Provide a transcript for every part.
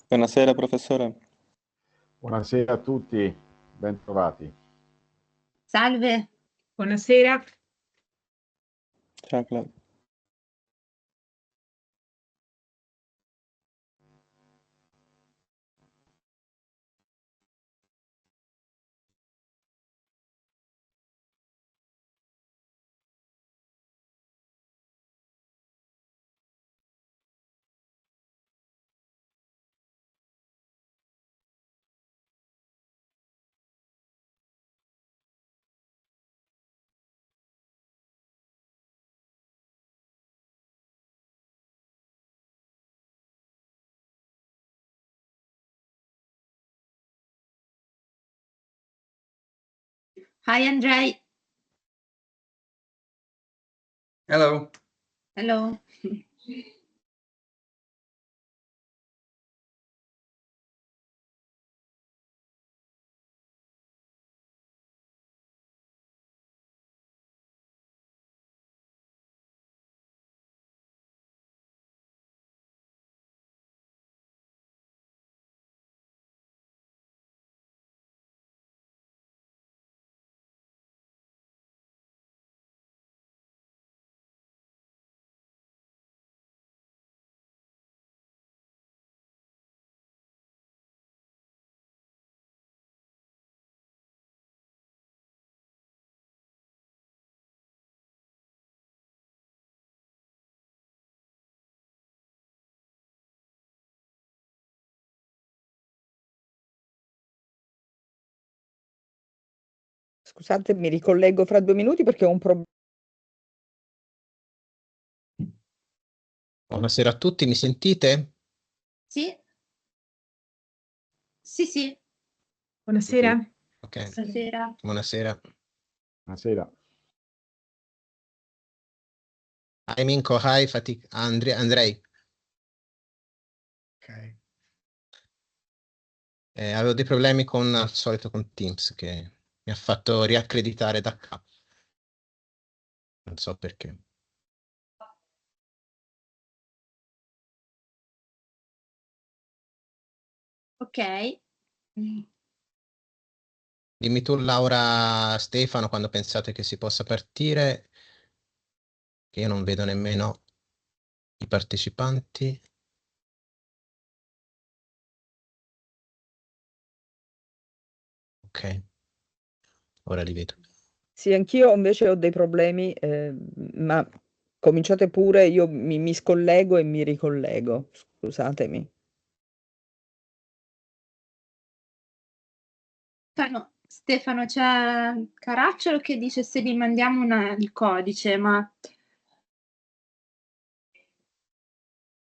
Buonasera professore. Buonasera a tutti, ben trovati. Salve. Buonasera. Ciao Claudio. Hi Andrei. Hello. Hello. Scusate, mi ricollego fra 2 minuti perché ho un problema. Buonasera a tutti, mi sentite? Sì? Sì, sì. Buonasera. Ok, Stasera. buonasera. Buonasera. Hi Minko, hi Andrei. Ok. Avevo dei problemi al solito con Teams che mi ha fatto riaccreditare da capo. Non so perché. Ok. Dimmi tu, Laura, Stefano, quando pensate che si possa partire, che io non vedo nemmeno i partecipanti. Ok, ora li vedo. Sì, anch'io invece ho dei problemi, ma cominciate pure, io mi scollego e mi ricollego, scusatemi. Stefano, c'è Caracciolo che dice se gli mandiamo il codice, ma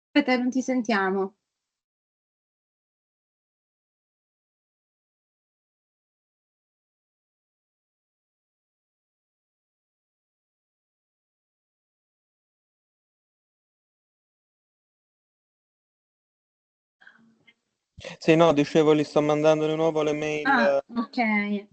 aspetta, non ti sentiamo. Sì, no, dicevo, gli sto mandando di nuovo le mail. Ah, ok.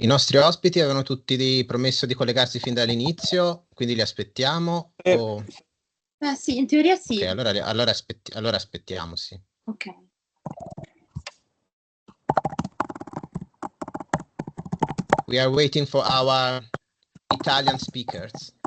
I nostri ospiti avevano tutti promesso di collegarsi fin dall'inizio, quindi li aspettiamo? O... Sì, in teoria sì. Ok, allora aspettiamo, sì. Ok. We are waiting for our Italian speakers.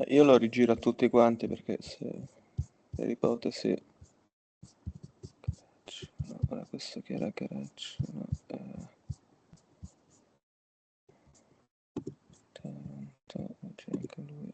Io lo rigiro a tutti quanti perché se per ipotesi. No, ora questo che era Caraccio, no, c'è anche lui.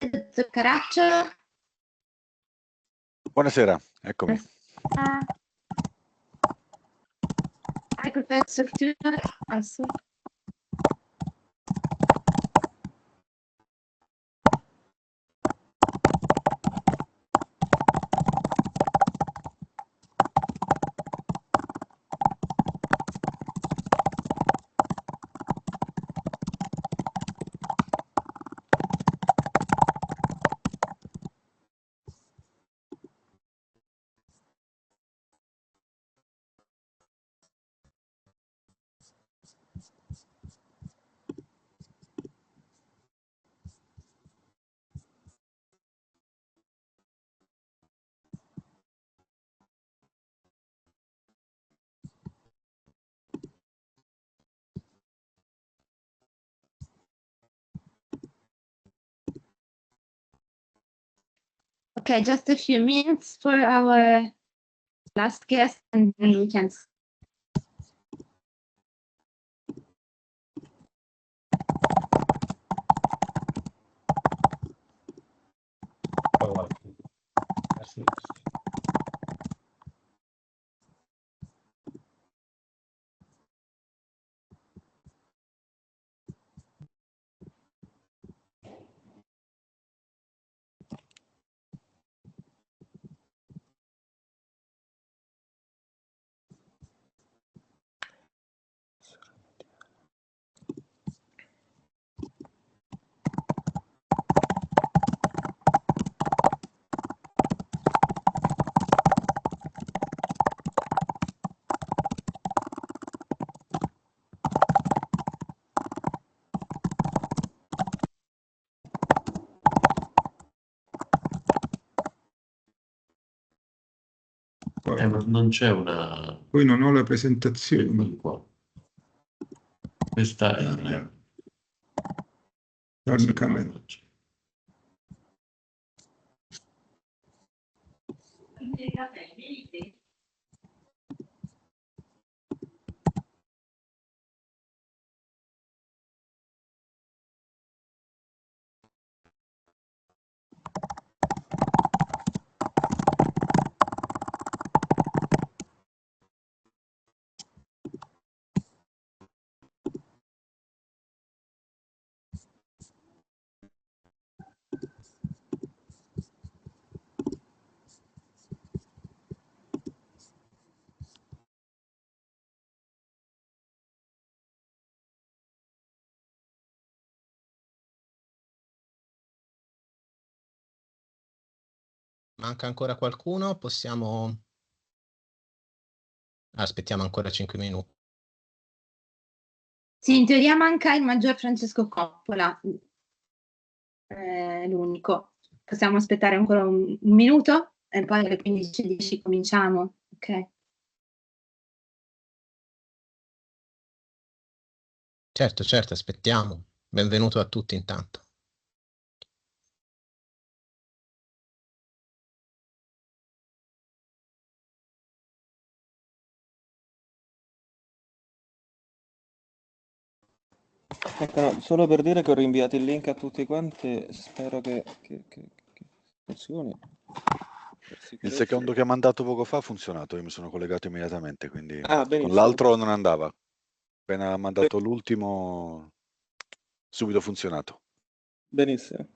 dottor Caracciolo. Buonasera, eccomi. Hi, Professor Tudor. Also. Okay, just a few minutes for our last guest, and then we can. Ma non c'è una. Poi non ho la presentazione. Qua. Questa è Turn camera. Manca ancora qualcuno? Possiamo. Aspettiamo ancora 5 minuti. Sì, in teoria manca il maggior Francesco Coppola, l'unico. Possiamo aspettare ancora un minuto e poi alle 15:10 cominciamo, ok? Certo, aspettiamo. Benvenuto a tutti intanto. Ecco, no, solo per dire che ho rinviato il link a tutti quanti, spero che funzioni. Il secondo che ha mandato poco fa ha funzionato, io mi sono collegato immediatamente, quindi benissimo. con l'altro non andava. Appena ha mandato l'ultimo, subito ha funzionato. Benissimo.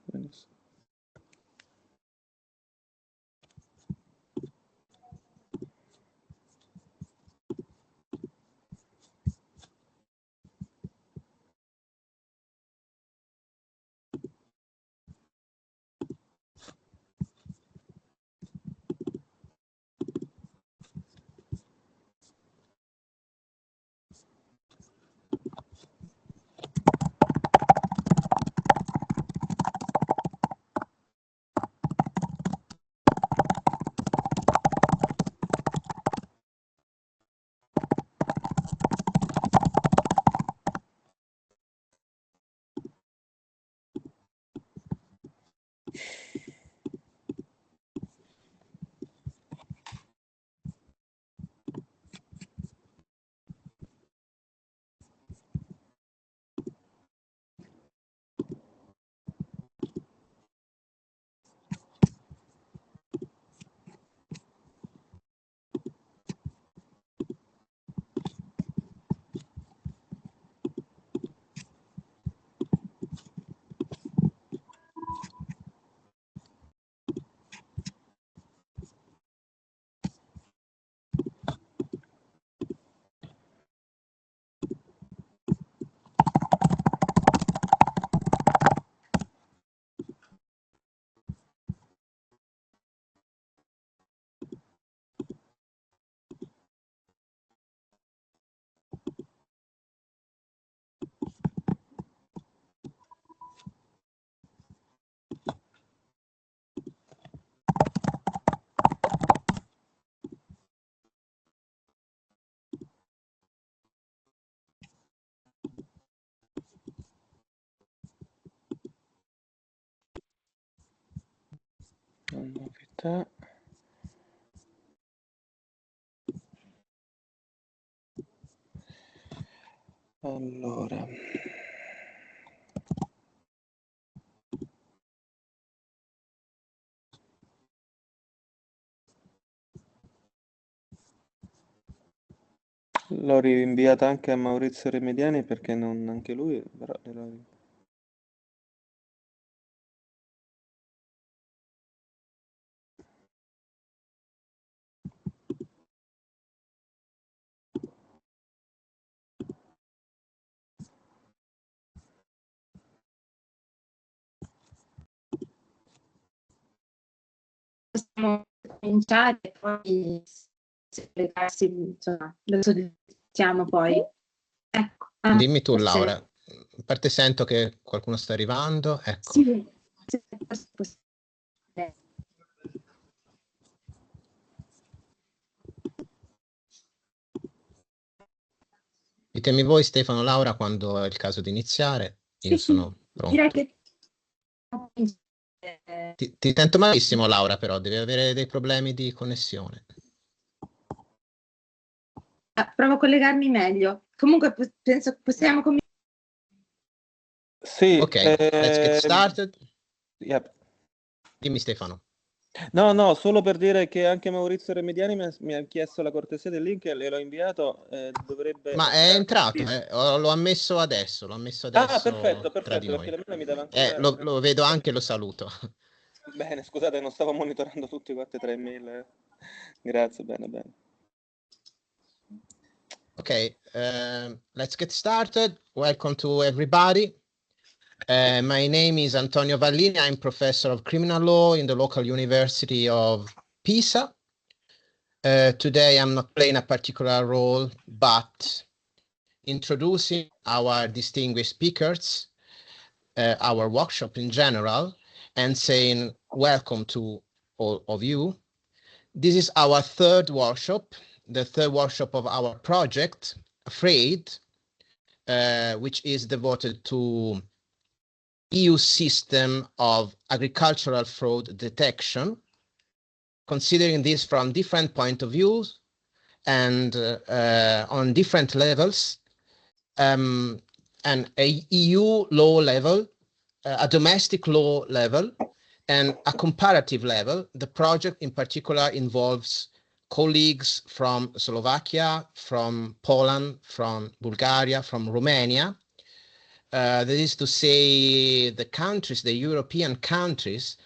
Novità. Allora. L'ho rinviata anche a Maurizio Remediani perché non anche lui, però Possiamo cominciare e poi se legarsi, insomma, lo sollecitiamo poi. Ecco. Dimmi tu, forse- Laura. A parte sento che qualcuno sta arrivando. Ecco. Sì, forse- Ditemi voi, Stefano, Laura, quando è il caso di iniziare. Io sì, sono pronto. direi che Ti sento malissimo, Laura, però devi avere dei problemi di connessione. provo a collegarmi meglio. Comunque penso che possiamo cominciare. sì, Ok, let's get started. yep. Dimmi, Stefano. No, solo per dire che anche Maurizio Remediani mi ha chiesto la cortesia del link e gliel'ho inviato, dovrebbe Ma è entrare. entrato, l'ho ammesso adesso, Perfetto, tra di perché noi. la mail mi dava ancora... Lo vedo anche, lo saluto. Bene, scusate, non stavo monitorando tutti quanti e tre email. Grazie, bene. Okay, let's get started. Welcome to everybody. My name is Antonio Vallini. I'm professor of criminal law in the local University of Pisa. Today I'm not playing a particular role, but introducing our distinguished speakers, our workshop in general, and saying welcome to all of you. This is our third workshop, the third workshop of our project, Afraid, which is devoted to EU system of agricultural fraud detection, considering this from different point of views and on different levels, and a EU law level, a domestic law level, and a comparative level. The project in particular involves colleagues from Slovakia, from Poland, from Bulgaria, from Romania. That is to say, the countries, the European countries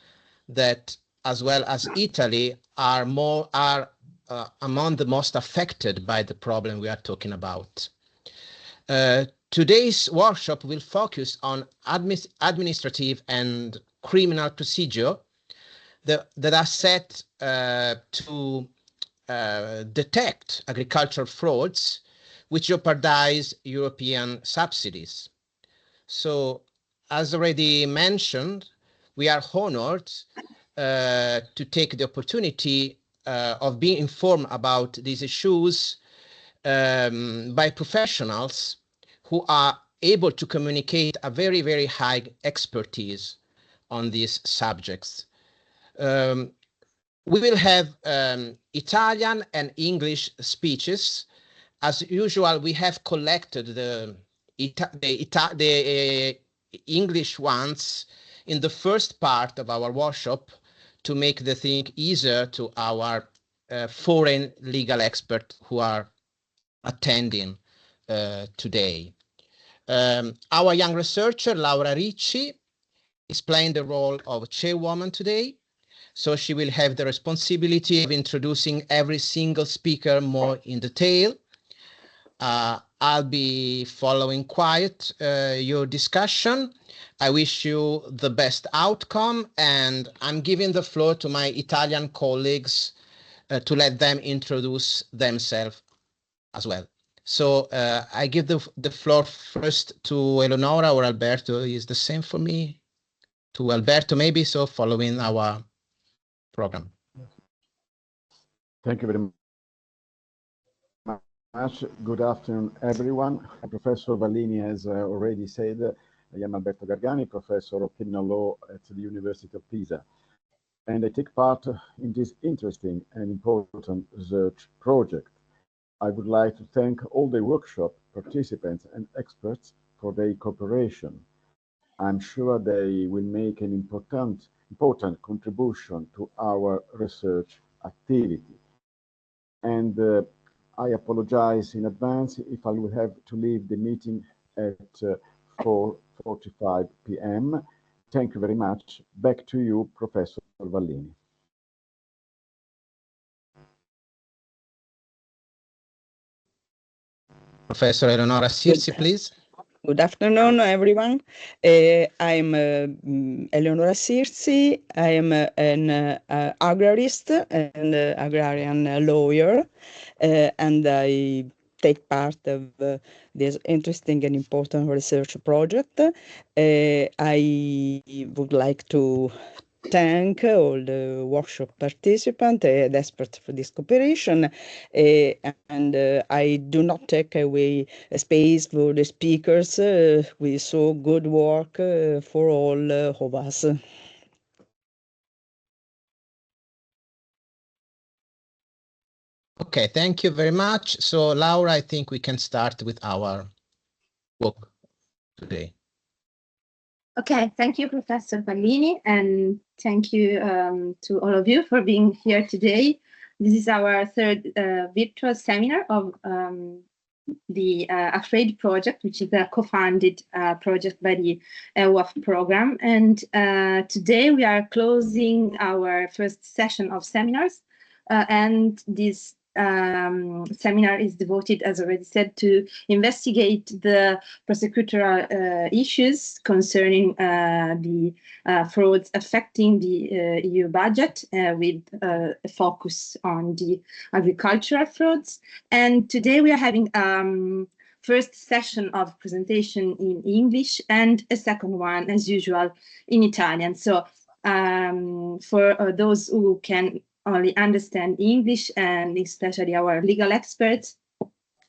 that, as well as Italy, are among the most affected by the problem we are talking about. Today's workshop will focus on administrative and criminal procedure that are set to detect agricultural frauds which jeopardize European subsidies. So, as already mentioned, we are honored to take the opportunity of being informed about these issues by professionals who are able to communicate a very, very high expertise on these subjects. We will have Italian and English speeches. As usual, we have collected the English ones in the first part of our workshop to make the thing easier to our foreign legal experts who are attending today. Our young researcher, Laura Ricci, is playing the role of chairwoman today. So she will have the responsibility of introducing every single speaker more in detail. I'll be following quiet your discussion. I wish you the best outcome, and I'm giving the floor to my Italian colleagues to let them introduce themselves as well. So I give the floor first to Eleonora or Alberto. Is the same for me? To Alberto, maybe, so following our program. Thank you very much. Good afternoon, everyone. Professor Vallini has already said, I am Alberto Gargani, professor of criminal law at the University of Pisa. and I take part in this interesting and important research project. I would like to thank all the workshop participants and experts for their cooperation. I'm sure they will make an important contribution to our research activity. And I apologize in advance if I will have to leave the meeting at 4:45 p.m. Thank you very much. Back to you, Professor Vallini. Professor Eleonora Sirsi, please. Good afternoon, everyone. I'm Eleonora Sirsi. I am an agrarist and agrarian lawyer, and I take part of this interesting and important research project. I would like to thank all the workshop participants and experts for this cooperation, and I do not take away space for the speakers. We saw good work for all of us. Okay, thank you very much. So, Laura, I think we can start with our book today. Okay, thank you, Professor Vallini, and thank you to all of you for being here today. This is our third virtual seminar of the AFRAID project, which is a co-funded project by the EWAF program. And today we are closing our first session of seminars, and this seminar is devoted, as already said, to investigate the prosecutorial issues concerning the frauds affecting the EU budget, with a focus on the agricultural frauds. And today we are having first session of presentation in English and a second one, as usual, in Italian. So for those who can only understand English, and especially our legal experts,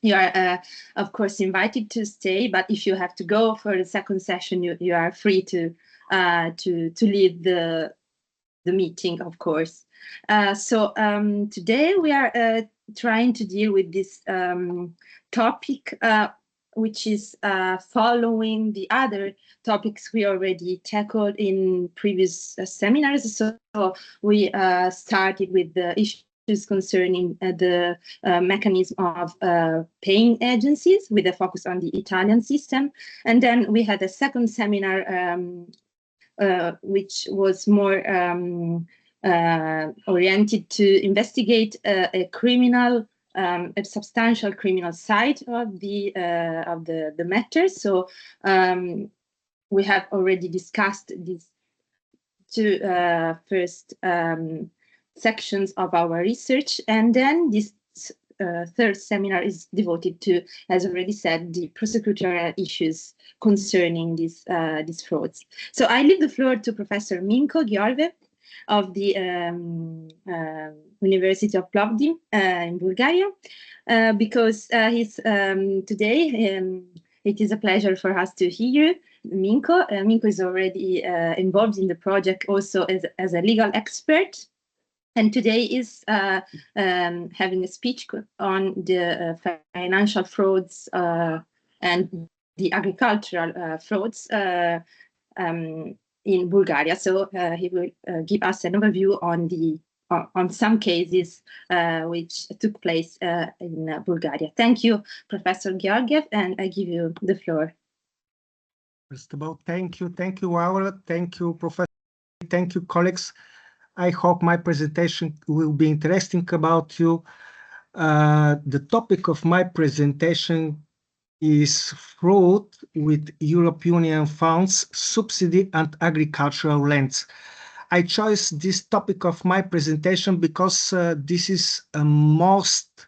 you are of course invited to stay, but if you have to go for the second session, you are free to leave the meeting, of course. So today we are trying to deal with this topic, which is following the other topics we already tackled in previous seminars. So we started with the issues concerning the mechanism of paying agencies, with a focus on the Italian system. And then we had a second seminar which was more oriented to investigate a criminal, a substantial criminal side of the matter. So we have already discussed these two first sections of our research, and then this third seminar is devoted to, as already said, the prosecutorial issues concerning these frauds. So I leave the floor to Professor Minko Gheorghe of the University of Plovdiv in Bulgaria, because he's today. It is a pleasure for us to hear Minko. Minko is already involved in the project also as a legal expert, and today is having a speech on the financial frauds and the agricultural frauds in Bulgaria. So he will give us an overview on some cases which took place in Bulgaria. Thank you, Professor Georgiev, and I give you the floor. First of all, thank you, Laura, thank you, Professor, thank you, colleagues. I hope my presentation will be interesting about you. The topic of my presentation is fraud with European Union funds, subsidy and agricultural lands. I chose this topic of my presentation because this is a most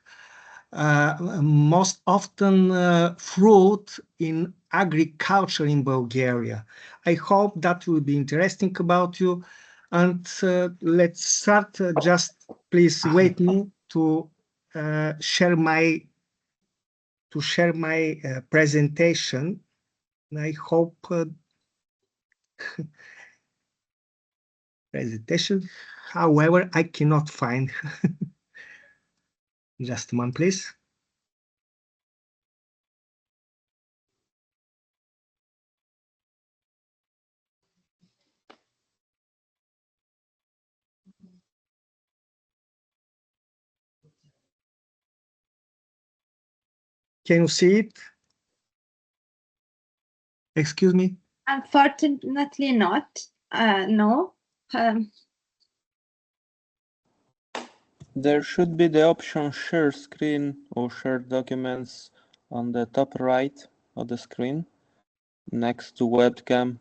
often fraud in agriculture in Bulgaria. I hope that will be interesting about you. And let's start. Just please wait me to share my presentation. I hope presentation. However, I cannot find. Just a moment, please. Can you see it? Excuse me? Unfortunately not. No. There should be the option share screen or share documents on the top right of the screen next to webcam,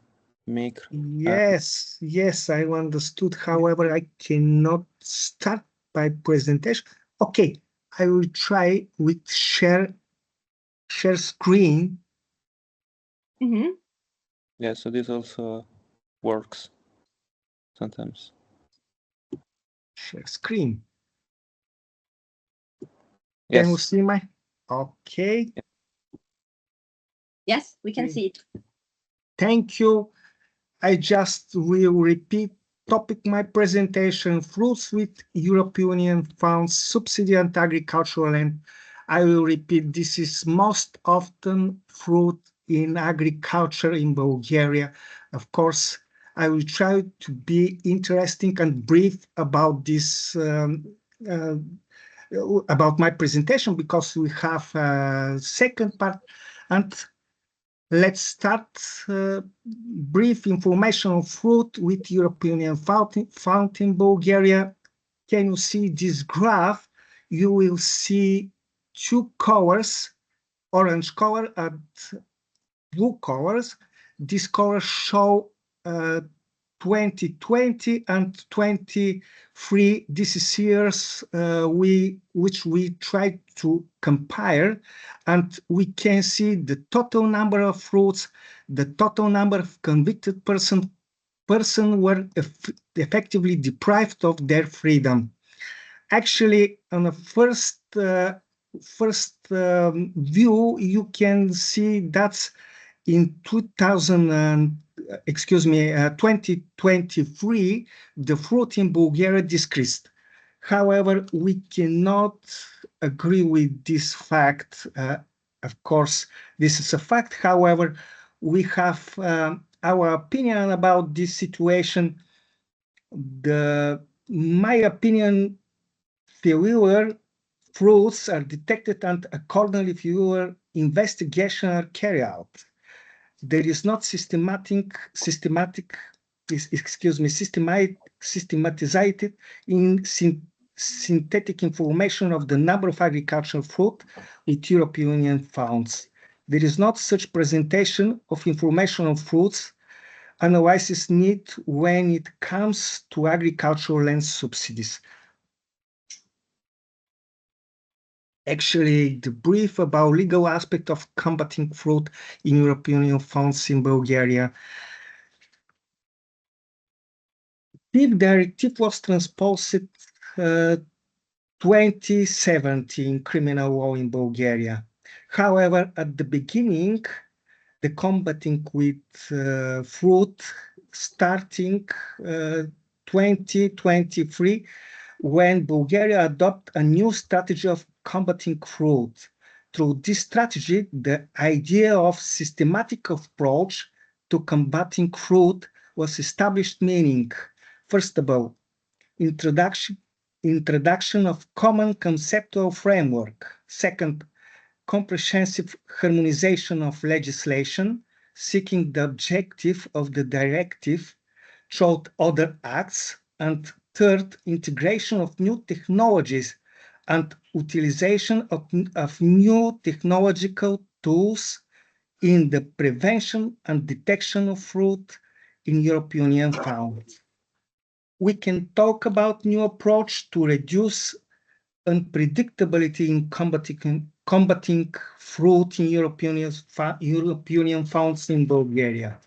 mic. Yes, yes, I understood. However, I cannot start my presentation. Okay, I will try with share screen. Mm-hmm. Yeah, so this also works sometimes. Share screen. Yes. Can you see my? Okay. Yes, we can see it. Thank you. I just will repeat topic my presentation, fruits with European Union funds, subsidy and agricultural land. I will repeat, this is most often fruit in agriculture in Bulgaria. Of course, I will try to be interesting and brief about this, about my presentation, because we have a second part. And let's start brief information on fruit with European Union found in Bulgaria. Can you see this graph? You will see two colors, orange color and blue colors. These colors show 2020 and 23. This is years which we try to compare, and we can see the total number of fruits, the total number of convicted person were effectively deprived of their freedom. Actually, on the first view, you can see that in 2023, the fruit in Bulgaria decreased. However, we cannot agree with this fact. Of course, this is a fact. However, we have our opinion about this situation. My opinion, fewer fruits are detected and accordingly fewer investigations are carried out. There is not systematized in synthetic information of the number of agricultural fruit with European Union funds. There is not such presentation of information on fruits. Analysis need when it comes to agricultural land subsidies. Actually, the brief about legal aspect of combating fraud in European Union funds in Bulgaria. The directive was transposed 2017 criminal law in Bulgaria. However, at the beginning, the combating with fraud starting 2023, when Bulgaria adopted a new strategy of combating fraud. Through this strategy, the idea of systematic approach to combating fraud was established, meaning, first of all, introduction of common conceptual framework. Second, comprehensive harmonization of legislation, seeking the objective of the directive throughout other acts. And third, integration of new technologies and utilization of new technological tools in the prevention and detection of fraud in European Union funds. We can talk about new approach to reduce unpredictability in combating fraud in European Union funds in Bulgaria.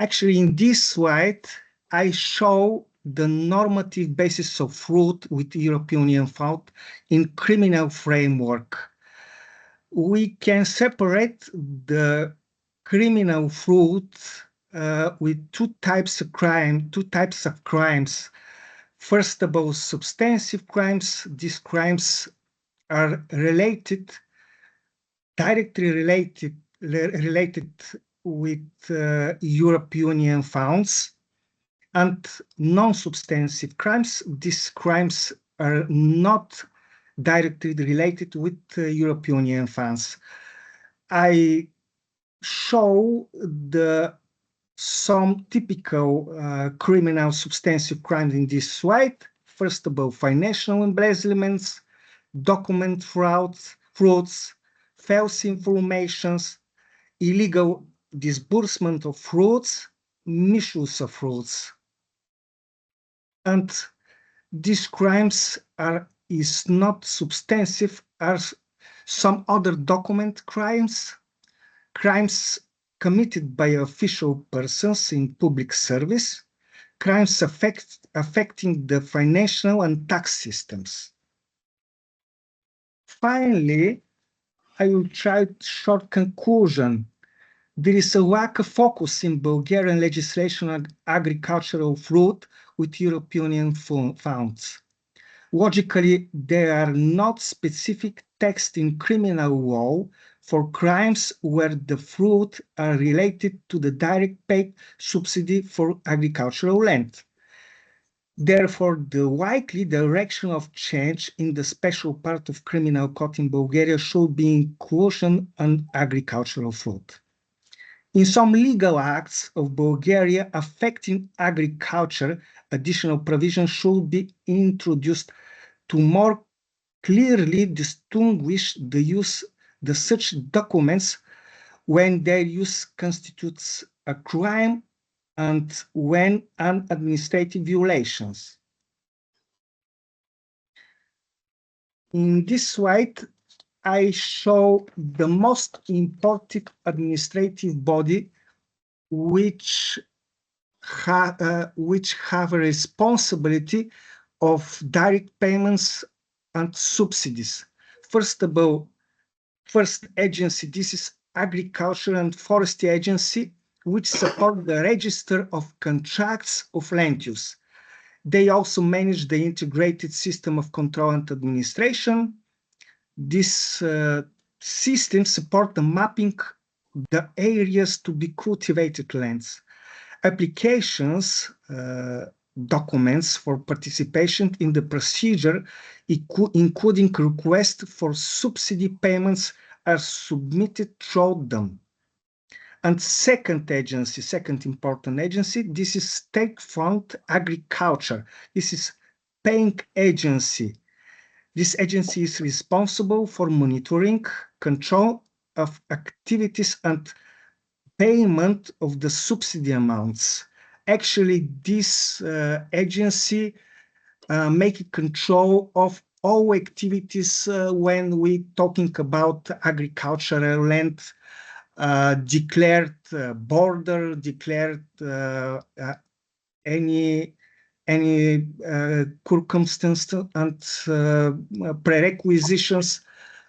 Actually, in this slide, I show the normative basis of fraud with European Union fund in criminal framework. We can separate the criminal fruit with two types of crimes. First of all, substantive crimes. These crimes are directly related with European Union funds, and non-substantive crimes. These crimes are not directly related with European Union funds. I show some typical criminal substantive crimes in this slide. First of all, financial embezzlements, document frauds, false informations, illegal disbursement of fruits, misuse of fruits. And these crimes is not substantive as some other document crimes committed by official persons in public service, crimes affecting the financial and tax systems. Finally, I will try a short conclusion. There is a lack of focus in Bulgarian legislation on agricultural fruit with European Union funds. Logically, there are not specific texts in criminal law for crimes where the fruit are related to the direct paid subsidy for agricultural land. Therefore, the likely direction of change in the special part of criminal code in Bulgaria should be inclusion on agricultural fruit. In some legal acts of Bulgaria affecting agriculture, additional provisions should be introduced to more clearly distinguish the such documents when their use constitutes a crime and when an administrative violations. In this slide, I show the most important administrative body which have a responsibility of direct payments and subsidies. First of all, first agency, this is Agriculture and Forestry Agency, which support the register of contracts of land use. They also manage the integrated system of control and administration. This system support the mapping the areas to be cultivated lands. Applications, documents for participation in the procedure, including requests for subsidy payments, are submitted through them. And second important agency, this is State Fund Agriculture. This is paying agency. This agency is responsible for monitoring, control of activities and payment of the subsidy amounts. Actually, this agency makes control of all activities when we talking about agricultural land, declared border, declared any circumstance and prerequisitions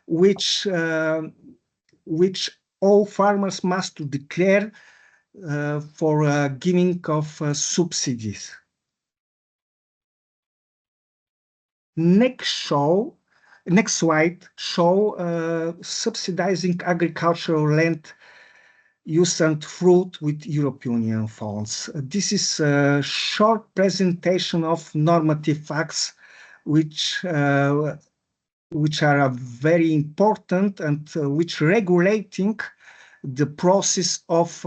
which all farmers must declare for giving of subsidies. Next slide show subsidizing agricultural land use and fruit with European Union funds. This is a short presentation of normative facts which are very important and which regulating the process of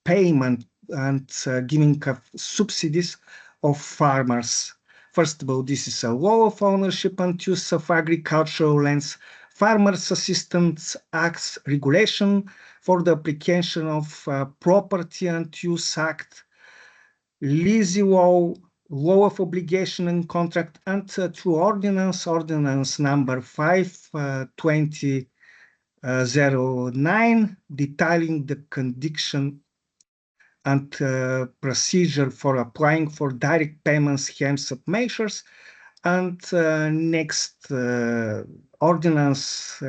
payment and giving of subsidies of farmers. First of all, this is a law of ownership and use of agricultural lands, Farmers Assistance Acts regulation for the application of Property and Use Act, Lease Law, Law of Obligation and Contract, and through Ordinance number 5/2009, detailing the condition and procedure for applying for direct payments schemes of measures, and next Ordinance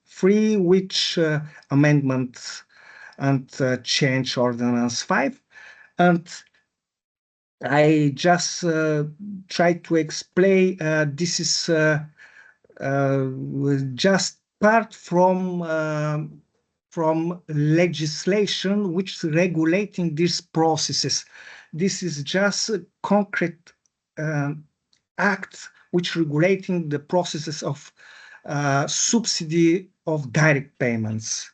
3, which amendment and change Ordinance 5. And I just try to explain this is just part from legislation which is regulating these processes. This is just a concrete act which regulating the processes of subsidy of direct payments.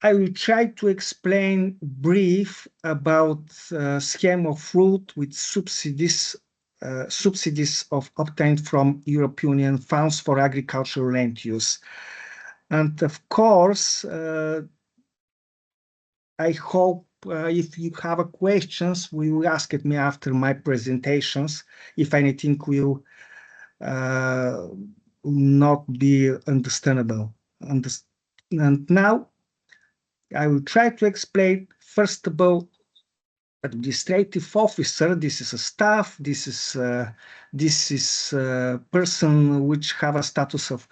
I will try to explain brief about scheme of fruit with subsidies obtained from European Union funds for agricultural land use. And of course, I hope if you have questions, we will ask it me after my presentations, if anything will not be understandable. And now, I will try to explain, first of all, administrative officer. This is a staff. This is a person which have a status of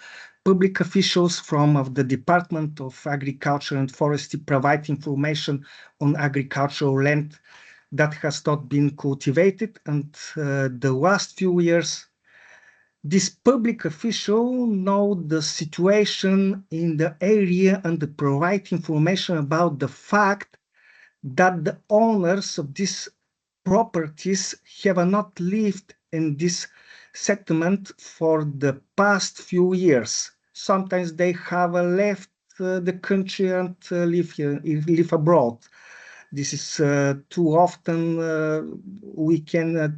public officials from of the Department of Agriculture and Forestry, provide information on agricultural land that has not been cultivated. And the last few years, this public official know the situation in the area and provide information about the fact that the owners of these properties have not lived in this settlement for the past few years. Sometimes they have left the country and live abroad. This is too often,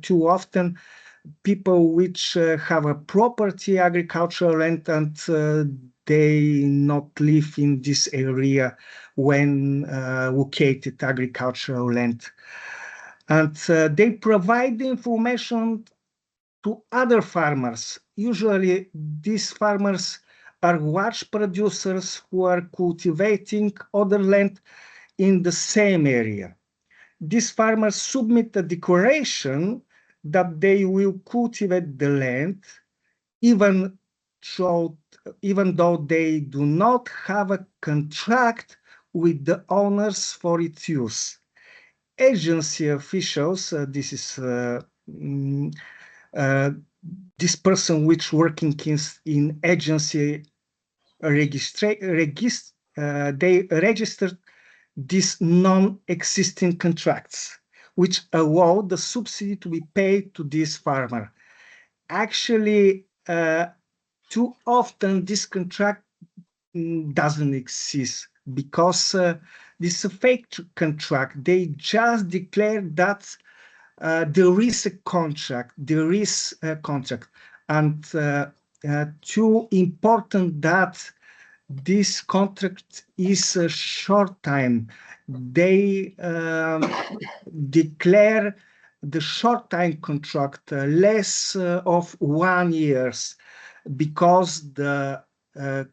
too often people which have a property, agricultural land, and they not live in this area when located agricultural land. And they provide the information to other farmers. Usually these farmers are large producers who are cultivating other land in the same area. These farmers submit a declaration that they will cultivate the land, even though they do not have a contract with the owners for its use. Agency officials, this is this person which working in agency they registered these non-existing contracts, which allow the subsidy to be paid to this farmer. Actually, too often this contract doesn't exist because this is a fake contract. They just declare that there is a contract, and too important that this contract is a short time. They declare the short time contract less of 1 year, because the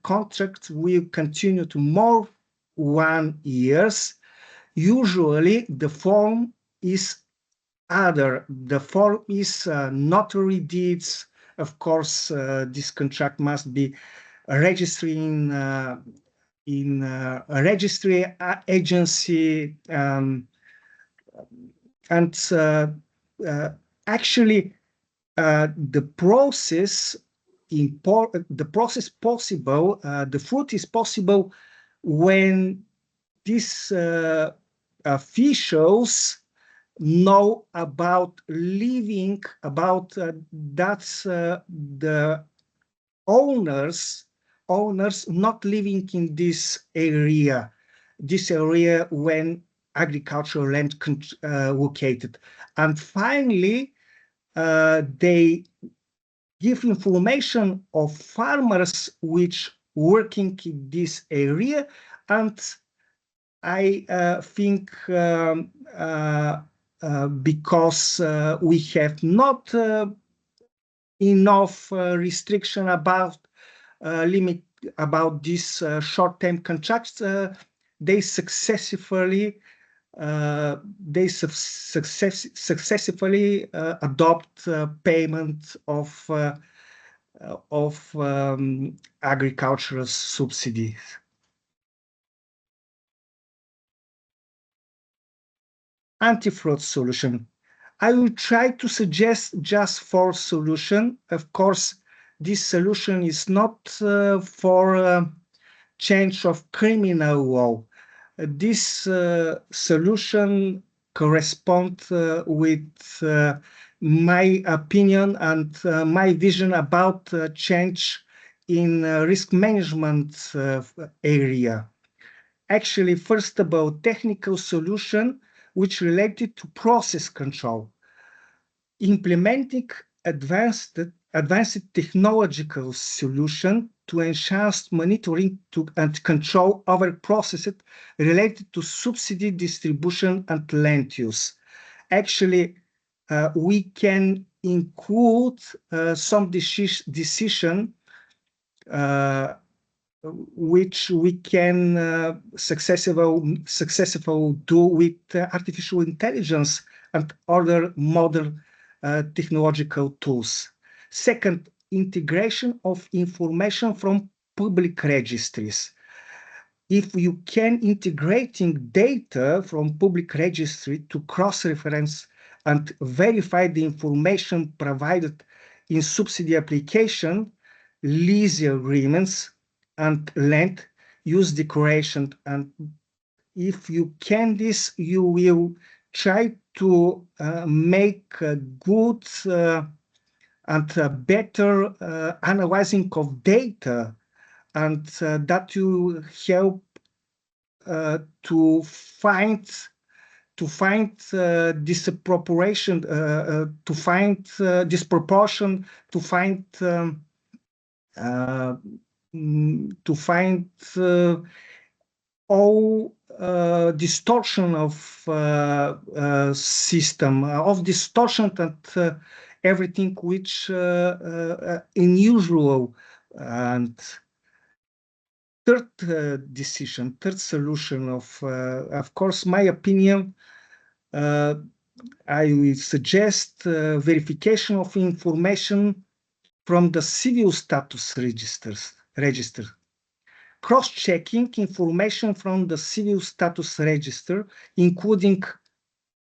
contract will continue to more 1 year. Usually the form is other. The form is notary deeds. Of course, this contract must be registered in a registry agency, and actually the process possible, the fruit is possible when these officials know about living, about the owners not living in this area when agricultural land located. And finally, they give information of farmers which working in this area, and I think because we have not enough restriction about limit about these short-term contracts, they successfully adopt payment of of agricultural subsidies. Anti-fraud solution. I will try to suggest just 4 solutions. Of course, this solution is not for change of criminal law. This solution corresponds with my opinion and my vision about change in risk management area. Actually, first of all, technical solution which related to process control. Implementing advanced technological solution to enhance monitoring and control over processes related to subsidy distribution and land use. Actually, we can include some decision which we can successfully do with artificial intelligence and other modern technological tools. Second, integration of information from public registries. If you can integrating data from public registry to cross-reference and verify the information provided in subsidy application, lease agreements, and land use declaration, and if you can this, you will try to make a good and better analyzing of data, and that will help to find disproportion, to find disproportion, to find all distortion of system, of distortion and everything which unusual. And third decision, third solution of course, my opinion, I will suggest verification of information from the civil status register. Cross-checking information from the civil status register, including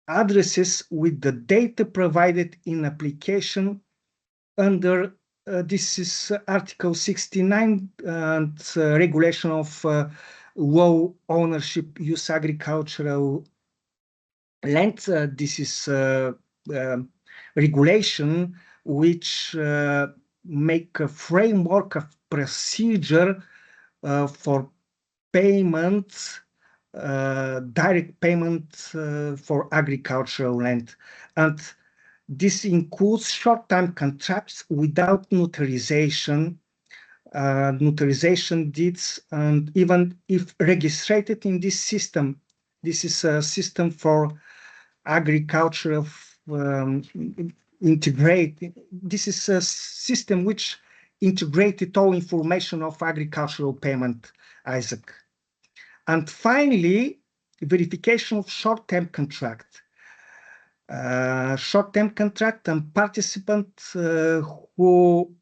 addresses with the data provided in application under this is Article 69 and regulation of low ownership use agricultural land. This is regulation which make a framework of procedure for payment, direct payment for agricultural land. And this includes short-term contracts without notarization, notarization deeds, and even if registered in this system, this is a system for agricultural integrate. This is a system which integrated all information of agricultural payment, Isaac. And finally, verification of short-term contract. Short-term contract and participants who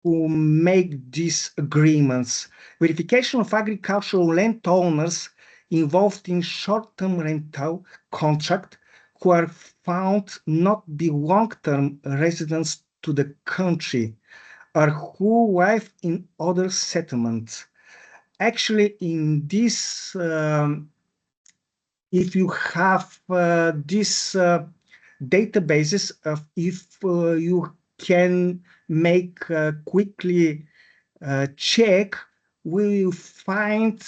make these agreements. Verification of agricultural landowners involved in short-term rental contract who are found not be long-term residents to the country or who live in other settlements. Actually, in this, if you have this databases of if you can make quickly check, we will find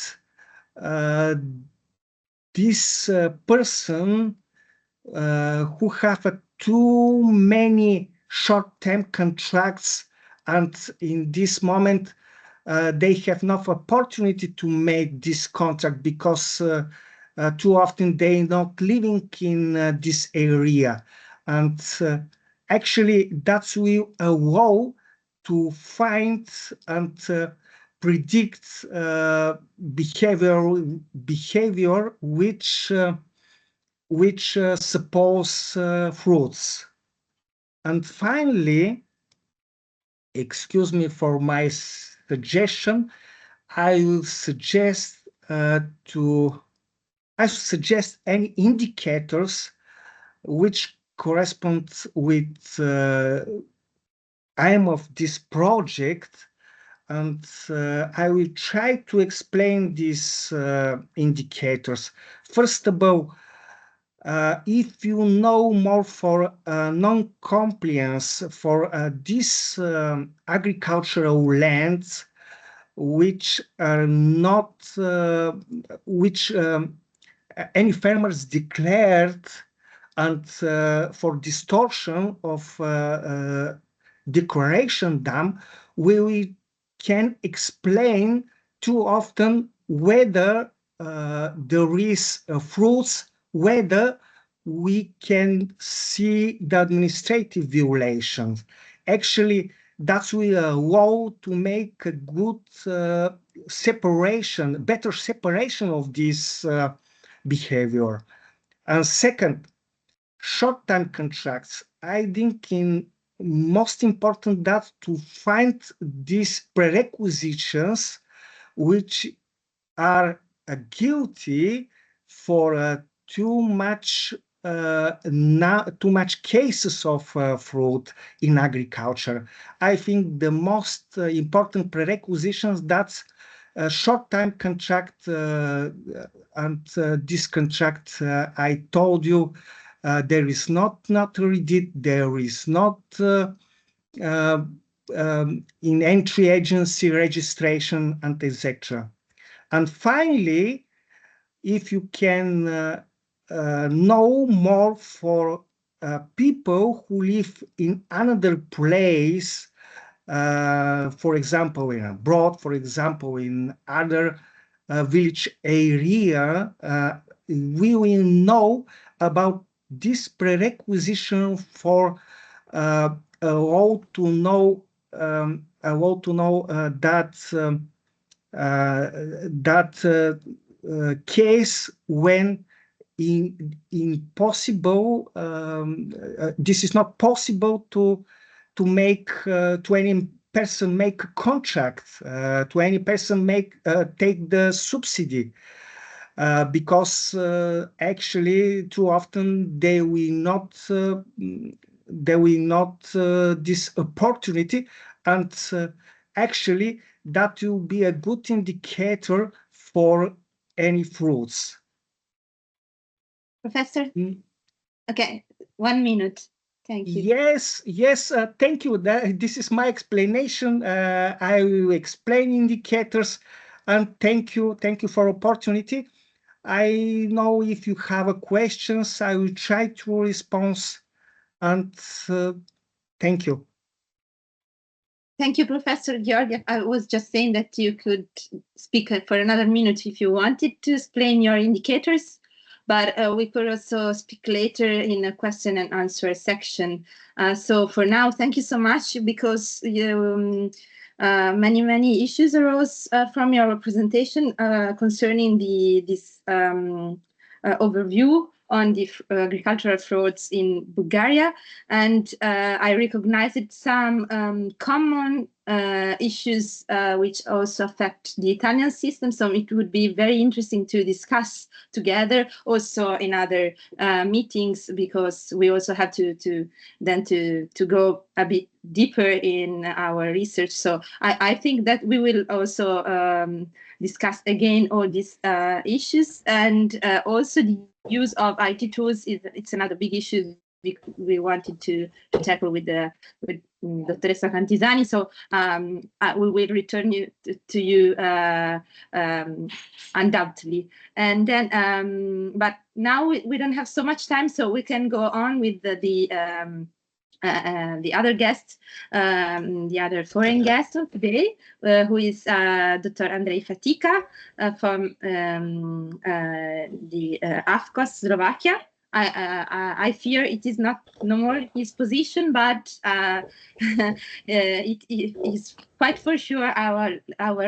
this person who have too many short-term contracts, and in this moment they have no opportunity to make this contract because too often they not living in this area, and actually that will allow to find and predict behavior which suppose frauds. And finally, excuse me for my suggestion. I will suggest any indicators which correspond with aim of this project, and I will try to explain these indicators. First of all, if you know more for non-compliance for these agricultural lands, which are not, which any farmers declared, and for distortion of declaration dam, we can explain too often whether there is fruits, whether we can see the administrative violations. Actually, that will allow to make a good separation, better separation of this behavior. And second, short-term contracts. I think in most important that to find these prerequisites which are guilty for too much cases of fraud in agriculture. I think the most important prerequisites that's short-term contract, and this contract I told you there is not read, there is not in entry agency registration, and etc. And finally, if you can know more for people who live in another place, for example, in abroad, for example, in other village area, we will know about this prerequisite for how to know that case when impossible, this is not possible to make to any person make a contract, to any person take the subsidy, because actually too often they will not this opportunity, and actually that will be a good indicator for any fruits. Professor? Okay, 1 minute. Thank you. Yes, thank you. This is my explanation. I will explain indicators, and thank you for opportunity. I know if you have questions, I will try to respond, and thank you. Thank you, Professor Georgi. I was just saying that you could speak for another minute if you wanted to explain your indicators, but we could also speak later in a question and answer section. So for now, thank you so much, because many issues arose from your presentation concerning this overview on the agricultural frauds in Bulgaria, and I recognized some common issues which also affect the Italian system. So it would be very interesting to discuss together, also in other meetings, because we also have to go a bit deeper in our research. So I think that we will also discuss again all these issues, and also the use of IT tools it's another big issue we wanted to tackle with Dottoressa Cantisani. So we will return to you undoubtedly. And then, but now we don't have so much time, so we can go on with the other guest, the other foreign guest of today, who is Dr. Andrej Fatika from the AFKOS, Slovakia. I fear it is no more his position, but it is quite for sure our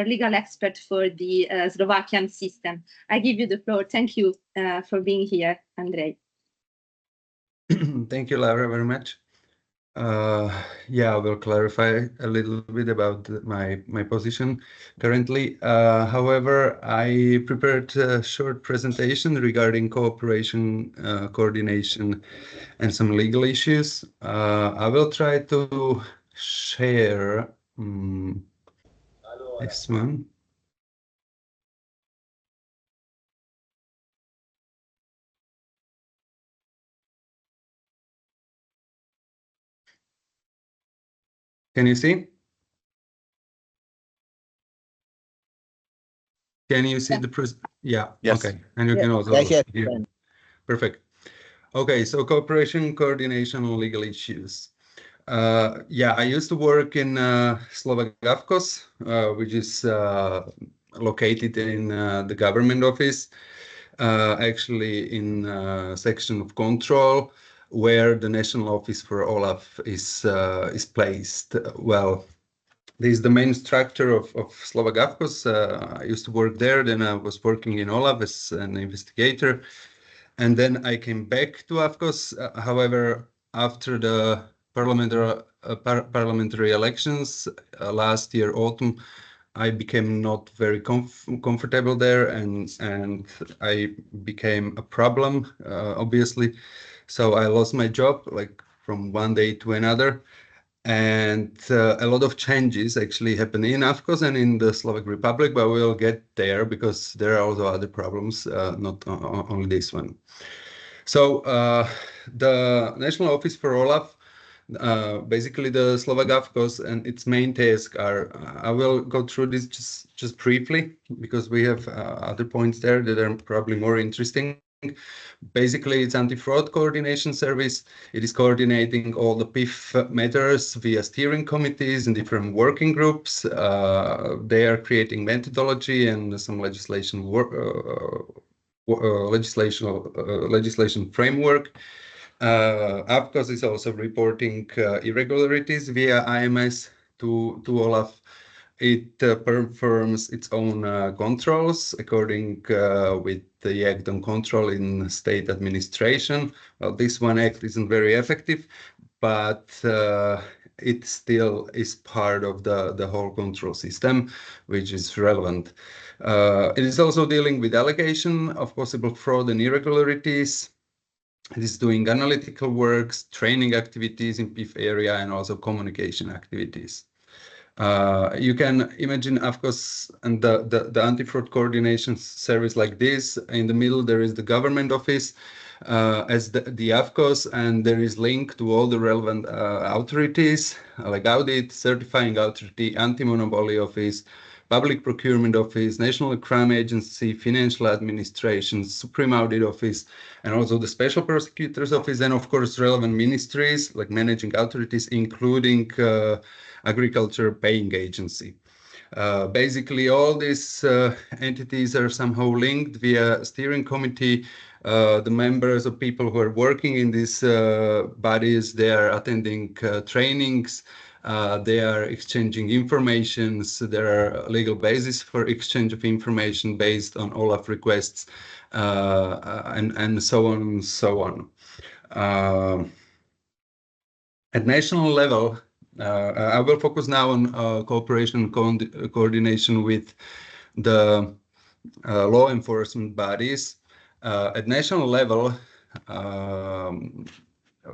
legal expert for the Slovakian system. I give you the floor. Thank you for being here, Andrej. Thank you, Laura, very much. Yeah, I will clarify a little bit about my position currently. However, I prepared a short presentation regarding cooperation, coordination, and some legal issues. I will try to share this one. Can you see? Can you see the Yeah. Yes. Okay. And you Yeah. can also Yes, hear. yes. Perfect. Okay. So cooperation, coordination, and legal issues. Yeah, I used to work in Slovak AFCOS, which is located in the government office, actually in section of control, where the national office for OLAF is placed. Well, this is the main structure of Slovak AFCOS. I used to work there, then I was working in OLAF as an investigator, and then I came back to AFCOS. However, after the parliamentary elections last year autumn, I became not very comfortable there, and I became a problem, obviously. So I lost my job like from one day to another. And a lot of changes actually happen in AFCOS and in the Slovak Republic, but we'll get there because there are also other problems, not only this one. So the National Office for OLAF, basically the Slovak AFCOS and its main tasks are, I will go through this just briefly because we have other points there that are probably more interesting. Basically, it's anti-fraud coordination service. It is coordinating all the PIF matters via steering committees and different working groups. They are creating methodology and some legislation framework. AFCOS is also reporting irregularities via IMS to OLAF. It performs its own controls according with the Act on Control in State Administration. Well, this one act isn't very effective, but it still is part of the whole control system, which is relevant. It is also dealing with allegation of possible fraud and irregularities. It is doing analytical works, training activities in PIF area, and also communication activities. You can imagine AFCOS and the anti-fraud coordination service like this. In the middle, there is the government office as the AFCOS, and there is link to all the relevant authorities like audit, certifying authority, anti-monopoly office, public procurement office, national crime agency, financial administration, supreme audit office, and also the special prosecutor's office, and of course relevant ministries like managing authorities, including agriculture paying agency. Basically, all these entities are somehow linked via steering committee. The members of people who are working in these bodies, they are attending trainings, they are exchanging information. So there are legal basis for exchange of information based on OLAF requests, and so on and so on. At national level, I will focus now on cooperation and coordination with the law enforcement bodies. At national level,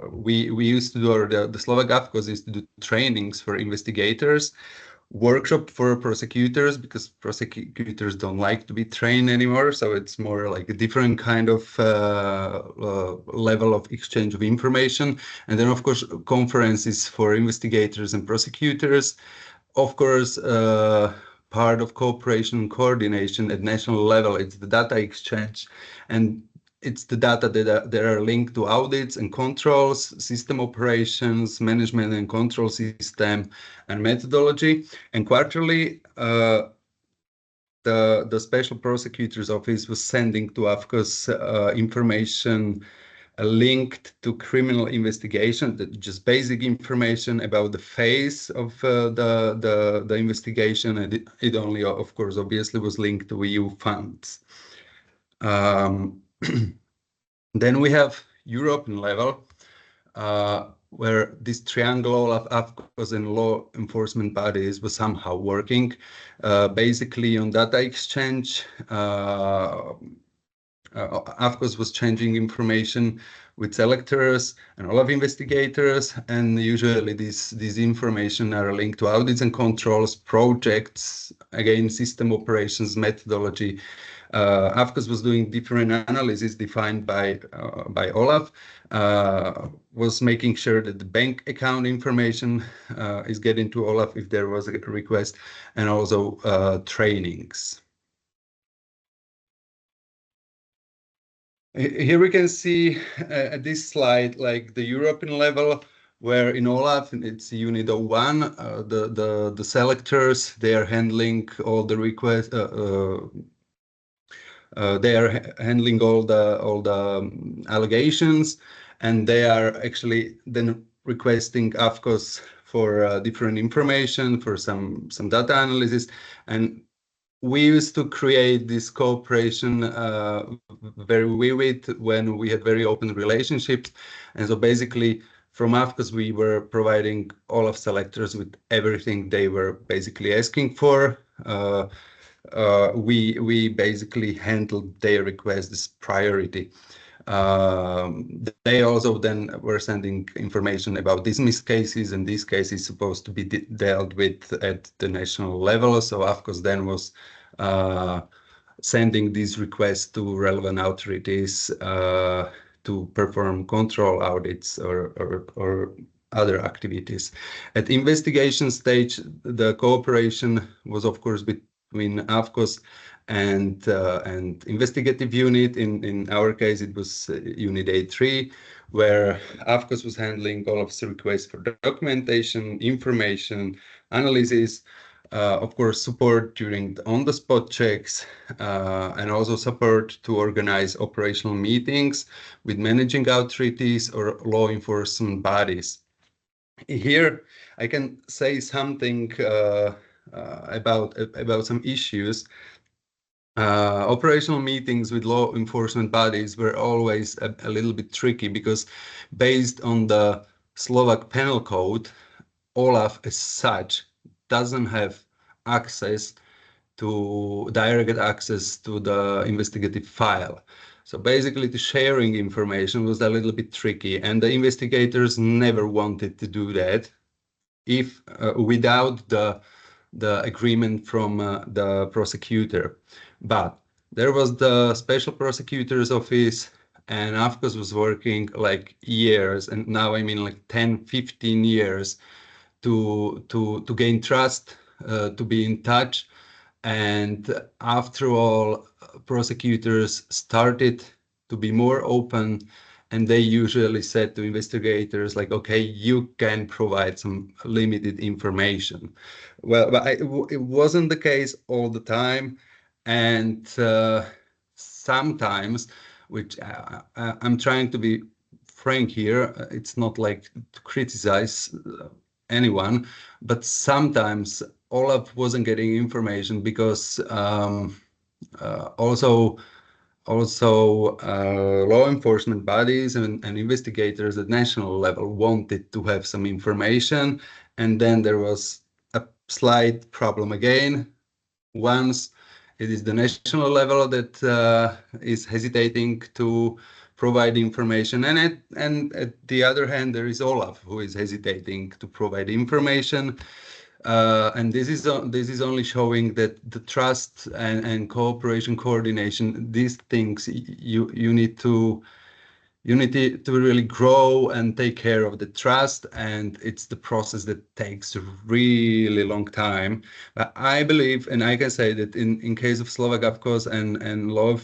we used to do, or the Slovak AFCOS used to do trainings for investigators, workshop for prosecutors, because prosecutors don't like to be trained anymore. So it's more like a different kind of level of exchange of information. And then, of course, conferences for investigators and prosecutors. Of course, part of cooperation and coordination at national level, it's the data exchange, and it's the data that are linked to audits and controls, system operations, management and control system, and methodology. And quarterly, the Special Prosecutor's Office was sending to AFCOS information linked to criminal investigation, just basic information about the phase of the investigation, and it only, of course, obviously was linked to EU funds. Then we have European level. where this triangle of AFCOS and law enforcement bodies was somehow working. Basically, on data exchange, AFCOS was changing information with selectors and OLAF investigators, and usually these information are linked to audits and controls, projects, again, system operations, methodology. AFCOS was doing different analysis defined by OLAF, was making sure that the bank account information is getting to OLAF if there was a request, and also trainings. Here we can see at this slide, like the European level, where in OLAF it's Unit 01, the selectors, they are handling all the requests. They are handling all the allegations, and they are actually then requesting AFCOS for different information, for some data analysis. And we used to create this cooperation very vivid when we had very open relationships. And so basically from AFCOS, we were providing all of selectors with everything they were basically asking for. We basically handled their requests as priority. They also then were sending information about dismissed cases, and this case is supposed to be dealt with at the national level. So AFCOS then was sending these requests to relevant authorities to perform control audits or other activities. At investigation stage, the cooperation was, of course, between AFCOS and investigative unit. In our case, it was Unit A3, where AFCOS was handling all of the requests for documentation, information, analysis, of course, support during the on-the-spot checks, and also support to organize operational meetings with managing authorities or law enforcement bodies. Here, I can say something about some issues. Operational meetings with law enforcement bodies were always a little bit tricky, because based on the Slovak Penal Code, OLAF as such doesn't have direct access to the investigative file. So basically the sharing information was a little bit tricky, and the investigators never wanted to do that if without the agreement from the prosecutor. But there was the Special Prosecutor's Office, and AFCOS was working like years, and now I mean like 10, 15 years to gain trust, to be in touch. And after all, prosecutors started to be more open, and they usually said to investigators like, okay, you can provide some limited information. Well, but it wasn't the case all the time. And sometimes, which I'm trying to be frank here, it's not like to criticize anyone, but sometimes OLAF wasn't getting information because also law enforcement bodies and investigators at national level wanted to have some information. And then there was a slight problem again. Once it is the national level that is hesitating to provide information, and at the other hand, there is OLAF who is hesitating to provide information. And this is only showing that the trust and cooperation, coordination, these things you need to really grow and take care of the trust, and it's the process that takes a really long time. But I believe, and I can say that in case of Slovak AFCOS and law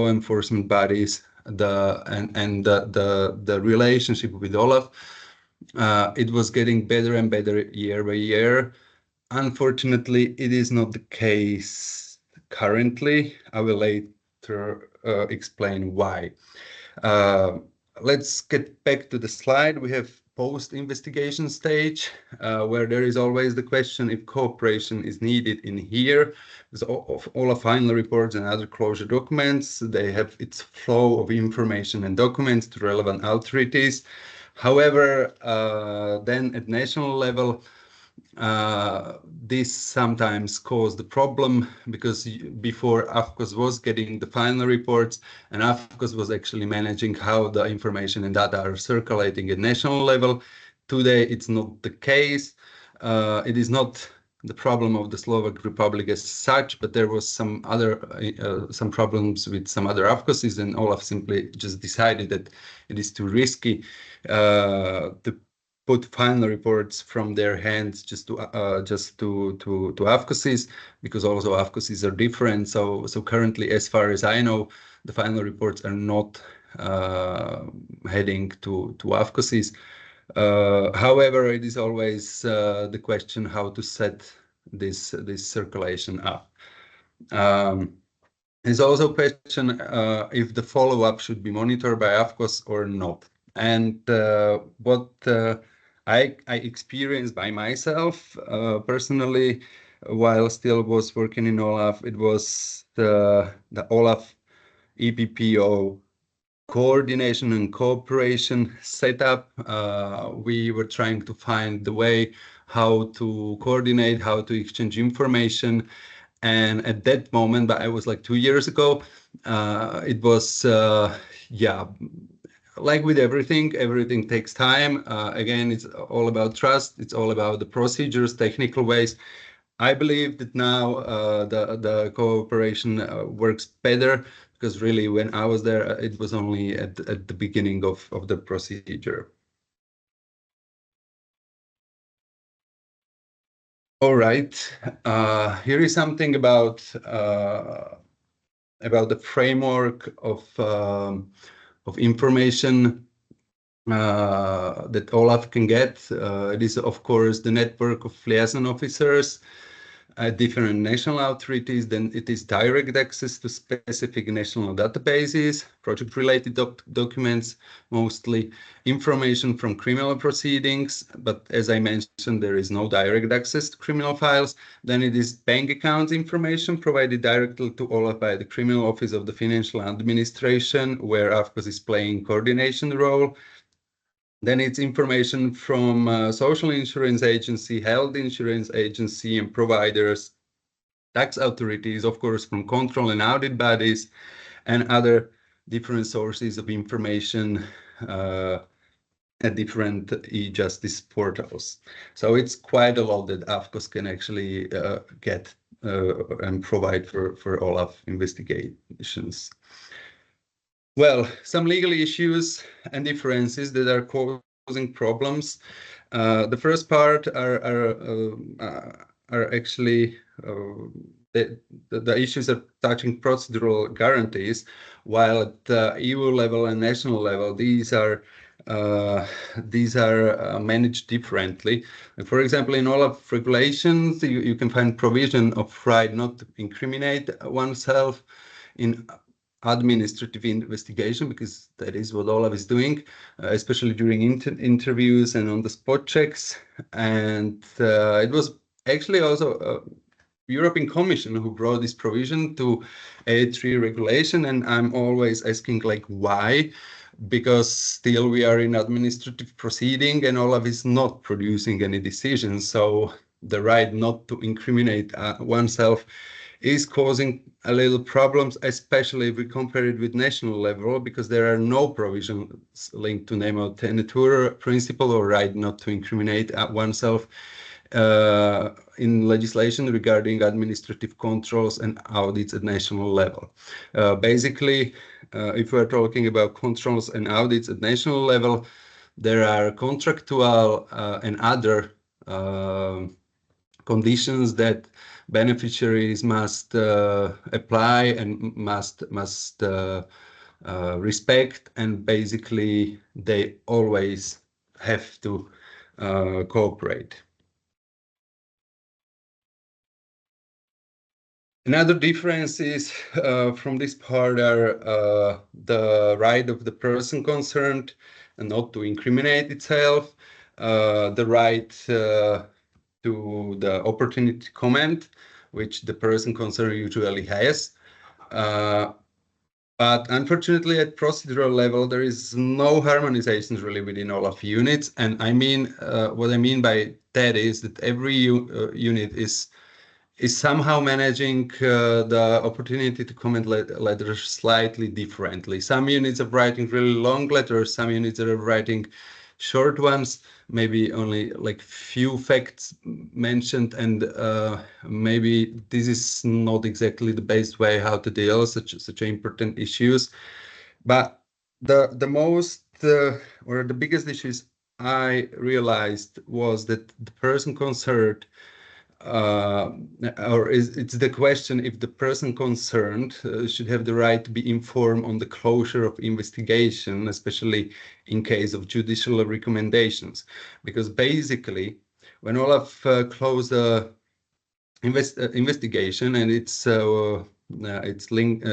enforcement bodies, the relationship with OLAF, it was getting better and better year by year. Unfortunately, it is not the case currently. I will later explain why. Let's get back to the slide. We have post-investigation stage, where there is always the question if cooperation is needed in here. Because all of final reports and other closure documents, they have its flow of information and documents to relevant authorities. However, then at national level, this sometimes caused the problem because before AFCOS was getting the final reports and AFCOS was actually managing how the information and data are circulating at national level. Today, it's not the case. It is not the problem of the Slovak Republic as such, but there was some other some problems with some other AFCOSs, and Olaf simply just decided that it is too risky to put final reports from their hands just to AFCOSs, because also AFCOSs are different. So currently, as far as I know, the final reports are not heading to AFCOSs. However, it is always the question how to set this circulation up. There's also a question if the follow-up should be monitored by AFCOS or not. And what I experienced by myself personally while still was working in Olaf, it was the Olaf EPPO coordination and cooperation setup. We were trying to find the way how to coordinate, how to exchange information. And at that moment, but it was like 2 years ago, it was, yeah, like with everything takes time. Again, it's all about trust. It's all about the procedures, technical ways. I believe that now the cooperation works better, because really when I was there, it was only at the beginning of the procedure. All right, here is something about the framework of information that Olaf can get. It is, of course, the network of liaison officers at different national authorities. Then it is direct access to specific national databases, project-related documents, mostly information from criminal proceedings. But as I mentioned, there is no direct access to criminal files. Then it is bank account information provided directly to Olaf by the Criminal Office of the Financial Administration, where AFCOS is playing coordination role. Then it's information from social insurance agency, health insurance agency, and providers, tax authorities, of course, from control and audit bodies, and other different sources of information at different e-justice portals. So it's quite a lot that AFCOS can actually get and provide for Olaf investigations. Well, some legal issues and differences that are causing problems. The first part are actually the issues are touching procedural guarantees, while at the EU level and national level, these are managed differently. For example, in Olaf regulations, you can find provision of right not to incriminate oneself in administrative investigation, because that is what Olaf is doing, especially during interviews and on the spot checks. And it was actually also European Commission who brought this provision to A3 regulation, and I'm always asking, like, why? Because still we are in administrative proceeding and Olaf is not producing any decisions. So the right not to incriminate oneself is causing a little problems, especially if we compare it with national level, because there are no provisions linked to nemo tenetur principle or right not to incriminate oneself in legislation regarding administrative controls and audits at national level. Basically, if we're talking about controls and audits at national level, there are contractual and other conditions that beneficiaries must apply and must respect, and basically they always have to cooperate. Another difference is from this part are the right of the person concerned and not to incriminate itself, the right to the opportunity to comment, which the person concerned usually has. But unfortunately, at procedural level, there is no harmonization really within all of units. And I mean, what I mean by that is that every unit is somehow managing the opportunity to comment letters slightly differently. Some units are writing really long letters, some units are writing short ones, maybe only like few facts mentioned, and maybe this is not exactly the best way how to deal such important issues. But the most or the biggest issues I realized was that the person concerned, it's the question if the person concerned should have the right to be informed on the closure of investigation, especially in case of judicial recommendations. Because basically, when Olaf closed the investigation and it's linked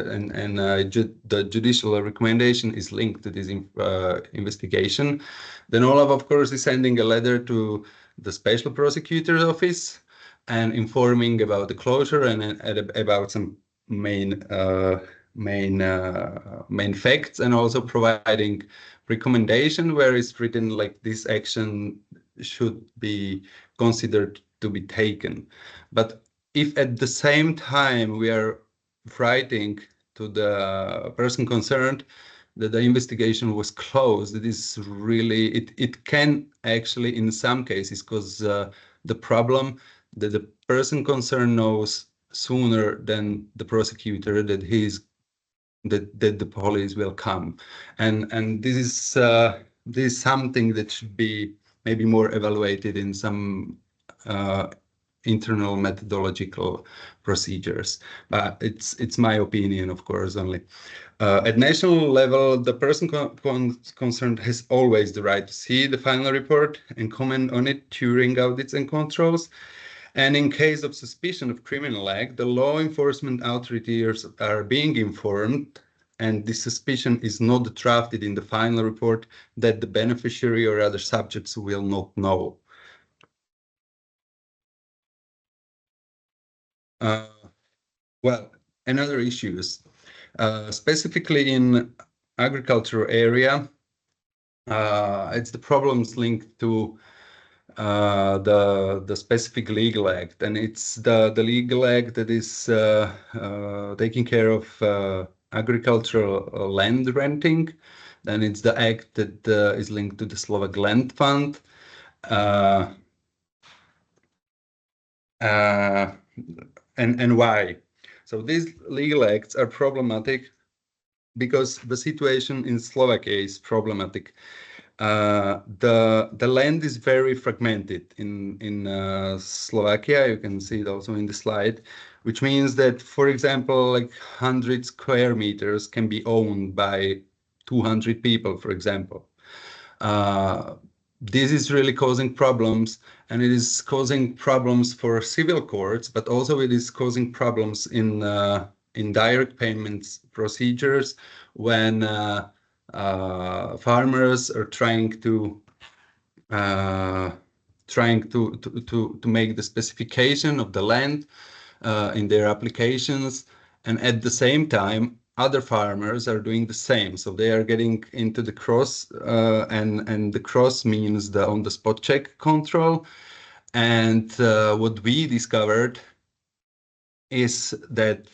the judicial recommendation is linked to this investigation, then Olaf, of course, is sending a letter to the special prosecutor's office and informing about the closure and about some main facts, and also providing recommendation where it's written like this action should be considered to be taken. But if at the same time we are writing to the person concerned that the investigation was closed, it is really, it can actually in some cases cause the problem that the person concerned knows sooner than the prosecutor that that the police will come, and this is something that should be maybe more evaluated in some internal methodological procedures. But it's my opinion, of course, only. At national level, the person concerned has always the right to see the final report and comment on it during audits and controls. And in case of suspicion of criminal act, the law enforcement authorities are being informed, and this suspicion is not drafted in the final report that the beneficiary or other subjects will not know. Well, another issues, specifically in agricultural area, it's the problems linked to the specific legal act, and it's the legal act that is taking care of agricultural land renting. Then it's the act that is linked to the Slovak Land Fund. And why? So these legal acts are problematic because the situation in Slovakia is problematic. The land is very fragmented in Slovakia. You can see it also in the slide, which means that, for example, like 100 square meters can be owned by 200 people, for example. This is really causing problems, and it is causing problems for civil courts, but also it is causing problems in direct payments procedures when farmers are trying to make the specification of the land in their applications, and at the same time other farmers are doing the same. So they are getting into the cross, and the cross means the on-the-spot check control. And what we discovered is that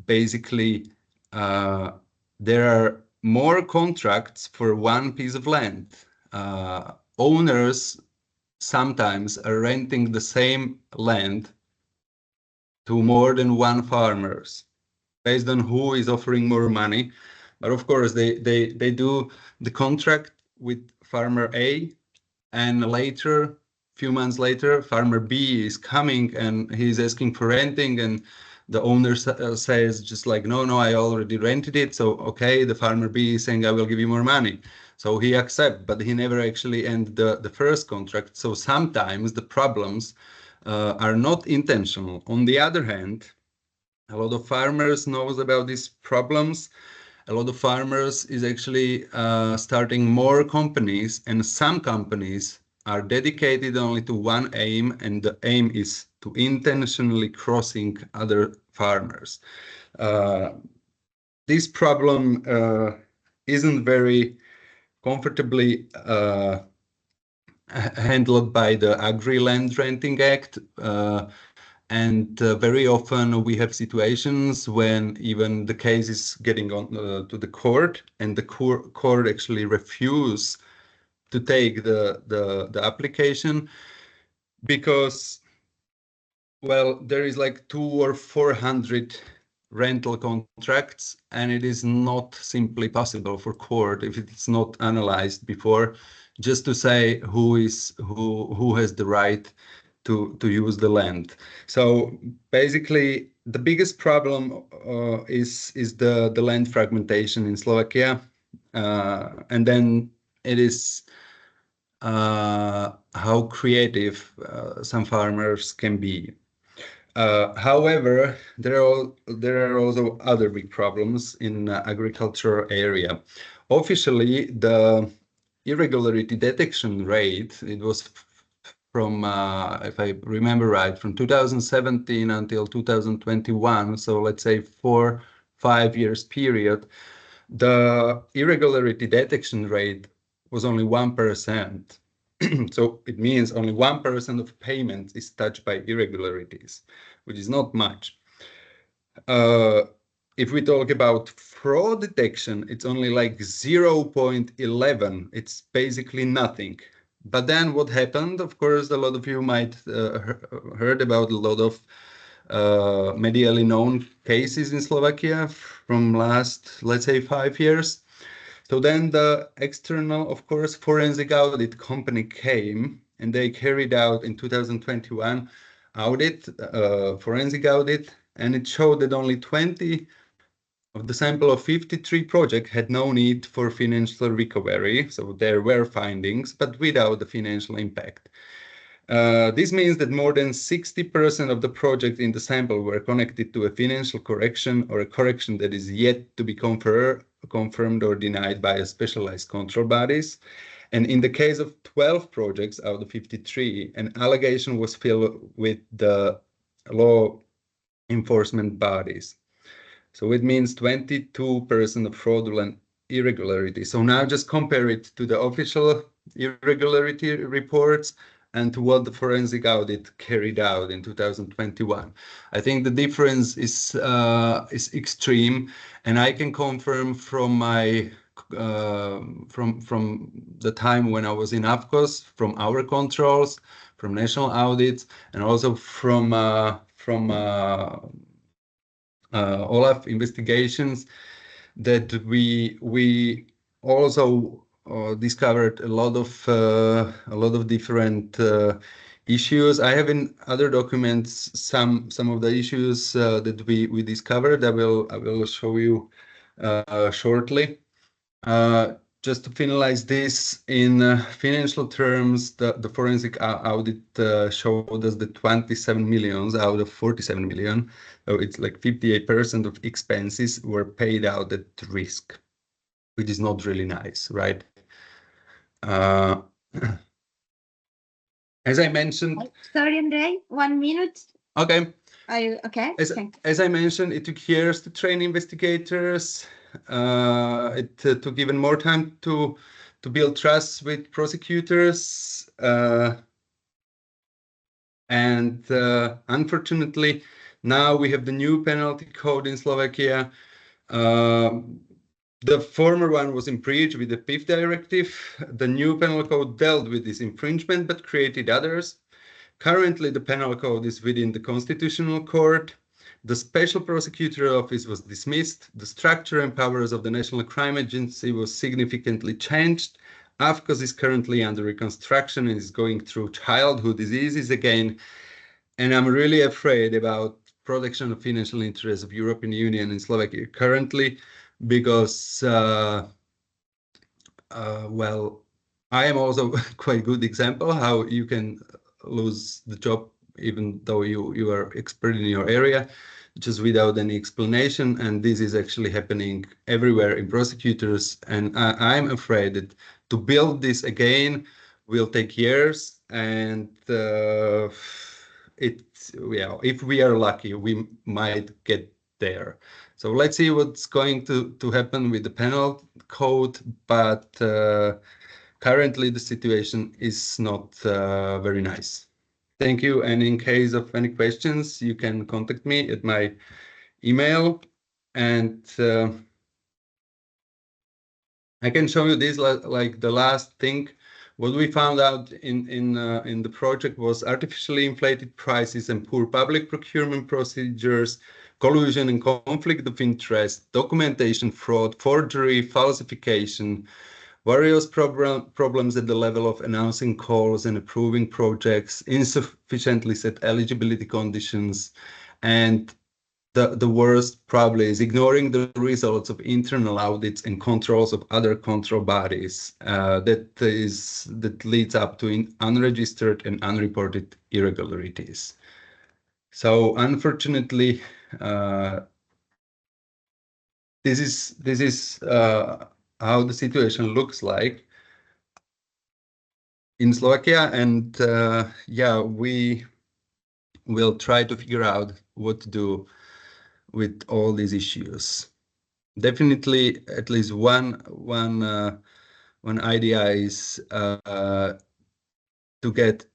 basically there are more contracts for one piece of land. Owners sometimes are renting the same land to more than one farmers based on who is offering more money. But of course, they do the contract with farmer A, and later, few months later, farmer B is coming and he's asking for renting, and the owner says just like, no, I already rented it. So, okay, the farmer B is saying, I will give you more money. So he accepts, but he never actually ended the first contract. So sometimes the problems are not intentional. On the other hand, a lot of farmers knows about these problems. A lot of farmers is actually starting more companies, and some companies are dedicated only to one aim, and the aim is to intentionally crossing other farmers. this problem isn't very comfortably handled by the Agri-Land Renting Act. And very often we have situations when even the case is getting on to the court, and the court actually refuse to take the application because, well, there is like 200 or 400 rental contracts, and it is not simply possible for court, if it's not analyzed before, just to say who has the right to use the land. So basically, the biggest problem is the land fragmentation in Slovakia, and then it is how creative some farmers can be. However, there are also other big problems in agriculture area. Officially, the irregularity detection rate, it was from, if I remember right, from 2017 until 2021, so let's say 4-5 years period, the irregularity detection rate was only 1%. So it means only 1% of payments is touched by irregularities, which is not much. If we talk about fraud detection, it's only like 0.11. It's basically nothing. But then what happened? Of course, a lot of you might heard about a lot of medially known cases in Slovakia from last, let's say, 5 years. So then the external, of course, forensic audit company came, and they carried out in 2021 audit, forensic audit, and it showed that only 20 of the sample of 53 projects had no need for financial recovery. So there were findings, but without the financial impact. This means that more than 60% of the projects in the sample were connected to a financial correction or a correction that is yet to be confirmed or denied by a specialized control bodies. And in the case of 12 projects out of 53, an allegation was filed with the law enforcement bodies. So it means 22% of fraudulent irregularity. So now just compare it to the official irregularity reports and to what the forensic audit carried out in 2021. I think the difference is extreme, and I can confirm from my from the time when I was in AFCOS, from our controls, from national audits, and also from Olaf investigations, that we also discovered a lot of different issues. I have in other documents some of the issues that we discovered. I will show you shortly. Just to finalize this in financial terms, the forensic audit showed us that 27 million out of 47 million, so it's like 58% of expenses were paid out at risk, which is not really nice, right? As I mentioned. Sorry, Andrei, 1 minute. Okay. Okay. As I mentioned, it took years to train investigators. It took even more time to build trust with prosecutors. And unfortunately, now we have the new penalty code in Slovakia. The former one was in breach with the PIF directive. The new penal code dealt with this infringement but created others. Currently, the penal code is within the Constitutional Court. The Special Prosecutor Office was dismissed. The structure and powers of the National Crime Agency was significantly changed. AFCOS is currently under reconstruction and is going through childhood diseases again. And I'm really afraid about protection of financial interests of European Union in Slovakia currently, because, well, I am also quite a good example how you can lose the job even though you are expert in your area, just without any explanation. And this is actually happening everywhere in prosecutors. And I'm afraid that to build this again will take years. And if we are lucky, we might get there. So let's see what's going to happen with the penal code, but currently the situation is not very nice. Thank you, and in case of any questions, you can contact me at my email, and I can show you this like the last thing. What we found out in the project was artificially inflated prices and poor public procurement procedures, collusion and conflict of interest, documentation fraud, forgery, falsification, various problems at the level of announcing calls and approving projects, insufficiently set eligibility conditions, and the worst probably is ignoring the results of internal audits and controls of other control bodies. That leads up to unregistered and unreported irregularities. So unfortunately, this is how the situation looks like in Slovakia, and yeah, we will try to figure out what to do with all these issues. Definitely, at least one idea is to get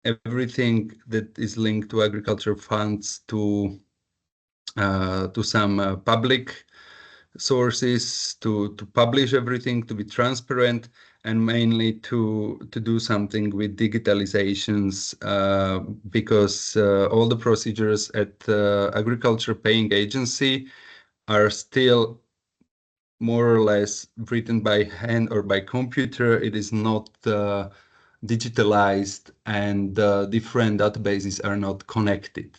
everything that is linked to agriculture funds to some public sources, to publish everything, to be transparent, and mainly to do something with digitalizations, because all the procedures at agriculture paying agency are still more or less written by hand or by computer. It is not digitalized, and different databases are not connected,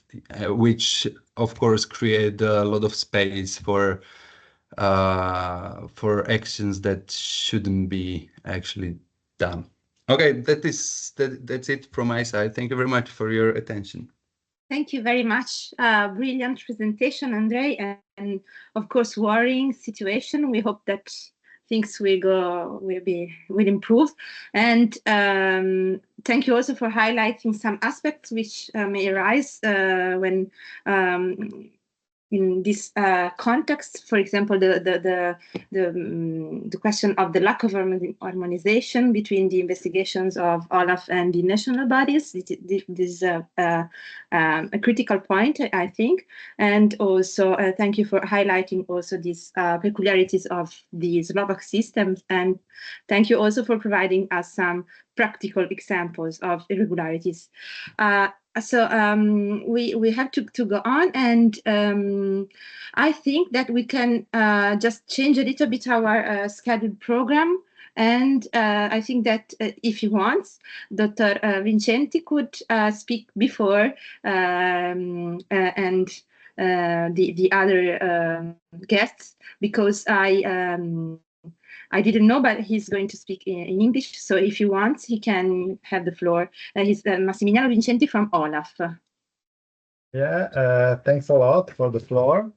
which of course create a lot of space for actions that shouldn't be actually done. Okay, that's it from my side. Thank you very much for your attention. Thank you very much. Brilliant presentation, Andrei, and of course, worrying situation. We hope that things will improve. And thank you also for highlighting some aspects which may arise when in this context. For example, the question of the lack of harmonization between the investigations of OLAF and the national bodies. This is a critical point, I think. And also, thank you for highlighting also these peculiarities of the Slovak systems. And thank you also for providing us some practical examples of irregularities. So we have to go on, and I think that we can just change a little bit our scheduled program. And I think that if he wants, Dr. Vincenti could speak before and the other guests, because I didn't know, but he's going to speak in English. So if he wants, he can have the floor. He's Massimiliano Vincenti from OLAF. Yeah, thanks a lot for the floor.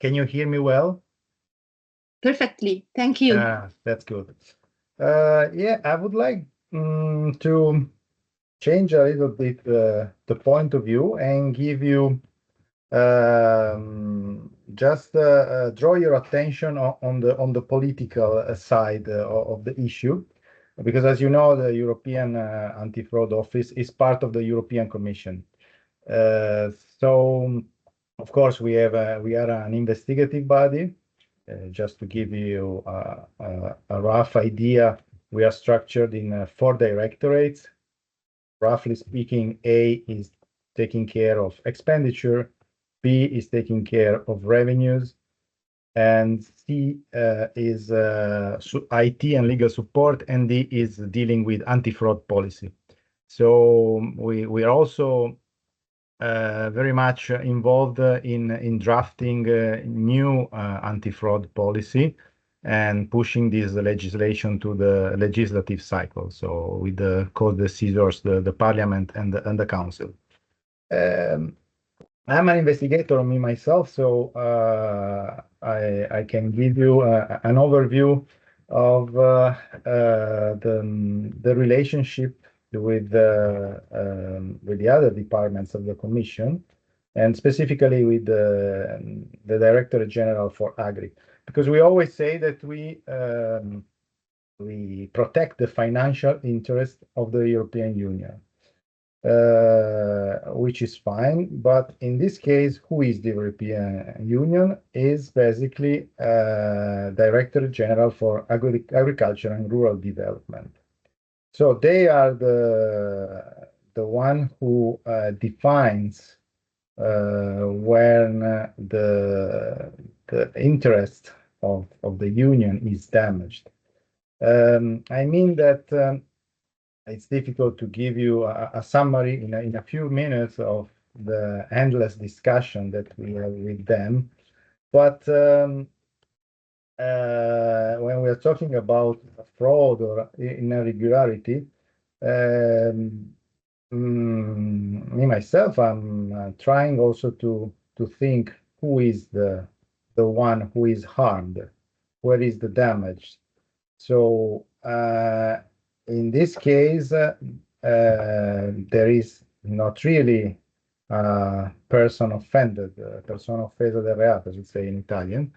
Can you hear me well? Perfectly, thank you. That's good. Yeah, I would like to change a little bit the point of view and give you just draw your attention on the political side of the issue, because as you know, the European Anti-Fraud Office is part of the European Commission. So of course we are an investigative body. Just to give you a rough idea, we are structured in 4 directorates. Roughly speaking, A is taking care of expenditure, B is taking care of revenues, and C is IT and legal support, and D is dealing with anti-fraud policy. So we are also very much involved in drafting new anti-fraud policy and pushing this legislation to the legislative cycle. So with the co-decisors, the Parliament and the Council. I'm an investigator me myself, so I can give you an overview of the relationship with the other departments of the Commission. and specifically with the Director General for Agri, because we always say that we protect the financial interest of the European Union, which is fine. But in this case, who is the European Union? Is basically Director General for Agriculture and Rural Development. So they are the one who defines when the interest of the union is damaged. I mean that it's difficult to give you a summary in a few minutes of the endless discussion that we have with them. But when we are talking about fraud or irregularity, me myself, I'm trying also to think who is the one who is harmed, where is the damage. So in this case, there is not really a person offended, persona offesa del reato, as we say in Italian,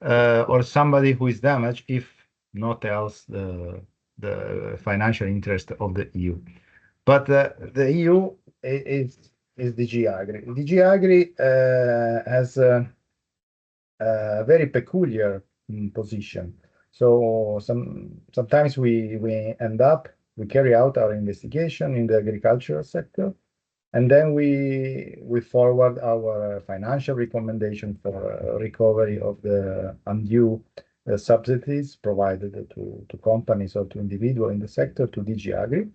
or somebody who is damaged, if not else the financial interest of the EU. But the EU is DG Agri. DG Agri has a very peculiar position. So sometimes we carry out our investigation in the agricultural sector, and then we forward our financial recommendation for recovery of the undue subsidies provided to companies or to individuals in the sector to DG Agri.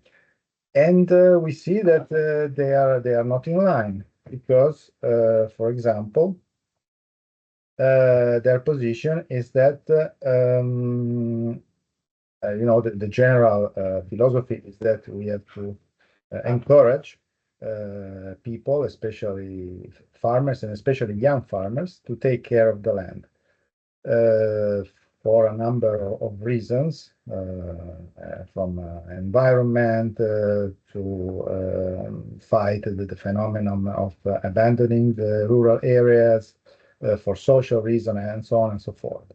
And we see that they are not in line because, for example, their position is that the general philosophy is that we have to encourage people, especially farmers and especially young farmers, to take care of the land for a number of reasons, from environment to fight the phenomenon of abandoning the rural areas, for social reasons, and so on and so forth.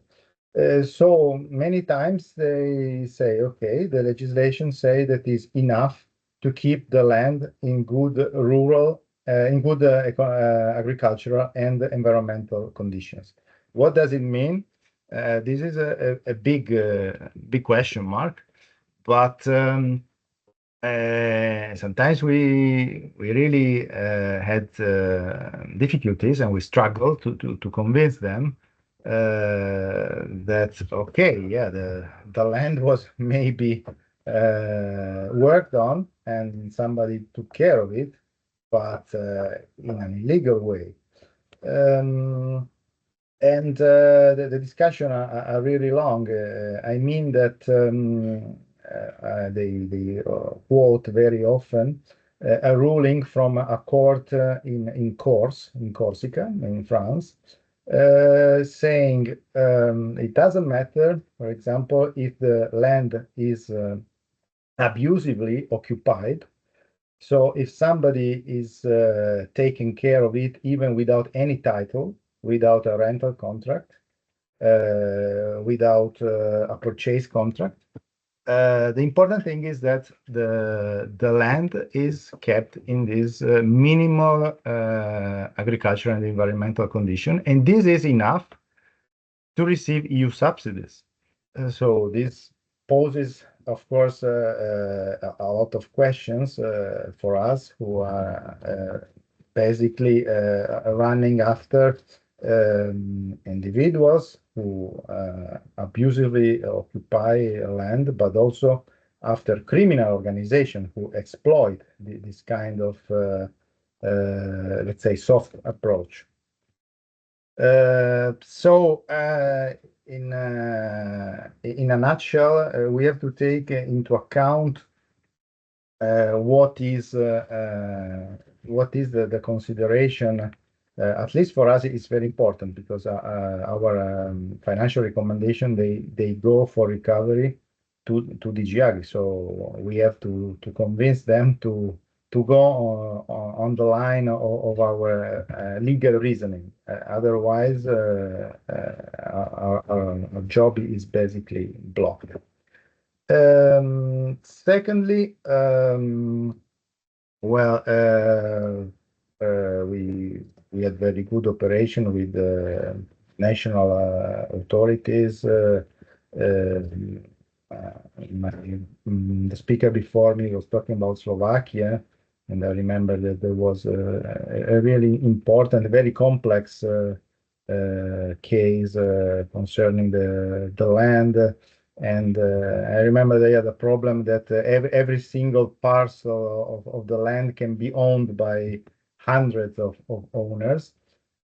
So many times they say, okay, the legislation say that is enough to keep the land in good rural, agricultural and environmental conditions. What does it mean? This is a big question mark, but sometimes we really had difficulties, and we struggle to convince them that okay, yeah, the land was maybe worked on and somebody took care of it, but in an illegal way. And the discussion are really long. I mean that they quote very often a ruling from a court in Corsica, in France, saying it doesn't matter, for example, if the land is abusively occupied. So if somebody is taking care of it even without any title, without a rental contract, without a purchase contract, the important thing is that the land is kept in this minimal agricultural and environmental condition, and this is enough to receive EU subsidies. So this poses, of course, a lot of questions for us who are basically running after individuals who abusively occupy land, but also after criminal organizations who exploit this kind of, let's say, soft approach. So in a nutshell, we have to take into account what is the consideration. At least for us, it's very important because our financial recommendation, they go for recovery to DG Agri. So we have to convince them to to go on the line of our legal reasoning. Otherwise, our job is basically blocked. Secondly, well, we had very good operation with national authorities. The speaker before me was talking about Slovakia, and I remember that there was a really important, very complex case concerning the land. And I remember they had a problem that every single parcel of the land can be owned by hundreds of owners.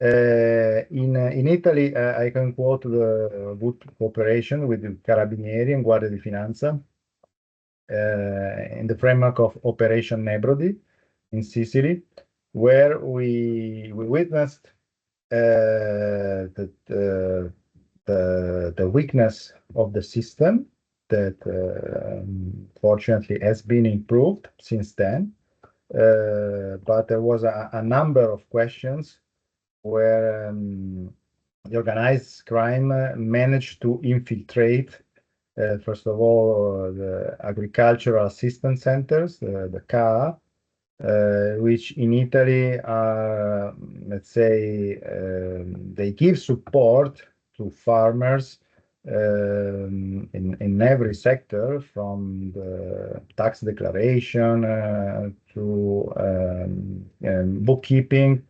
In Italy, I can quote the good cooperation with the Carabinieri and Guardia di Finanza in the framework of Operation Nebrodi in Sicily, where we witnessed the weakness of the system that fortunately has been improved since then. But there was a number of questions where the organized crime managed to infiltrate, first of all, the agricultural assistance centers, the CAA, which in Italy are, let's say, they give support to farmers in every sector, from the tax declaration to bookkeeping,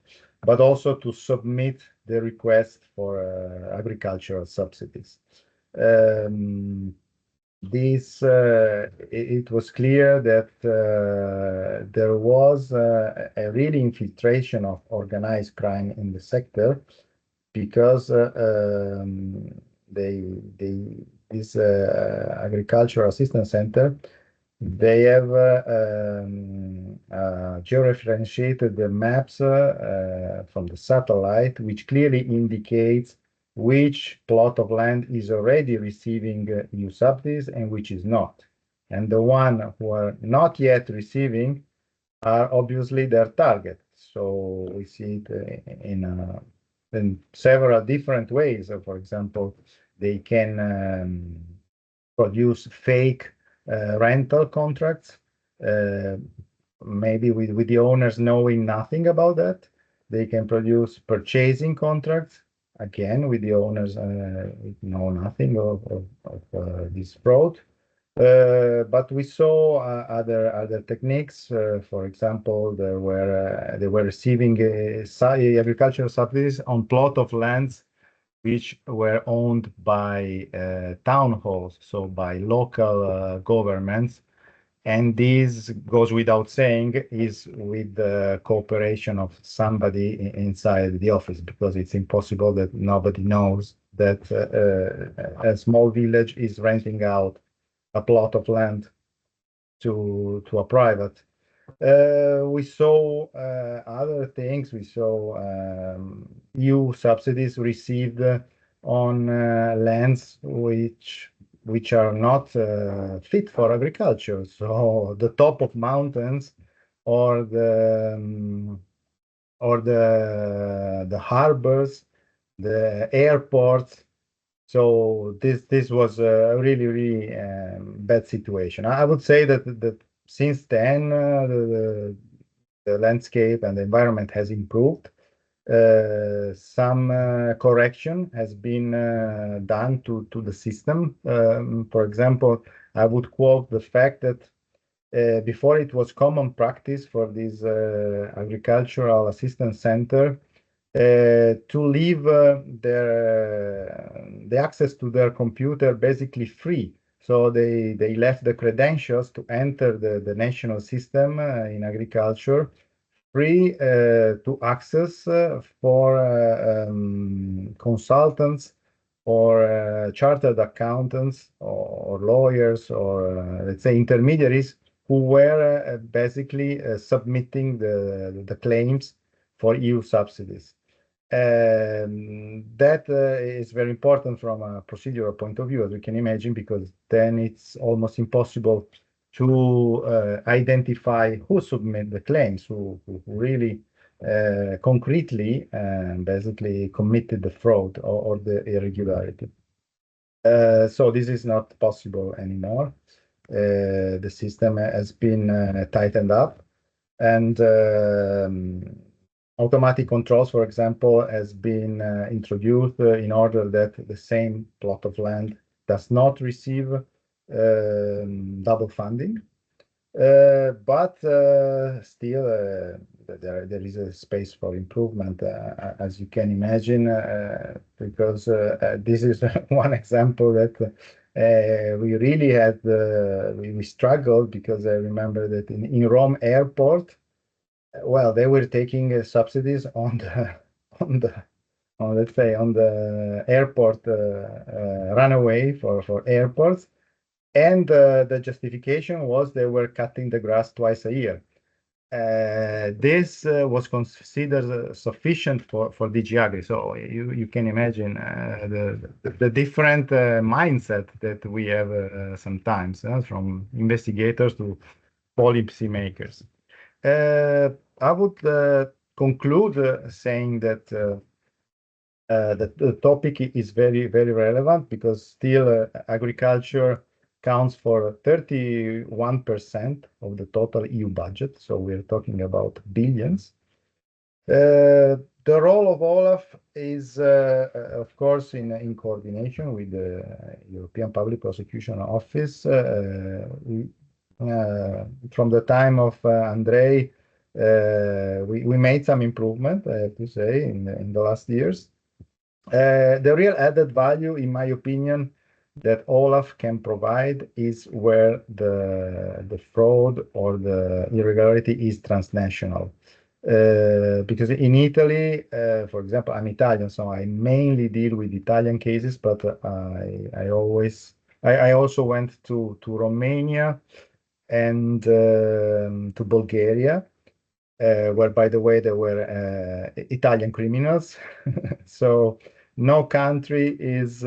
but also to submit the request for agricultural subsidies. It was clear that there was a real infiltration of organized crime in the sector, because this agricultural assistance center, they have georeferentiated the maps from the satellite, which clearly indicates which plot of land is already receiving EU subsidies and which is not. And the one who are not yet receiving are obviously their target. So we see it in several different ways. So for example, they can produce fake rental contracts, maybe with the owners knowing nothing about that. They can produce purchasing contracts, again with the owners know nothing of this fraud. But we saw other techniques. For example, they were receiving agricultural subsidies on plot of lands which were owned by town halls, so by local governments. And this goes without saying, is with the cooperation of somebody inside the office, because it's impossible that nobody knows that a small village is renting out a plot of land to a private. We saw other things. We saw EU subsidies received on lands which are not fit for agriculture. So the top of mountains, or the harbors, the airports. So this was a really bad situation. I would say that since then the landscape and the environment has improved. Some correction has been done to the system. For example, I would quote the fact that before it was common practice for this agricultural assistance center to leave the access to their computer basically free. So they left the credentials to enter the national system in agriculture free to access for consultants or chartered accountants or lawyers or let's say intermediaries who were basically submitting the claims for EU subsidies. That is very important from a procedural point of view, as we can imagine, because then it's almost impossible to identify who submit the claims, who really concretely basically committed the fraud or the irregularity. So this is not possible anymore. The system has been tightened up, and automatic controls, for example, has been introduced in order that the same plot of land does not receive double funding. But still, there is a space for improvement, as you can imagine, because this is one example that we really had, we struggled, because I remember that in Rome airport, well, they were taking subsidies on the let's say on the airport runaway for airports. And the justification was they were cutting the grass twice a year. This was considered sufficient for DG Agri. So you can imagine the different mindset that we have sometimes, from investigators to policy makers. I would conclude saying that the topic is very, very relevant, because still agriculture counts for 31% of the total EU budget. So we're talking about billions. The role of Olaf is, of course, in coordination with the European Public Prosecution Office. From the time of Andrei, we made some improvement, I have to say, in the last years. The real added value, in my opinion, that Olaf can provide is where the fraud or the irregularity is transnational. Because in Italy, for example, I'm Italian, so I mainly deal with Italian cases, but I also went to Romania and to Bulgaria, where, by the way, there were Italian criminals. So no country is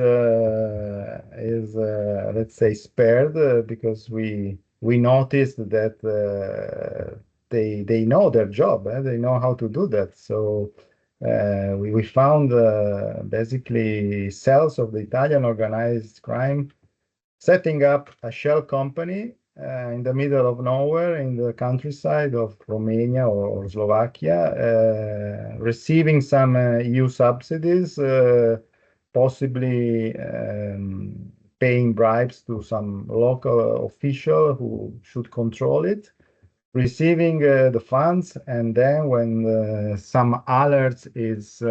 let's say spared, because we noticed that they know their job, they know how to do that. So we found basically cells of the Italian organized crime setting up a shell company in the middle of nowhere in the countryside of Romania or Slovakia, receiving some EU subsidies, possibly paying bribes to some local official who should control it, receiving the funds, and then when some alerts is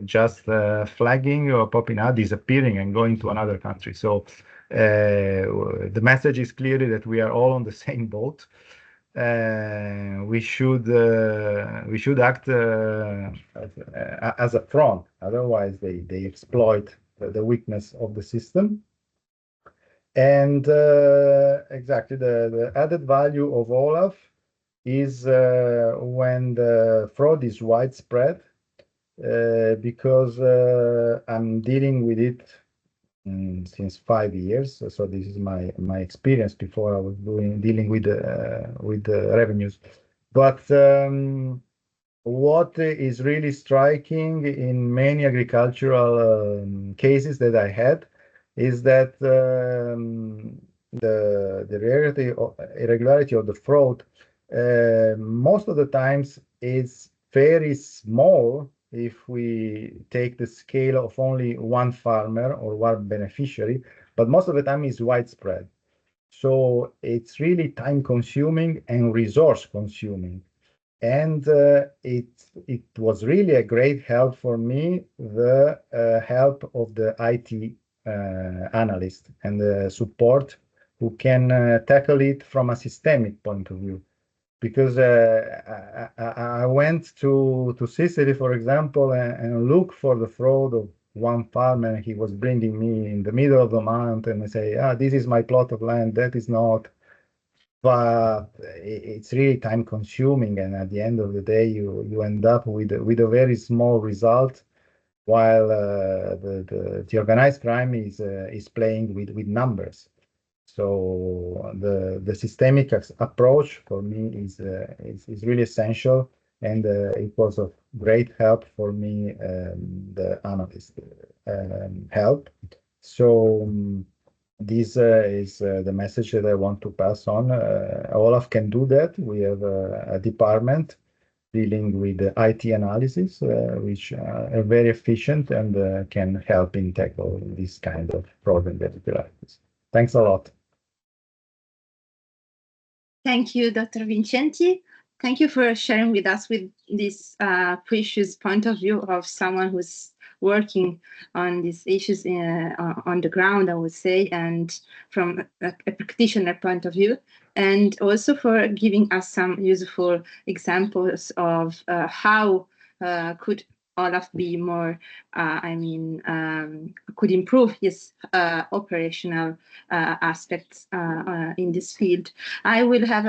just flagging or popping out, disappearing and going to another country. So the message is clearly that we are all on the same boat. We should act as a front. Otherwise, they exploit the weakness of the system. And exactly, the added value of Olaf is when the fraud is widespread, because I'm dealing with it since 5 years. So this is my experience. Before I was dealing with the revenues. But what is really striking in many agricultural cases that I had is that the irregularity of the fraud most of the times is very small if we take the scale of only one farmer or one beneficiary, but most of the time is widespread. So it's really time consuming and resource consuming. And it was really a great help for me, the help of the IT analyst and the support who can tackle it from a systemic point of view. Because I went to Sicily, for example, and look for the fraud of one farmer. He was bringing me in the middle of the mountain and say, this is my plot of land, that is not. But it's really time consuming, and at the end of the day, you end up with a very small result, while the organized crime is playing with numbers. So the systemic approach for me is really essential, and it was of great help for me, the analyst help. So this is the message that I want to pass on. Olaf can do that. We have a department dealing with the IT analysis, which are very efficient and can help in tackle this kind of problem that you like. Thanks a lot. Thank you, Dr. Vincenti. Thank you for sharing with us with this precious point of view of someone who's working on these issues on the ground, I would say, and from a practitioner point of view, and also for giving us some useful examples of how could Olaf be more, could improve his operational aspects in this field. I will have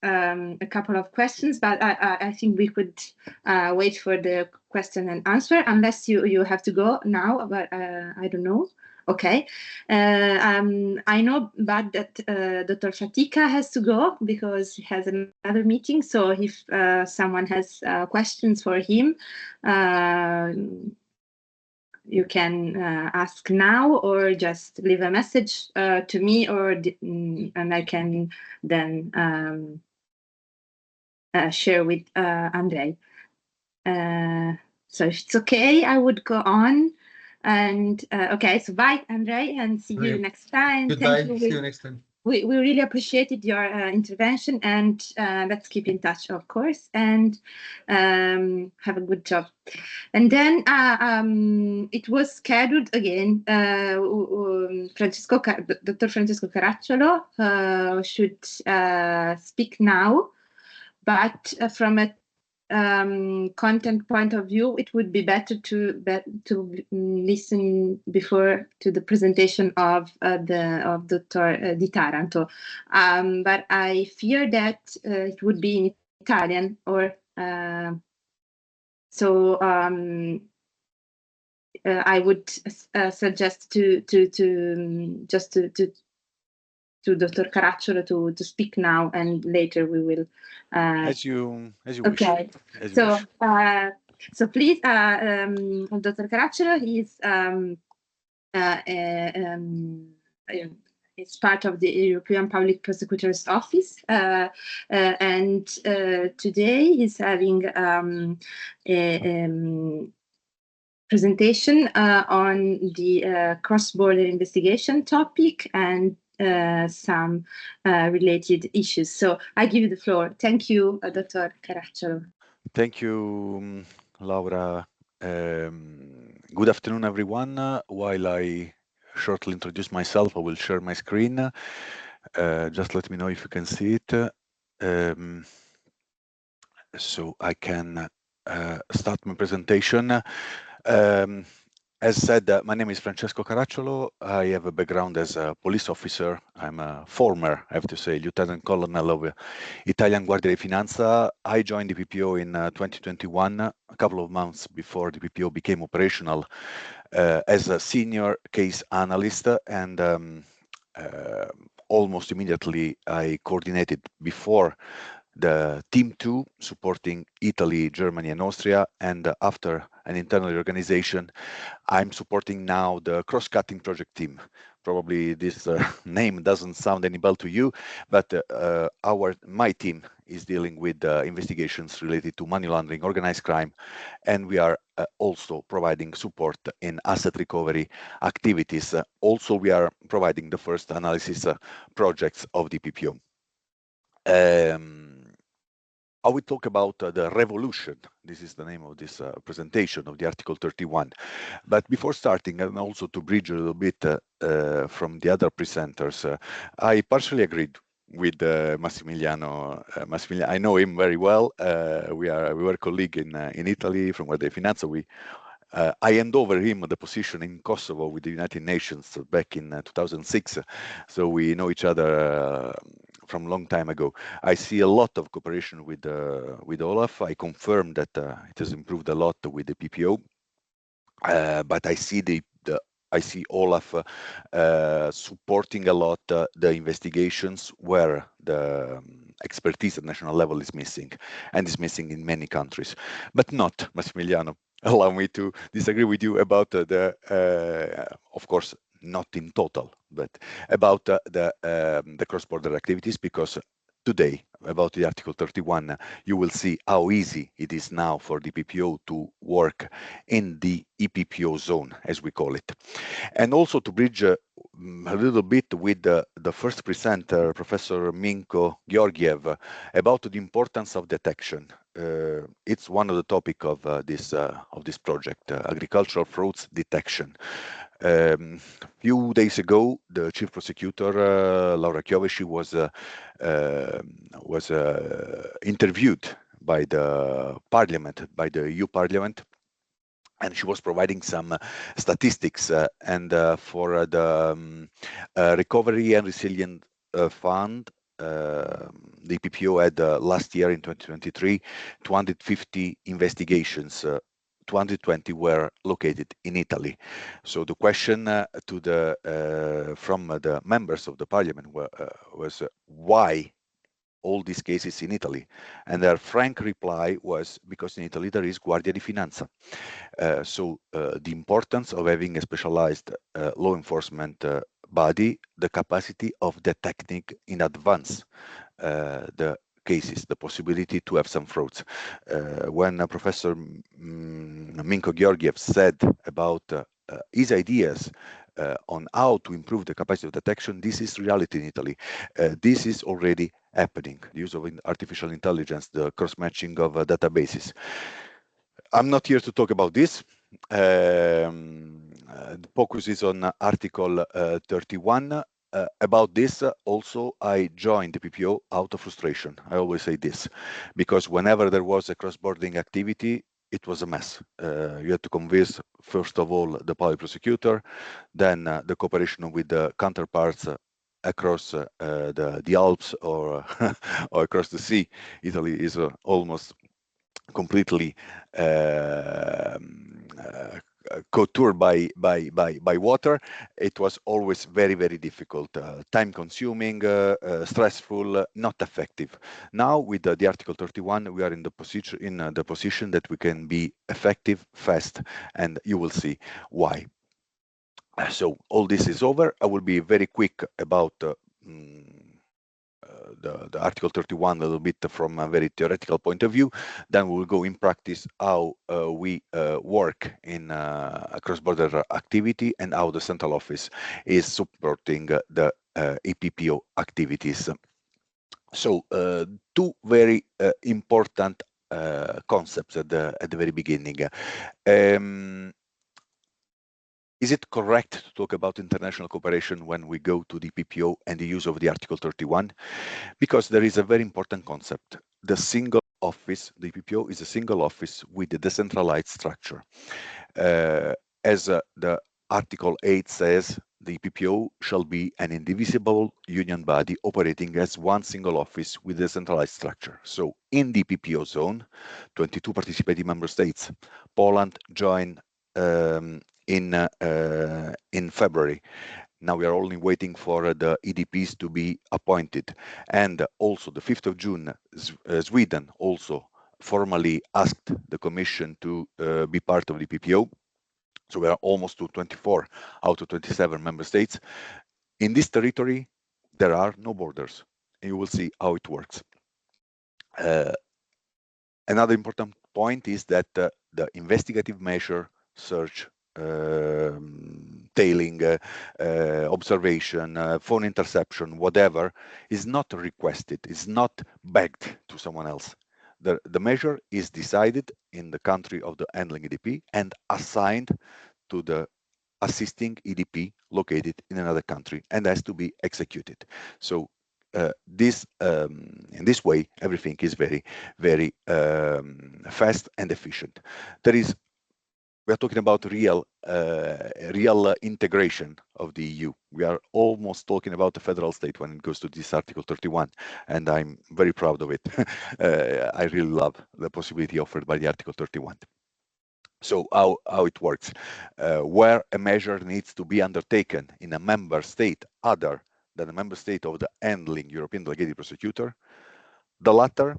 a couple of questions, but I think we could wait for the question and answer, unless you have to go now, but I don't know. Okay. I know, but that Dr. Fatica has to go because he has another meeting. So if someone has questions for him, you can ask now or just leave a message to me, or and I can then share with Andrei. So if it's okay, I would go on. And okay, so bye, Andrei, and see you next time. Goodbye. Thank you. See you next time. We really appreciated your intervention, and let's keep in touch, of course, and have a good job. And then it was scheduled again. Dr. Francesco Caracciolo should speak now, but from a content point of view, it would be better to listen before to the presentation of Dr. Di Taranto. But I fear that it would be in Italian, or so I would suggest to Dr. Caracciolo to speak now, and later we will. As you okay. wish. So please, Dr. Caracciolo is part of the European Public Prosecutor's Office, and today he's having a presentation on the cross-border investigation topic and some related issues. So I give you the floor. Thank you, Dr. Caracciolo. Thank you, Laura. Good afternoon, everyone. While I shortly introduce myself, I will share my screen. Just let me know if you can see it. So I can start my presentation. As said, my name is Francesco Caracciolo. I have a background as a police officer. I'm a former, I have to say, Lieutenant Colonel of Italian Guardia di Finanza. I joined the PPO in 2021, a couple of months before the PPO became operational, as a senior case analyst, and almost immediately I coordinated before the Team 2 supporting Italy, Germany, and Austria, and after an internal reorganization, I'm supporting now the cross-cutting project team. Probably this name doesn't sound any bell to you, but my team is dealing with investigations related to money laundering, organized crime, and we are also providing support in asset recovery activities. Also, we are providing the first analysis projects of the PPO. I will talk about the revolution. This is the name of this presentation of the Article 31. But before starting, and also to bridge a little bit from the other presenters, I partially agreed with Massimiliano. I know him very well. We were colleagues in Italy from Guardia di Finanza. I hand over him the position in Kosovo with the United Nations back in 2006. So we know each other from a long time ago. I see a lot of cooperation with Olaf. I confirm that it has improved a lot with the PPO, but I see the I see Olaf supporting a lot the investigations where the expertise at national level is missing, and is missing in many countries, but not, Massimiliano, allow me to disagree with you about of course, not in total, but about the cross-border activities, because today, about the Article 31, you will see how easy it is now for the PPO to work in the EPPO zone, as we call it. And also to bridge a little bit with the first presenter, Professor Minko Georgiev, about the importance of detection. It's one of the topic of this project, agricultural frauds detection. Few days ago, the chief prosecutor, Laura Kövesi, was interviewed by the parliament, by the EU Parliament, and she was providing some statistics and for the Recovery and Resilience Fund. The PPO had last year in 2023 250 investigations. 220 were located in Italy. So the question to from the members of the parliament was why all these cases in Italy? And their frank reply was because in Italy there is Guardia di Finanza. So the importance of having a specialized law enforcement body, the capacity of detecting in advance the cases, the possibility to have some frauds. When Professor Minko Georgiev said about his ideas on how to improve the capacity of detection, this is reality in Italy. This is already happening, the use of artificial intelligence, the cross-matching of databases. I'm not here to talk about this. The focus is on Article 31. About this, also, I joined the PPO out of frustration. I always say this, because whenever there was a cross-border activity, it was a mess. You had to convince, first of all, the public prosecutor, then the cooperation with the counterparts across the Alps or, or across the sea. Italy is almost completely contoured by water. It was always very, very difficult, time consuming, stressful, not effective. Now with the Article 31, we are in the position that we can be effective, fast, and you will see why. So all this is over. I will be very quick about the Article 31 a little bit from a very theoretical point of view. Then we will go in practice how we work in a cross-border activity and how the central office is supporting the EPPO activities. So two very important concepts at the very beginning. Is it correct to talk about international cooperation when we go to the PPO and the use of the Article 31? Because there is a very important concept. The single office, the PPO is a single office with a decentralized structure. As the Article 8 says, the PPO shall be an indivisible union body operating as one single office with a centralized structure. So in the PPO zone, 22 participating member states, Poland joined in February. Now we are only waiting for the EDPs to be appointed. And also the 5th of June, Sweden also formally asked the Commission to be part of the PPO. So we are almost to 24 out of 27 member states. In this territory, there are no borders. And you will see how it works. Another important point is that the investigative measure, search, tailing, observation, phone interception, whatever, is not requested, is not begged to someone else. The measure is decided in the country of the handling EDP and assigned to the assisting EDP located in another country and has to be executed. So in this way, everything is very, very fast and efficient. We are talking about real integration of the EU. We are almost talking about the federal state when it goes to this Article 31, and I'm very proud of it. I really love the possibility offered by the Article 31. So how it works, where a measure needs to be undertaken in a member state other than a member state of the handling European delegated prosecutor, the latter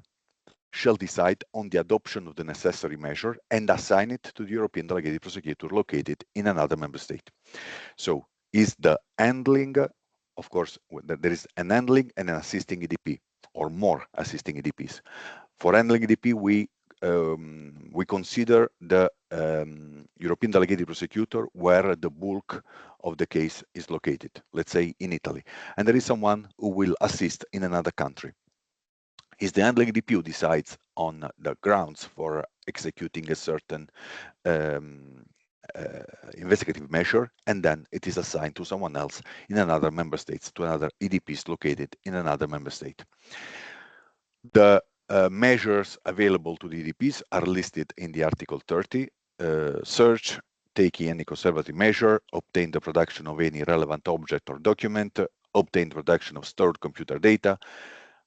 shall decide on the adoption of the necessary measure and assign it to the European delegated prosecutor located in another member state. So is the handling, of course, there is an handling and an assisting EDP, or more assisting EDPs. For handling EDP, we consider the European delegated prosecutor where the bulk of the case is located, let's say in Italy, and there is someone who will assist in another country. Is the handling EDP who decides on the grounds for executing a certain investigative measure, and then it is assigned to someone else in another member state, to another EDPs located in another member state. The measures available to the EDPs are listed in the Article 30. Search, take any conservative measure, obtain the production of any relevant object or document, obtain the production of stored computer data.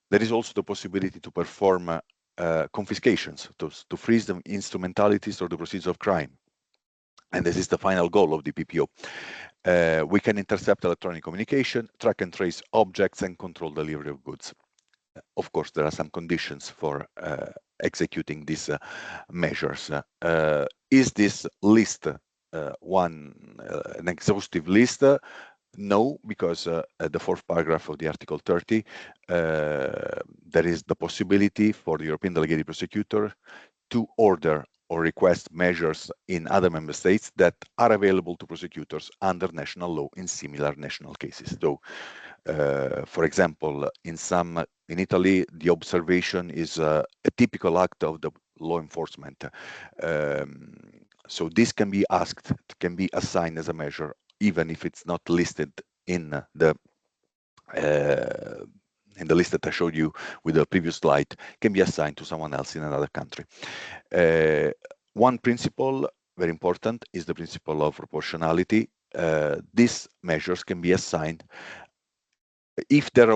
There is also the possibility to perform confiscations, to freeze the instrumentalities or the proceeds of crime. And this is the final goal of the PPO. We can intercept electronic communication, track and trace objects, and control delivery of goods. Of course, there are some conditions for executing these measures. Is this list an exhaustive list? No, because the fourth paragraph of the Article 30, there is the possibility for the European delegated prosecutor to order or request measures in other member states that are available to prosecutors under national law in similar national cases. So, for example, in Italy, the observation is a typical act of the law enforcement. So this can be asked, can be assigned as a measure, even if it's not listed in the list that I showed you with the previous slide, can be assigned to someone else in another country. One principle, very important, is the principle of proportionality. These measures can be assigned if there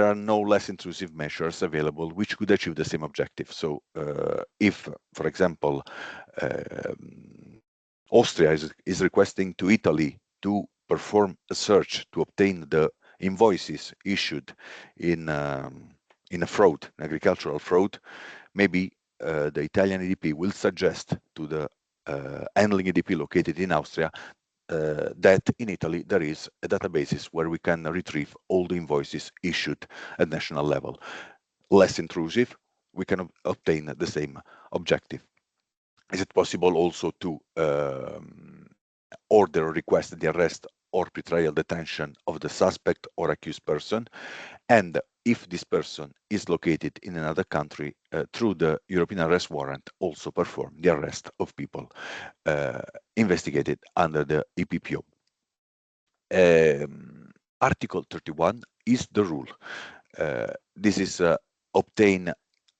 are no less intrusive measures available which could achieve the same objective. So if, for example, Austria is requesting to Italy to perform a search to obtain the invoices issued in a fraud, an agricultural fraud, maybe the Italian EDP will suggest to the handling EDP located in Austria that in Italy there is a database where we can retrieve all the invoices issued at national level. Less intrusive, we can obtain the same objective. Is it possible also to order or request the arrest or pretrial detention of the suspect or accused person? And if this person is located in another country, through the European arrest warrant, also perform the arrest of people investigated under the EPPO. Article 31 is the rule. This is obtained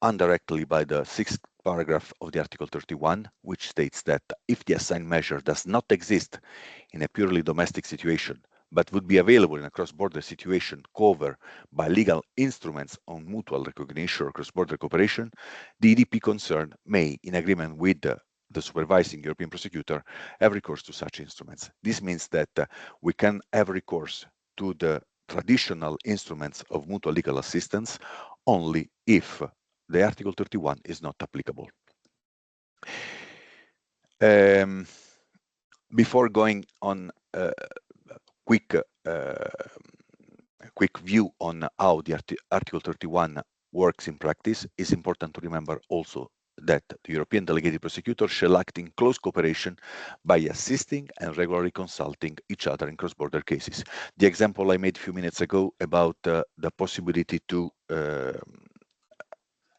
indirectly by the 6th paragraph of the Article 31, which states that if the assigned measure does not exist in a purely domestic situation, but would be available in a cross-border situation covered by legal instruments on mutual recognition or cross-border cooperation, the EDP concerned may, in agreement with the supervising European prosecutor, have recourse to such instruments. This means that we can have recourse to the traditional instruments of mutual legal assistance only if the Article 31 is not applicable. Before going on a quick view on how the Article 31 works in practice, it's important to remember also that the European delegated prosecutor shall act in close cooperation by assisting and regularly consulting each other in cross-border cases. The example I made a few minutes ago about the possibility to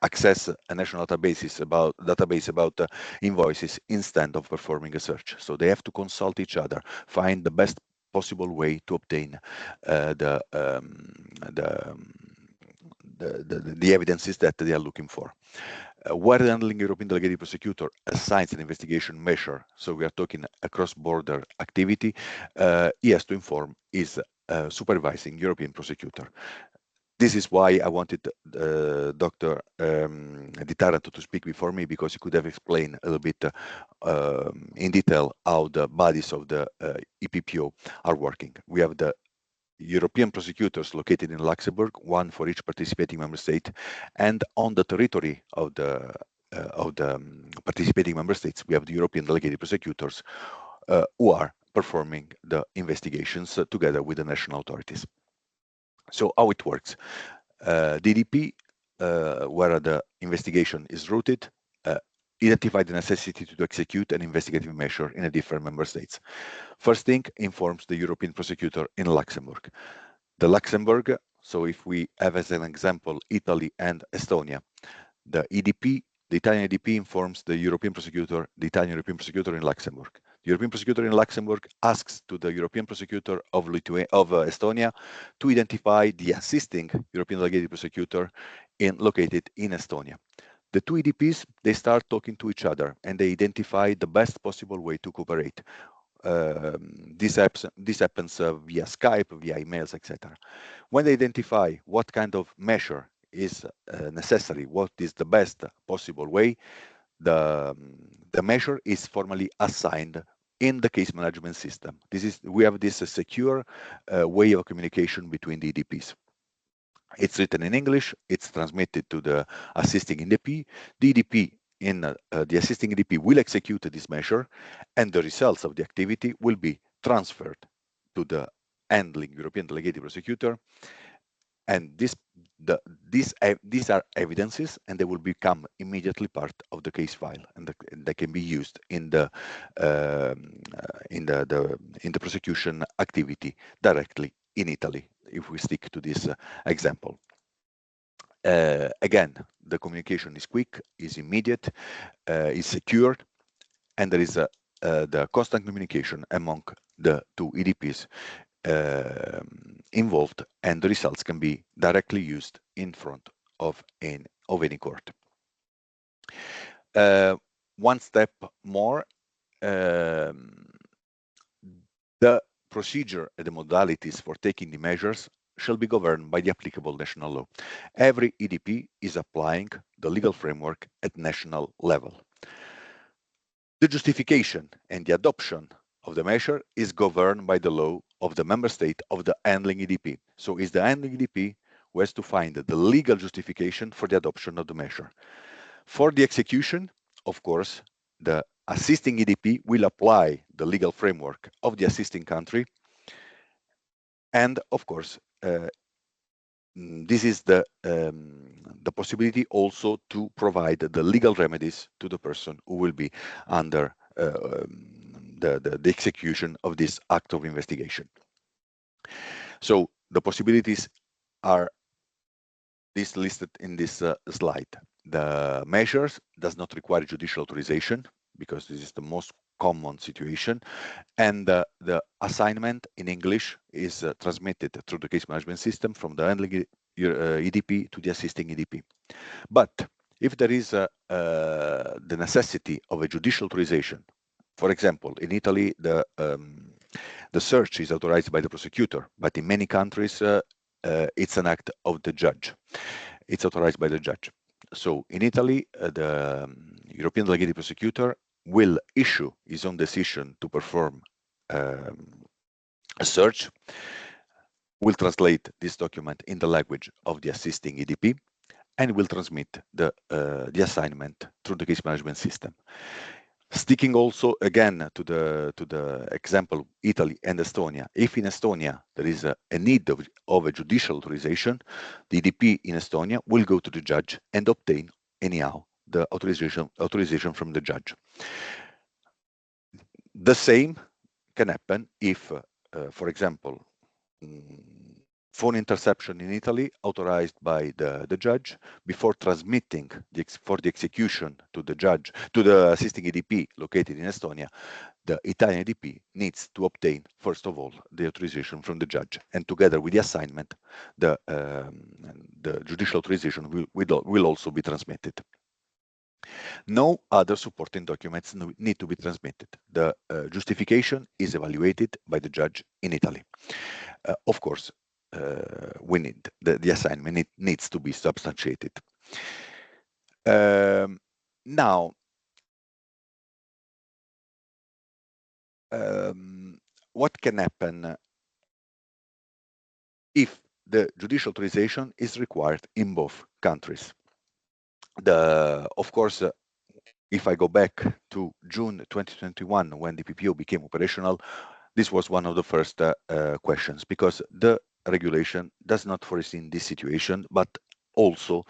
access a national database about invoices instead of performing a search. So they have to consult each other, find the best possible way to obtain the evidences that they are looking for. Where the handling European delegated prosecutor assigns an investigation measure, so we are talking a cross-border activity, he has to inform his supervising European prosecutor. This is why I wanted Dr. Di Taranto to speak before me, because he could have explained a little bit in detail how the bodies of the EPPO are working. We have the European prosecutors located in Luxembourg, one for each participating member state, and on the territory of the participating member states, we have the European delegated prosecutors who are performing the investigations together with the national authorities. So how it works? DDP, where the investigation is rooted, identify the necessity to execute an investigative measure in a different member states. First thing, informs the European prosecutor in Luxembourg. The Luxembourg, so if we have as an example Italy and Estonia, the EDP, the Italian EDP informs the European prosecutor, the Italian European prosecutor in Luxembourg. The European prosecutor in Luxembourg asks to the European prosecutor of Estonia to identify the assisting European delegated prosecutor located in Estonia. The two EDPs, they start talking to each other and they identify the best possible way to cooperate. This happens via Skype, via emails, etc. When they identify what kind of measure is necessary, what is the best possible way, the measure is formally assigned in the case management system. We have this secure way of communication between the EDPs. It's written in English, it's transmitted to the assisting EDP. The EDP in the assisting EDP will execute this measure, and the results of the activity will be transferred to the handling European delegated prosecutor. And these are evidences, and they will become immediately part of the case file, and they can be used in the prosecution activity directly in Italy, if we stick to this example. Again, the communication is quick, is immediate, is secured, and there is the constant communication among the two EDPs involved, and the results can be directly used in front of any court. One step more, the procedure and the modalities for taking the measures shall be governed by the applicable national law. Every EDP is applying the legal framework at national level. The justification and the adoption of the measure is governed by the law of the member state of the handling EDP. So it's the handling EDP who has to find the legal justification for the adoption of the measure. For the execution, of course, the assisting EDP will apply the legal framework of the assisting country. And of course, this is the possibility also to provide the legal remedies to the person who will be under the execution of this act of investigation. So the possibilities are listed in this slide. The measures does not require judicial authorization, because this is the most common situation, and the assignment in English is transmitted through the case management system from the handling EDP to the assisting EDP. But if there is the necessity of a judicial authorization, for example, in Italy, the search is authorized by the prosecutor, but in many countries, it's an act of the judge. It's authorized by the judge. So in Italy, the European delegated prosecutor will issue his own decision to perform a search, will translate this document in the language of the assisting EDP, and will transmit the assignment through the case management system. Sticking also again to the example Italy and Estonia, if in Estonia there is a need of a judicial authorization, the EDP in Estonia will go to the judge and obtain anyhow the authorization from the judge. The same can happen if, for example, phone interception in Italy authorized by the judge before transmitting for the execution to the judge, to the assisting EDP located in Estonia, the Italian EDP needs to obtain, first of all, the authorization from the judge, and together with the assignment, the judicial authorization will also be transmitted. No other supporting documents need to be transmitted. The justification is evaluated by the judge in Italy. Of course, we need the assignment needs to be substantiated. Now, what can happen if the judicial authorization is required in both countries? Of course, if I go back to June 2021, when the PPO became operational, this was one of the first questions, because the regulation does not foresee this situation, but also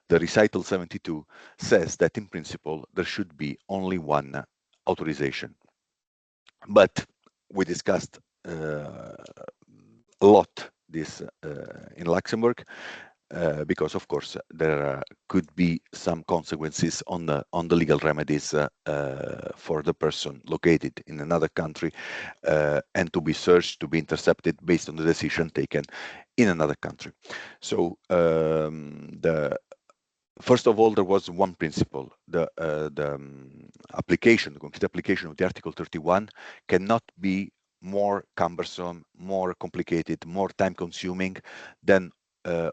the recital 72 says that in principle there should be only one authorization. But we discussed a lot this in Luxembourg, because of course there could be some consequences on the legal remedies for the person located in another country and to be searched, to be intercepted based on the decision taken in another country. So first of all, there was one principle: the complete application of the Article 31 cannot be more cumbersome, more complicated, more time-consuming than the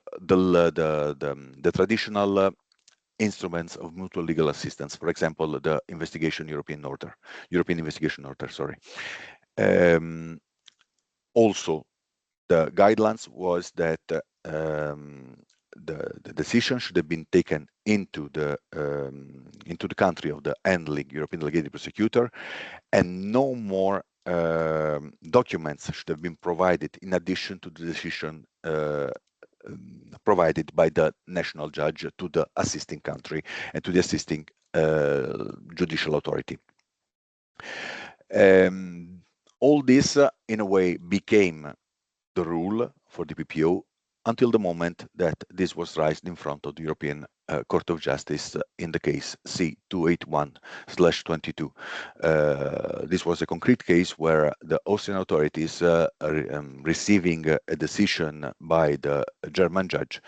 traditional instruments of mutual legal assistance. For example, the European investigation order. Sorry. Also, the guidelines was that the decision should have been taken into the country of the handling European delegated prosecutor, and no more documents should have been provided in addition to the decision provided by the national judge to the assisting country and to the assisting judicial authority. All this, in a way, became the rule for the PPO until the moment that this was raised in front of the European Court of Justice in the case C281/22. This was a concrete case where the Austrian authorities, receiving a decision by the German judge,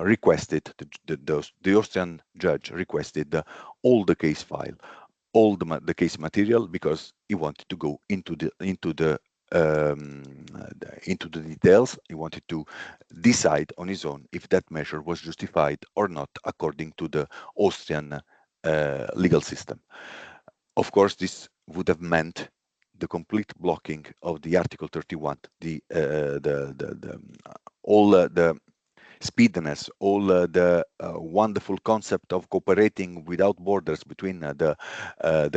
requested, the Austrian judge requested all the case file, all the case material, because he wanted to go into the details. He wanted to decide on his own if that measure was justified or not according to the Austrian legal system. Of course, this would have meant the complete blocking of the Article 31, all the speediness, all the wonderful concept of cooperating without borders between the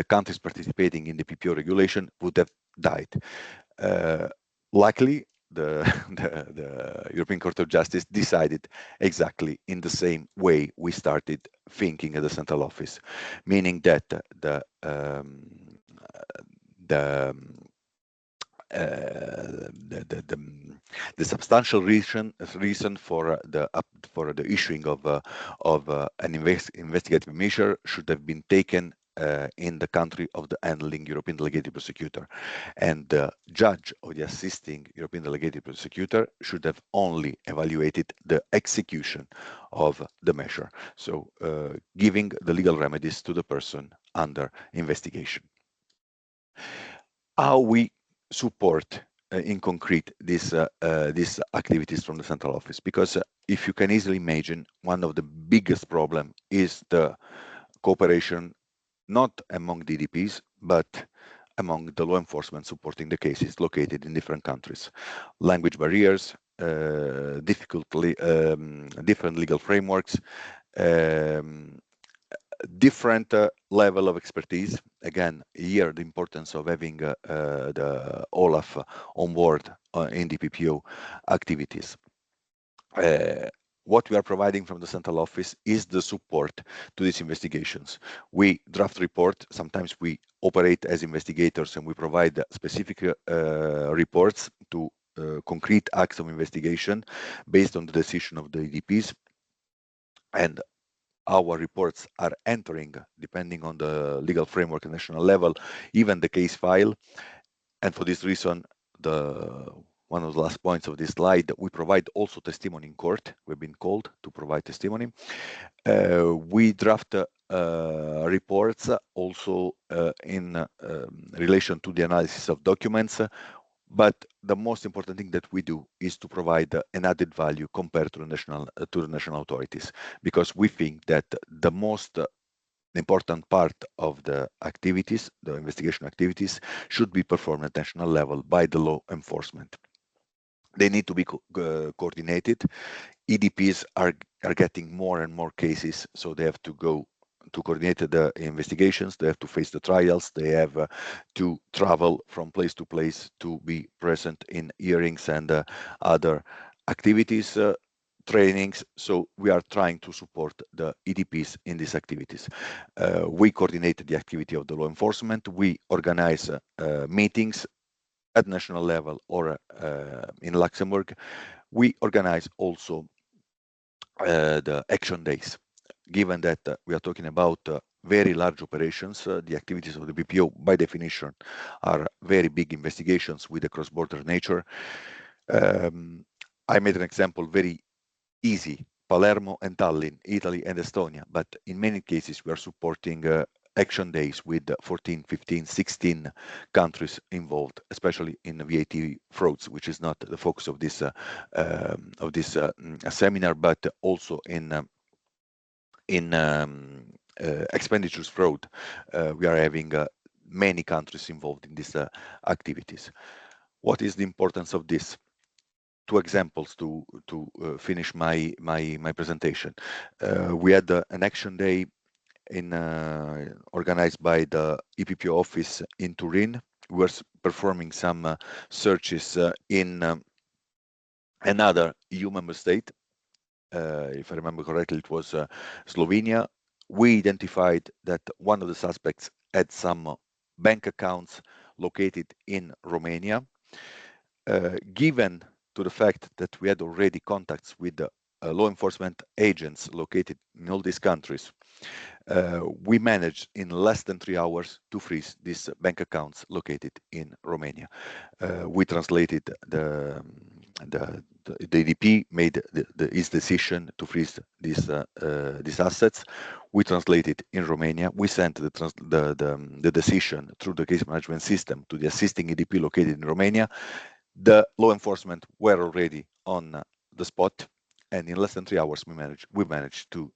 countries participating in the PPO regulation would have died. Luckily, the European Court of Justice decided exactly in the same way we started thinking at the central office, meaning that the substantial reason for the issuing of an investigative measure should have been taken in the country of the handling European delegated prosecutor, and the judge of the assisting European delegated prosecutor should have only evaluated the execution of the measure, so giving the legal remedies to the person under investigation. How we support in concrete these activities from the central office, because if you can easily imagine, one of the biggest problem is the cooperation not among DDPs, but among the law enforcement supporting the cases located in different countries. Language barriers, different legal frameworks, different level of expertise. Again, here the importance of having the OLAF on board in the PPO activities. What we are providing from the central office is the support to these investigations. We draft report, sometimes we operate as investigators and we provide specific reports to concrete acts of investigation based on the decision of the EDPs, and our reports are entering, depending on the legal framework at national level, even the case file. And for this reason, one of the last points of this slide, we provide also testimony in court. We've been called to provide testimony. We draft reports also in relation to the analysis of documents, But the most important thing that we do is to provide an added value compared to the national authorities, because we think that the most important part of the activities, the investigation activities, should be performed at national level by the law enforcement. They need to be coordinated. EDPs are getting more and more cases, so they have to go to coordinate the investigations, they have to face the trials, they have to travel from place to place to be present in hearings and other activities, trainings. So we are trying to support the EDPs in these activities. We coordinate the activity of the law enforcement, we organize meetings at national level or in Luxembourg. We organize also the action days. Given that we are talking about very large operations, the activities of the BPO by definition are very big investigations with a cross-border nature. I made an example very easy, Palermo and Tallinn, Italy and Estonia, but in many cases we are supporting action days with 14, 15, 16 countries involved, especially in VAT frauds, which is not the focus of this seminar, but also in expenditures fraud. We are having many countries involved in these activities. What is the importance of this? Two examples to finish my presentation. We had an action day organized by the EPPO office in Turin. We were performing some searches in another EU member state. If I remember correctly, it was Slovenia. We identified that one of the suspects had some bank accounts located in Romania. Given to the fact that we had already contacts with the law enforcement agents located in all these countries, we managed in less than 3 hours to freeze these bank accounts located in Romania. We translated the EDP made his decision to freeze these assets. We translated in Romania. We sent the decision through the case management system to the assisting EDP located in Romania. The law enforcement were already on the spot, and in less than 3 hours we managed to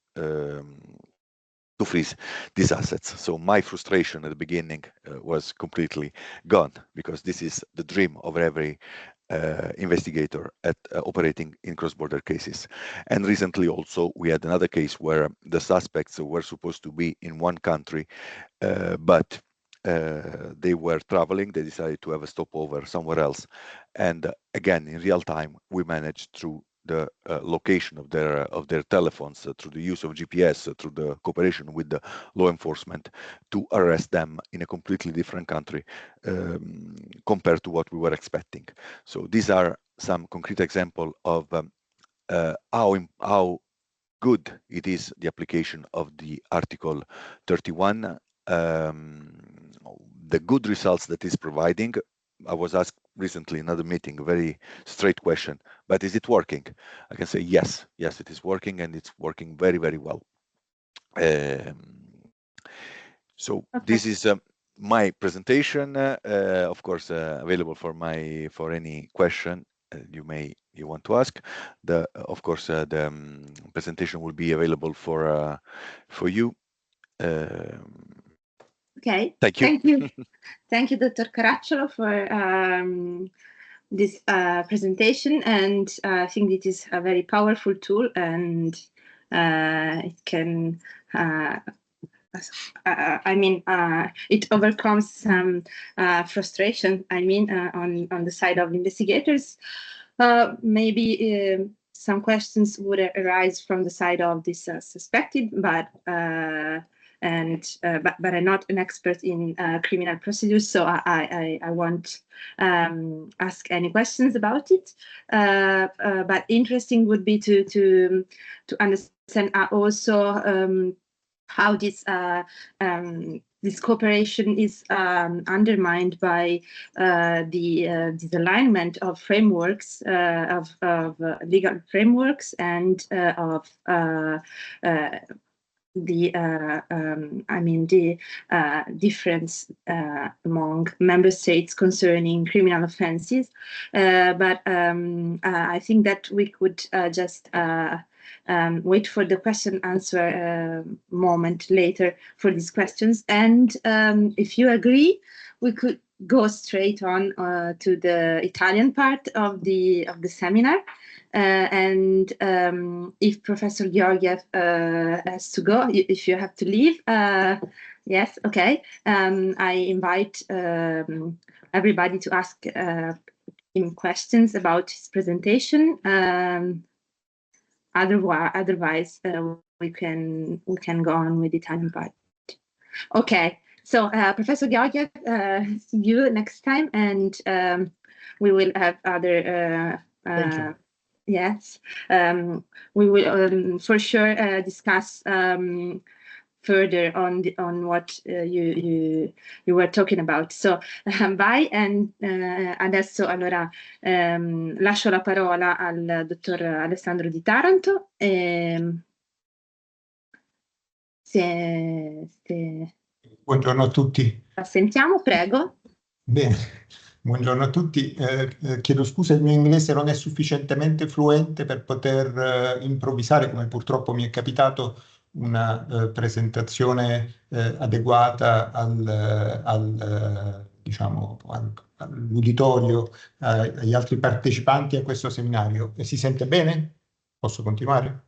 freeze these assets. So my frustration at the beginning was completely gone, because this is the dream of every investigator at operating in cross-border cases. And recently also we had another case where the suspects were supposed to be in one country, but they were traveling. They decided to have a stopover somewhere else, and again in real time we managed through the location of their telephones, through the use of GPS, through the cooperation with the law enforcement, to arrest them in a completely different country compared to what we were expecting. So these are some concrete examples of how good it is, the application of the Article 31, the good results that is providing. I was asked recently in another meeting a very straight question, but is it working? I can say yes, it is working, and it's working very, very well. So okay. This is my presentation, of course, available for any question you want to ask. Of course, the presentation will be available for you. Okay. Thank you. Thank you. Thank you, Dr. Caracciolo, for this presentation. And I think it is a very powerful tool, and it can, it overcomes some frustration, on the side of investigators. Maybe some questions would arise from the side of this suspected, but I'm not an expert in criminal procedures, so I won't ask any questions about it. But interesting would be to understand also how this this cooperation is undermined by the alignment of frameworks, of legal frameworks, and of the difference among member states concerning criminal offenses, but I think that we could just wait for the question answer moment later for these questions, and if you agree, we could go straight on to the Italian part of the seminar. And if Professor Georgiev has to go, if you have to leave, yes, okay. I invite everybody to ask him questions about his presentation. Otherwise, we can go on with the Italian part. Okay. So, Professor Georgiev, see you next time, and we will have other. Thank you. Yes, we will for sure discuss further on what you were talking about. So, bye, and adesso allora lascio la parola al dottor Alessandro Di Taranto. Buongiorno a tutti. Sentiamo, prego. Bene, buongiorno a tutti. Chiedo scusa, il mio inglese non è sufficientemente fluente per poter improvvisare, come purtroppo mi è capitato, una presentazione adeguata diciamo, all'uditorio, agli altri partecipanti a questo seminario. Si sente bene? Posso continuare?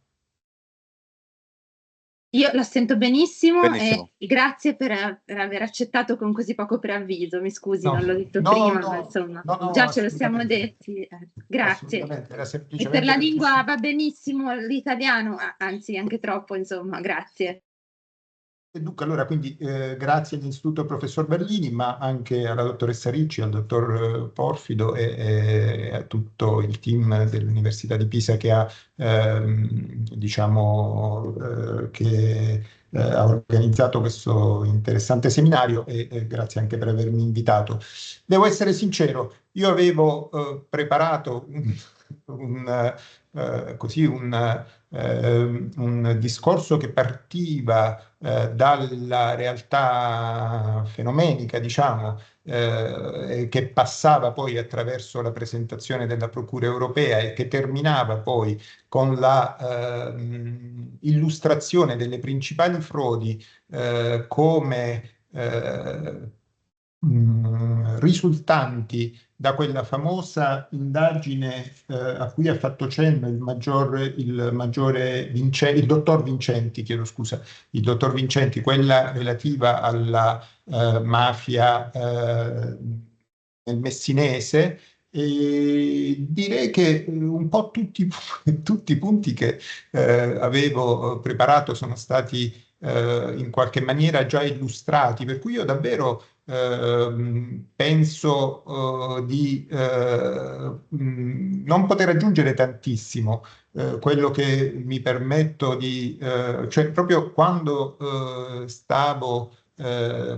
Io la sento benissimo, Benissimo. e grazie per aver accettato con così poco preavviso. Mi scusi, No, non l'ho detto no, prima, no, ma insomma, no, già ce lo siamo assolutamente. detti. Grazie. Assolutamente, era E semplicemente per la perché lingua va benissimo l'italiano, anzi anche troppo, insomma, grazie. E dunque, allora, quindi grazie all'Istituto Professor Bellini, ma anche alla dottoressa Ricci, al dottor Porfido e a tutto il team dell'Università di Pisa che ha, ha organizzato questo interessante seminario, e grazie anche per avermi invitato. Devo essere sincero, io avevo preparato un discorso che partiva dalla realtà fenomenica, diciamo, che passava poi attraverso la presentazione della Procura europea e che terminava poi con la illustrazione delle principali frodi come risultanti da quella famosa indagine a cui ha fatto cenno il dottor Vincenti, chiedo scusa, il dottor Vincenti, quella relativa alla mafia nel Messinese. E direi che un po' tutti i punti che avevo preparato sono stati in qualche maniera già illustrati, per cui io davvero penso di non poter aggiungere tantissimo. Quello che mi permetto di, cioè proprio quando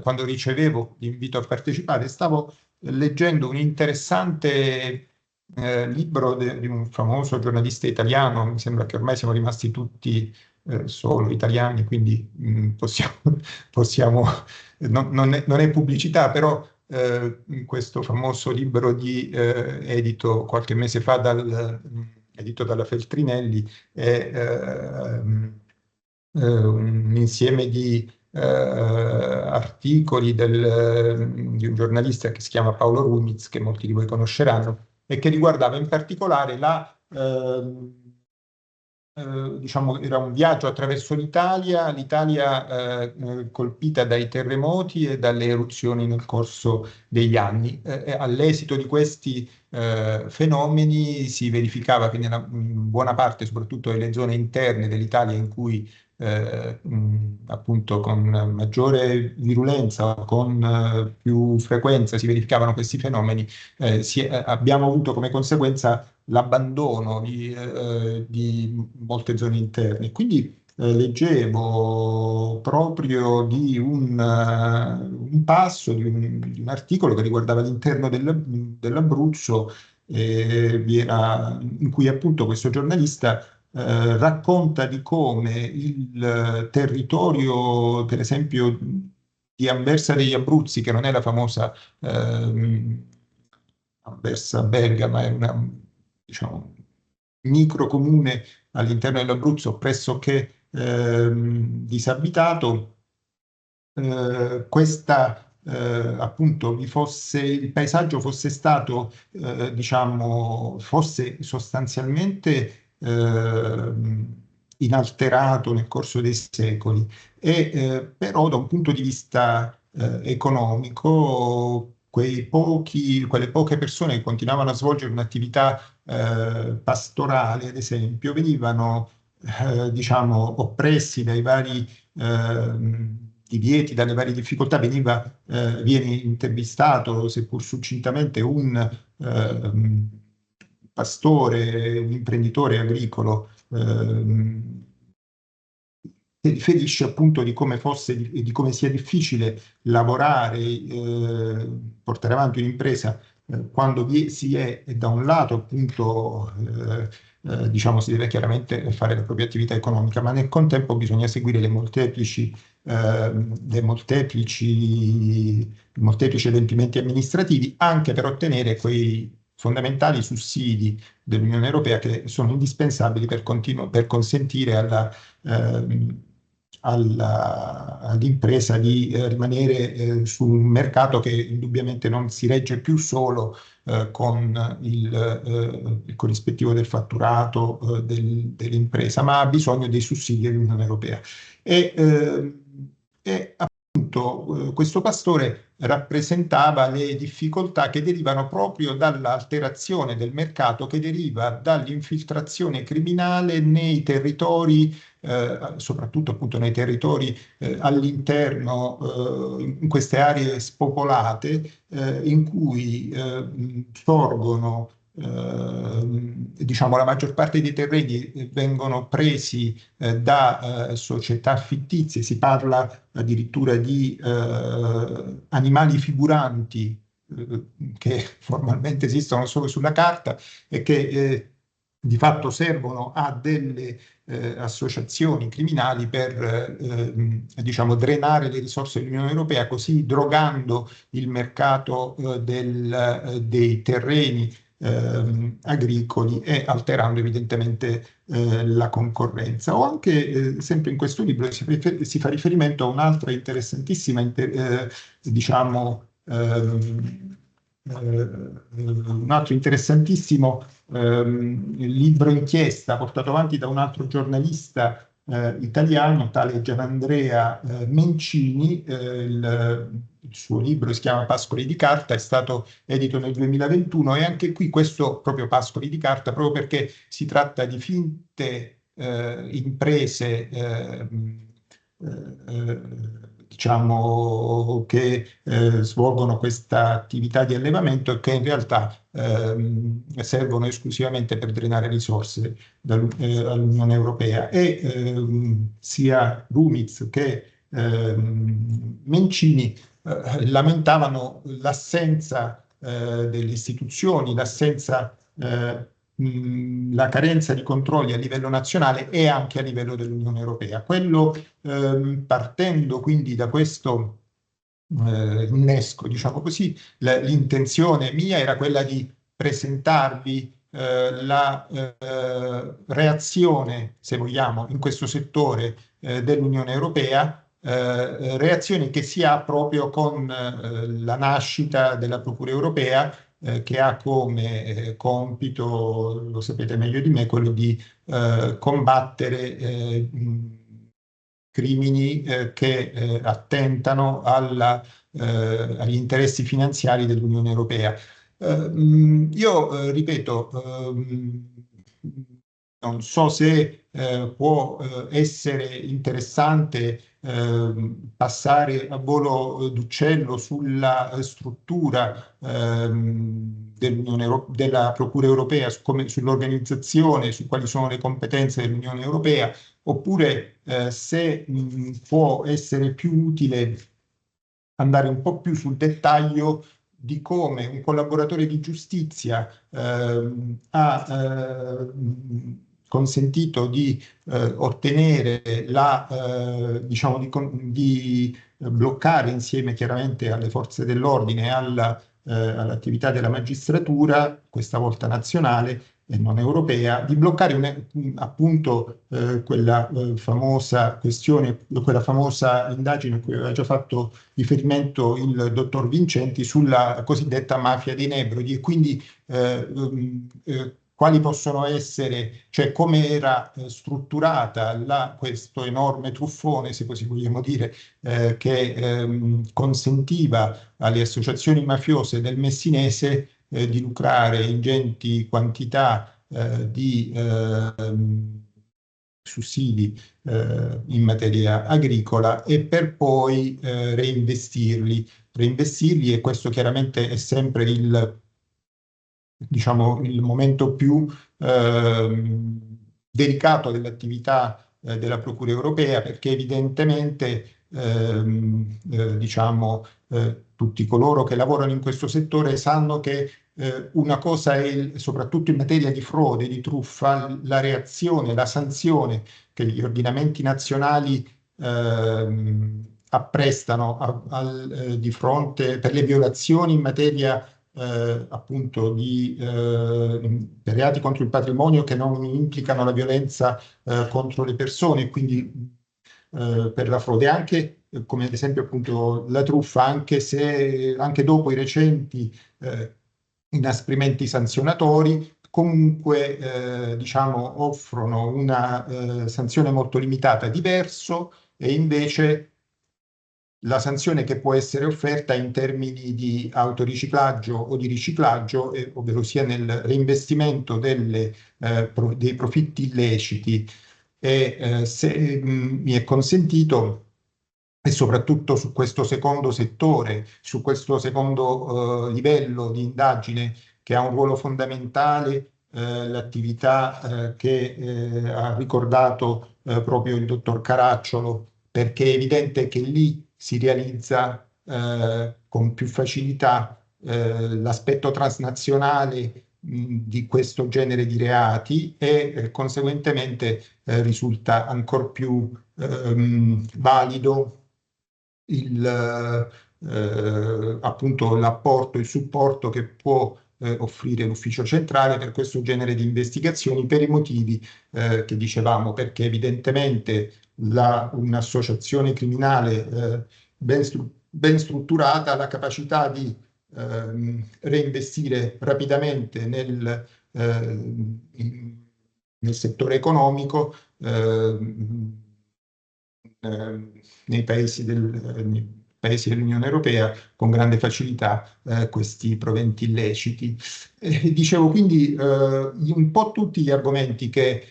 quando ricevevo l'invito a partecipare, stavo leggendo un interessante libro di un famoso giornalista italiano. Mi sembra che ormai siamo rimasti tutti solo italiani, quindi possiamo non è pubblicità, però questo famoso libro edito qualche mese fa edito dalla Feltrinelli è un insieme di articoli di un giornalista che si chiama Paolo Rumiz, che molti di voi conosceranno, e che riguardava in particolare diciamo, era un viaggio attraverso l'Italia colpita dai terremoti e dalle eruzioni nel corso degli anni. All'esito di questi fenomeni si verificava che in buona parte, soprattutto nelle zone interne dell'Italia in cui appunto con maggiore virulenza o con più frequenza si verificavano questi fenomeni, abbiamo avuto come conseguenza l'abbandono di molte zone interne. Quindi leggevo proprio di un passo di un articolo che riguardava l'interno dell'Abruzzo, in cui appunto questo giornalista racconta di come il territorio, per esempio, di Anversa degli Abruzzi, che non è la famosa Anversa belga, ma è una, diciamo, microcomune all'interno dell'Abruzzo pressoché disabitato, appunto il paesaggio fosse stato, diciamo, fosse sostanzialmente inalterato nel corso dei secoli però da un punto di vista economico quelle poche persone che continuavano a svolgere un'attività pastorale, ad esempio, venivano diciamo, oppressi dai vari divieti, dalle varie difficoltà. Viene intervistato, seppur succintamente, un pastore, un imprenditore agricolo che riferisce appunto di come fosse e di come sia difficile lavorare, portare avanti un'impresa quando si è da un lato appunto diciamo si deve chiaramente fare la propria attività economica, ma nel contempo bisogna seguire i molteplici adempimenti amministrativi anche per ottenere quei fondamentali sussidi dell'Unione Europea che sono indispensabili per consentire all'impresa di rimanere su un mercato che indubbiamente non si regge più solo con il corrispettivo del fatturato dell'impresa, ma ha bisogno dei sussidi dell'Unione Europea. E appunto questo pastore rappresentava le difficoltà che derivano proprio dall'alterazione del mercato, che deriva dall'infiltrazione criminale nei territori, soprattutto appunto nei territori all'interno, in queste aree spopolate, in cui sorgono diciamo la maggior parte dei terreni vengono presi da società fittizie, si parla addirittura di animali figuranti che formalmente esistono solo sulla carta e che di fatto servono a delle associazioni criminali per diciamo drenare le risorse dell'Unione Europea, così drogando il mercato dei terreni agricoli e alterando evidentemente la concorrenza. O anche, sempre in questo libro, si fa riferimento a un'altra interessantissima, diciamo, un altro interessantissimo libro inchiesta portato avanti da un altro giornalista italiano, tale Gianandrea Mencini. Il suo libro si chiama Pascoli di carta, è stato edito nel 2021 e anche qui questo proprio Pascoli di carta, proprio perché si tratta di finte imprese diciamo che svolgono questa attività di allevamento e che in realtà servono esclusivamente per drenare risorse all'Unione Europea. E sia Rumiz che Mencini lamentavano l'assenza delle istituzioni, la carenza di controlli a livello nazionale e anche a livello dell'Unione Europea. Partendo quindi da questo innesco, diciamo così, l'intenzione mia era quella di presentarvi la reazione, se vogliamo, in questo settore dell'Unione Europea, reazione che si ha proprio con la nascita della Procura Europea, che ha come compito, lo sapete meglio di me, quello di combattere crimini che attentano agli interessi finanziari dell'Unione Europea. Io ripeto, non so se può essere interessante passare a volo d'uccello sulla struttura della Procura Europea, sull'organizzazione, su quali sono le competenze dell'Unione Europea, oppure se può essere più utile andare un po' più sul dettaglio di come un collaboratore di giustizia consentito di ottenere diciamo di bloccare insieme chiaramente alle forze dell'ordine e all'attività della magistratura, questa volta nazionale e non europea, di bloccare appunto quella famosa questione, quella famosa indagine a cui aveva già fatto riferimento il dottor Vincenti sulla cosiddetta mafia dei Nebrodi, e quindi quali possono essere, cioè come era strutturata questo enorme truffone, se così vogliamo dire, che consentiva alle associazioni mafiose del Messinese di lucrare ingenti quantità di sussidi in materia agricola e per poi reinvestirli, e questo chiaramente è sempre diciamo, il momento più delicato dell'attività della Procura europea, perché evidentemente diciamo, tutti coloro che lavorano in questo settore sanno che una cosa è, soprattutto in materia di frode, di truffa, la reazione, la sanzione che gli ordinamenti nazionali apprestano di fronte per le violazioni in materia appunto per reati contro il patrimonio che non implicano la violenza contro le persone, quindi per la frode, anche come ad esempio appunto la truffa, anche dopo i recenti inasprimenti sanzionatori, comunque diciamo offrono una sanzione molto limitata. Diverso è invece la sanzione che può essere offerta in termini di autoriciclaggio o di riciclaggio, ovvero sia nel reinvestimento dei profitti illeciti. E se mi è consentito, e soprattutto su questo secondo settore, su questo secondo livello di indagine che ha un ruolo fondamentale, l'attività che ha ricordato proprio il dottor Caracciolo, perché è evidente che lì si realizza con più facilità l'aspetto transnazionale di questo genere di reati e conseguentemente risulta ancor più valido appunto l'apporto, il supporto che può offrire l'ufficio centrale per questo genere di investigazioni, per i motivi che dicevamo, perché evidentemente un'associazione criminale ben strutturata ha la capacità di reinvestire rapidamente nel settore economico, nei paesi dell'Unione Europea con grande facilità questi proventi illeciti. Dicevo quindi un po' tutti gli argomenti che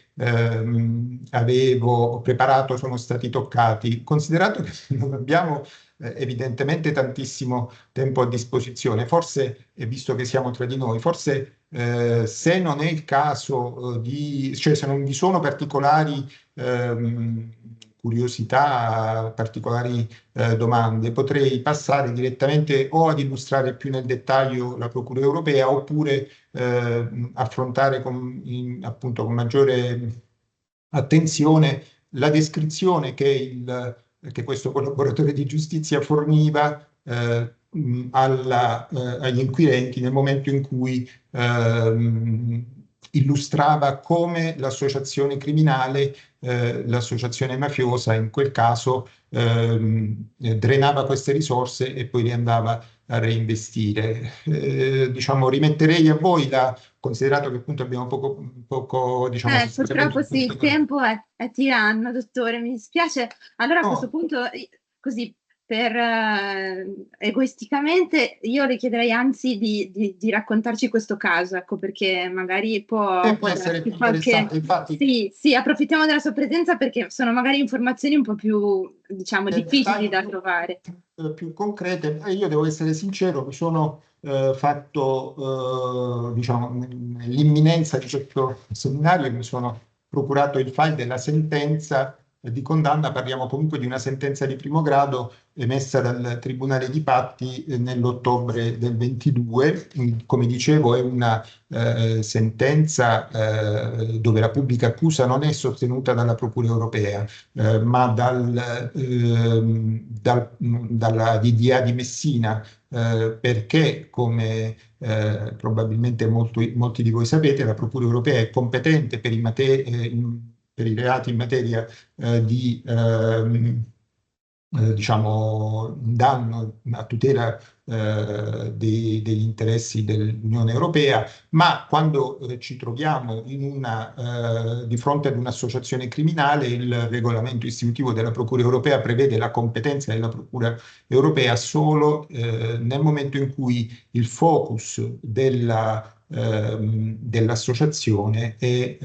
avevo preparato sono stati toccati, considerato che non abbiamo evidentemente tantissimo tempo a disposizione, forse, visto che siamo tra di noi, forse se non è il caso cioè se non vi sono particolari curiosità, particolari domande, potrei passare direttamente o ad illustrare più nel dettaglio la Procura europea oppure affrontare appunto con maggiore attenzione la descrizione che questo collaboratore di giustizia forniva agli inquirenti nel momento in cui illustrava come l'associazione criminale, l'associazione mafiosa in quel caso drenava queste risorse e poi le andava a reinvestire. Diciamo, rimetterei a voi considerato che appunto abbiamo poco diciamo, purtroppo sì, il tempo è tiranno, dottore, mi dispiace. Allora a questo punto, così per egoisticamente, io le chiederei anzi di raccontarci questo caso, ecco, perché magari può essere più qualche... interessante. Infatti, sì, approfittiamo della sua presenza perché sono magari informazioni un po' più, diciamo, difficili da trovare. Più concrete. Io devo essere sincero, mi sono fatto, diciamo, nell'imminenza di questo seminario, mi sono procurato il file della sentenza di condanna, parliamo comunque di una sentenza di primo grado emessa dal Tribunale di Patti nell'ottobre del 22. Come dicevo, è una sentenza dove la pubblica accusa non è sostenuta dalla Procura europea, ma dalla DDA di Messina, perché, come probabilmente molti di voi sapete, la Procura europea è competente per i reati in materia di diciamo, danno a tutela degli interessi dell'Unione Europea, ma quando ci troviamo di fronte ad un'associazione criminale, il regolamento istitutivo della Procura Europea prevede la competenza della Procura Europea solo nel momento in cui il focus dell'associazione è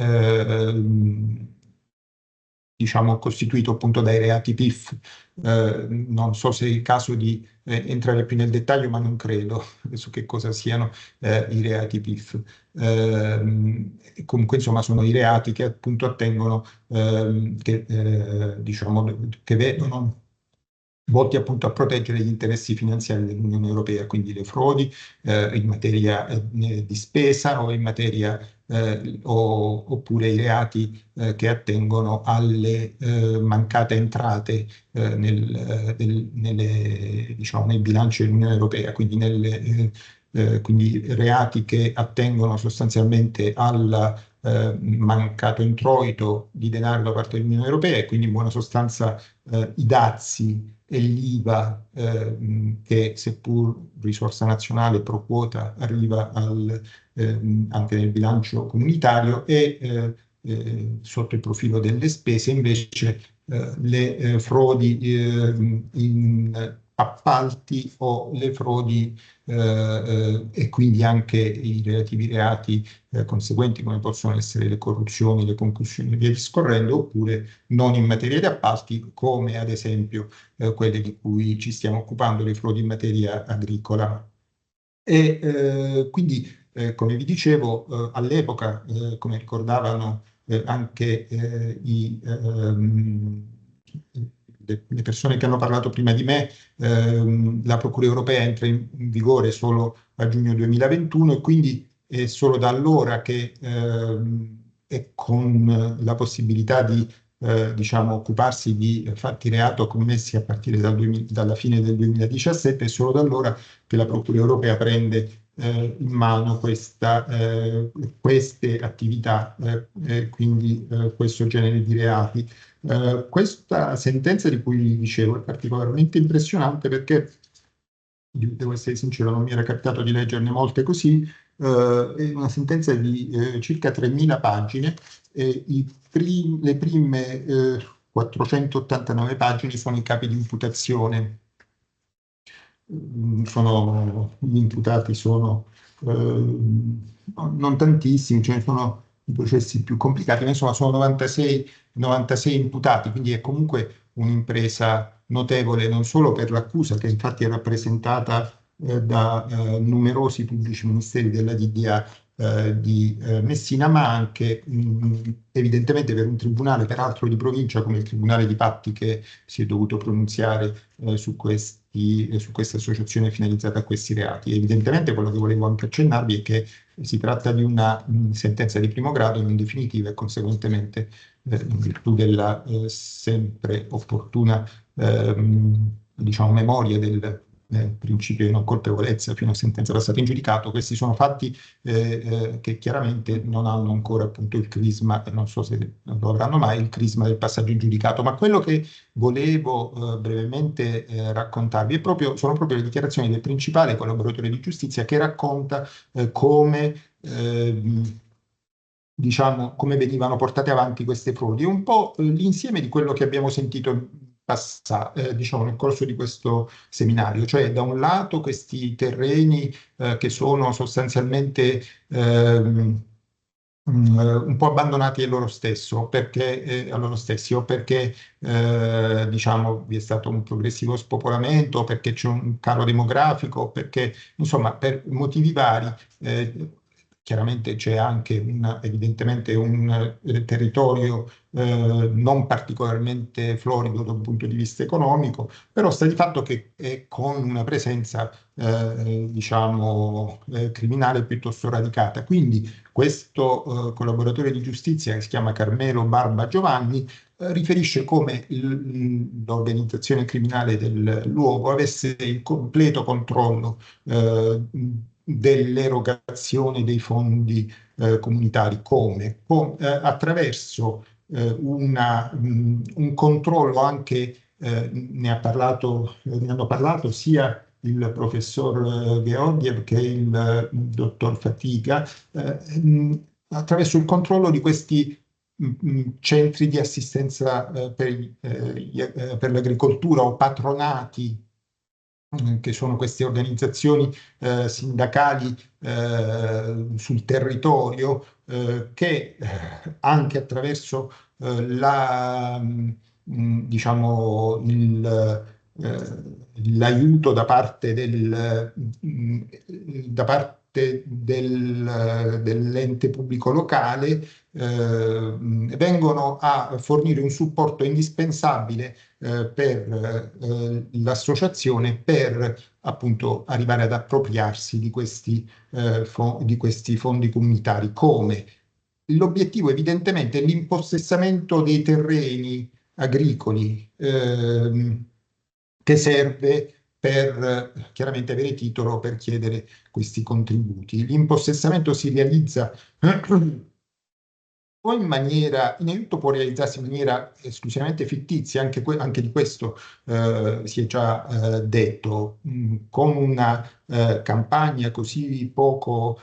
diciamo, costituito appunto dai reati PIF. Non so se è il caso di entrare più nel dettaglio, ma non credo su che cosa siano i reati PIF. Comunque, insomma, sono i reati che appunto attengono, diciamo, che vedono volti appunto a proteggere gli interessi finanziari dell'Unione Europea, quindi le frodi in materia di spesa o in materia oppure i reati che attengono alle mancate entrate diciamo, nel bilancio dell'Unione Europea, quindi quindi reati che attengono sostanzialmente al mancato introito di denaro da parte dell'Unione Europea, e quindi in buona sostanza i dazi e l'IVA che, seppur risorsa nazionale pro quota, arriva anche nel bilancio comunitario, e sotto il profilo delle spese invece le frodi in appalti o le frodi e quindi anche i relativi reati conseguenti, come possono essere le corruzioni, le concussioni e via discorrendo, oppure non in materia di appalti, come ad esempio quelle di cui ci stiamo occupando, le frodi in materia agricola. E quindi, come vi dicevo, all'epoca, come ricordavano anche le persone che hanno parlato prima di me, la Procura Europea entra in vigore solo a giugno 2021, e quindi è solo da allora che è con la possibilità di diciamo, occuparsi di fatti reato commessi a partire dalla fine del 2017, è solo da allora che la Procura Europea prende in mano queste attività, quindi questo genere di reati. Questa sentenza di cui vi dicevo è particolarmente impressionante perché, devo essere sincero, non mi era capitato di leggerne molte così. È una sentenza di circa 3.000 pagine, e le prime 489 pagine sono i capi di imputazione. Gli imputati sono non tantissimi, ce ne sono i processi più complicati, ma insomma sono 96 imputati, quindi è comunque un'impresa notevole, non solo per l'accusa, che infatti è rappresentata da numerosi pubblici ministeri della DDA di Messina, ma anche evidentemente per un tribunale, peraltro di provincia, come il Tribunale di Patti, che si è dovuto pronunziare su questa associazione finalizzata a questi reati. Evidentemente quello che volevo anche accennarvi è che si tratta di una sentenza di primo grado non definitiva, e conseguentemente in virtù della sempre opportuna diciamo, memoria del principio di non colpevolezza fino a sentenza passata in giudicato, questi sono fatti che chiaramente non hanno ancora appunto il crisma, e non so se lo avranno mai, il crisma del passaggio in giudicato. Ma quello che volevo brevemente raccontarvi sono proprio le dichiarazioni del principale collaboratore di giustizia, che racconta come diciamo, come venivano portate avanti queste frodi. Un po' l'insieme di quello che abbiamo sentito diciamo, nel corso di questo seminario, cioè da un lato questi terreni che sono sostanzialmente un po' abbandonati a loro stessi, o perché diciamo, vi è stato un progressivo spopolamento, o perché c'è un calo demografico, o perché, insomma, per motivi vari, chiaramente c'è anche evidentemente un territorio non particolarmente florido da un punto di vista economico, però sta di fatto che è con una presenza diciamo criminale piuttosto radicata. Quindi questo collaboratore di giustizia, che si chiama Carmelo Barba Giovanni, riferisce come l'organizzazione criminale del luogo avesse il completo controllo dell'erogazione dei fondi comunitari. Come? Attraverso un controllo anche, ne hanno parlato sia il professor Georgiev che il dottor Fatiga, attraverso il controllo di questi centri di assistenza per l'agricoltura o patronati, che sono queste organizzazioni sindacali sul territorio che anche attraverso diciamo l'aiuto da parte dell'ente pubblico locale vengono a fornire un supporto indispensabile per l'associazione per appunto arrivare ad appropriarsi di questi fondi comunitari. Come? L'obiettivo evidentemente è l'impossessamento dei terreni agricoli che serve per chiaramente avere titolo per chiedere questi contributi. L'impossessamento si realizza o innanzitutto può realizzarsi in maniera esclusivamente fittizia, anche di questo si è già detto, con una campagna così poco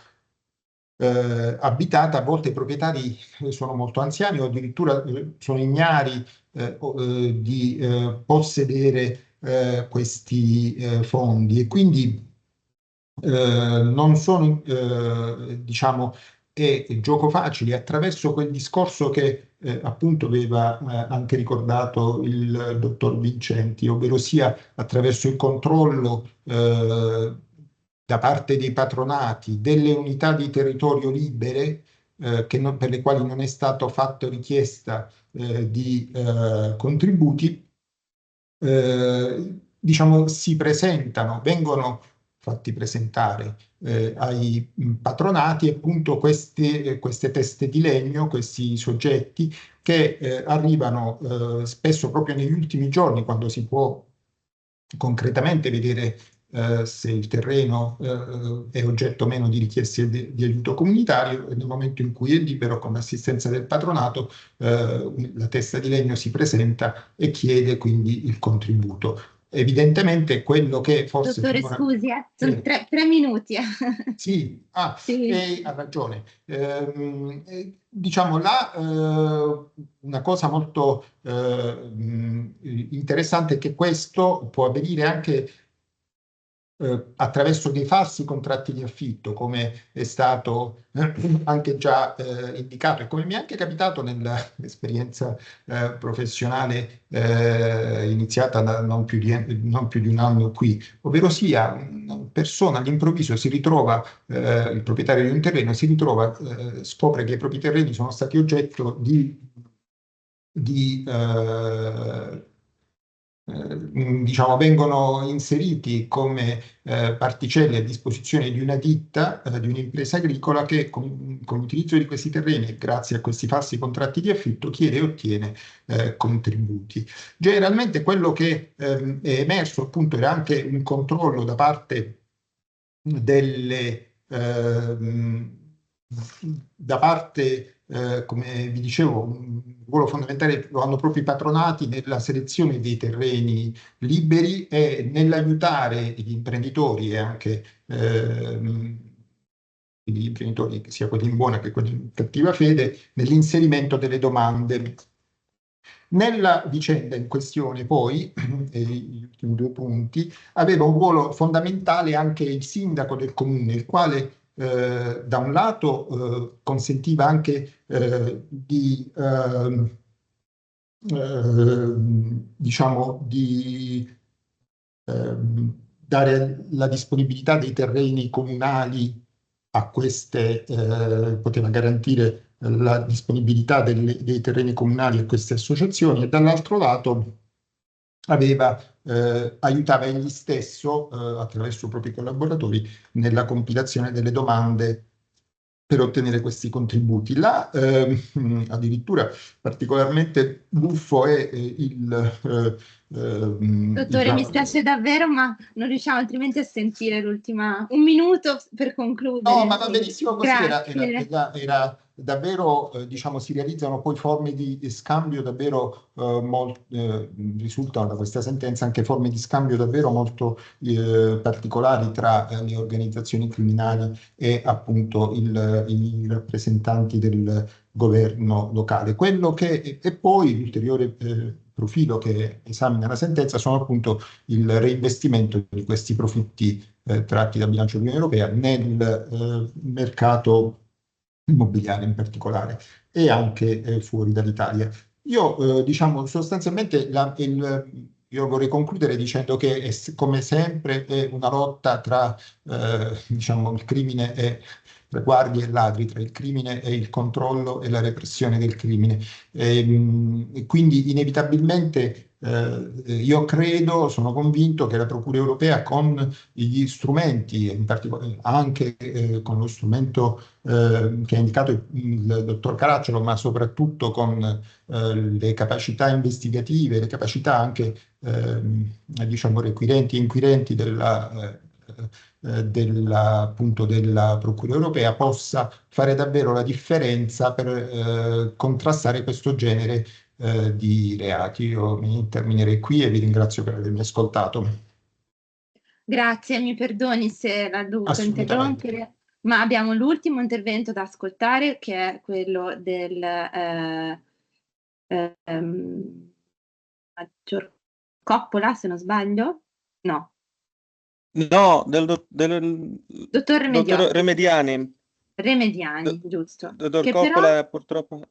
abitata. A volte i proprietari sono molto anziani o addirittura sono ignari di possedere questi fondi, e quindi non sono diciamo gioco facile, attraverso quel discorso che appunto aveva anche ricordato il dottor Vincenti, ovvero sia attraverso il controllo da parte dei patronati delle unità di territorio libere per le quali non è stato fatto richiesta di contributi, diciamo vengono fatti presentare ai patronati appunto queste teste di legno, questi soggetti che arrivano spesso proprio negli ultimi giorni, quando si può concretamente vedere se il terreno è oggetto o meno di richieste di aiuto comunitario, e nel momento in cui è libero, con l'assistenza del patronato, la testa di legno si presenta e chiede quindi il contributo. Evidentemente quello che forse... Dottore, scusi, sono 3 minuti. Sì, sì. ha ragione. Diciamo una cosa molto interessante è che questo può avvenire anche attraverso dei falsi contratti di affitto, come è stato anche già indicato, e come mi è anche capitato nell'esperienza professionale iniziata non più di un anno qui, ovvero sia una persona all'improvviso si ritrova, il proprietario di un terreno si ritrova, scopre che i propri terreni sono stati oggetto diciamo, vengono inseriti come particelle a disposizione di una ditta, di un'impresa agricola che con l'utilizzo di questi terreni e grazie a questi falsi contratti di affitto chiede e ottiene contributi. Generalmente quello che è emerso appunto era anche un controllo da parte come vi dicevo, un ruolo fondamentale lo hanno proprio i patronati nella selezione dei terreni liberi e nell'aiutare gli imprenditori e anche gli imprenditori, sia quelli in buona che quelli in cattiva fede, nell'inserimento delle domande. Nella vicenda in questione, poi, gli ultimi 2 punti, aveva un ruolo fondamentale anche il sindaco del comune, il quale da un lato consentiva anche diciamo di dare la disponibilità dei terreni comunali a queste, poteva garantire la disponibilità dei terreni comunali a queste associazioni, e dall'altro lato aiutava egli stesso, attraverso i propri collaboratori, nella compilazione delle domande per ottenere questi contributi. Là, addirittura particolarmente buffo è Dottore, mi spiace davvero, ma non riusciamo altrimenti a sentire l'ultima... Un minuto per concludere. No, ma va benissimo così, Grazie. era davvero, diciamo, si realizzano poi forme di scambio davvero, risultano da questa sentenza anche forme di scambio davvero molto particolari tra le organizzazioni criminali e appunto i rappresentanti del governo locale. Quello che, e poi l'ulteriore profilo che esamina la sentenza sono appunto il reinvestimento di questi profitti tratti dal bilancio dell'Unione Europea nel mercato immobiliare in particolare, e anche fuori dall'Italia. Io diciamo sostanzialmente io vorrei concludere dicendo che come sempre è una lotta tra diciamo, il crimine e le guardie e ladri, tra il crimine e il controllo e la repressione del crimine. E quindi inevitabilmente io credo, sono convinto che la Procura europea, con gli strumenti, in particolare anche con lo strumento che ha indicato il dottor Caracciolo, ma soprattutto con le capacità investigative, le capacità anche diciamo requirenti e inquirenti appunto della Procura europea, possa fare davvero la differenza per contrastare questo genere di reati. Io mi terminerei qui e vi ringrazio per avermi ascoltato. Grazie, mi perdoni se l'ha dovuto Assolutamente. interrompere, ma abbiamo l'ultimo intervento da ascoltare, che è quello del Maggior Coppola, se non sbaglio. No, No, dottor Remediani. Remediani, giusto. Dottor Che però Coppola purtroppo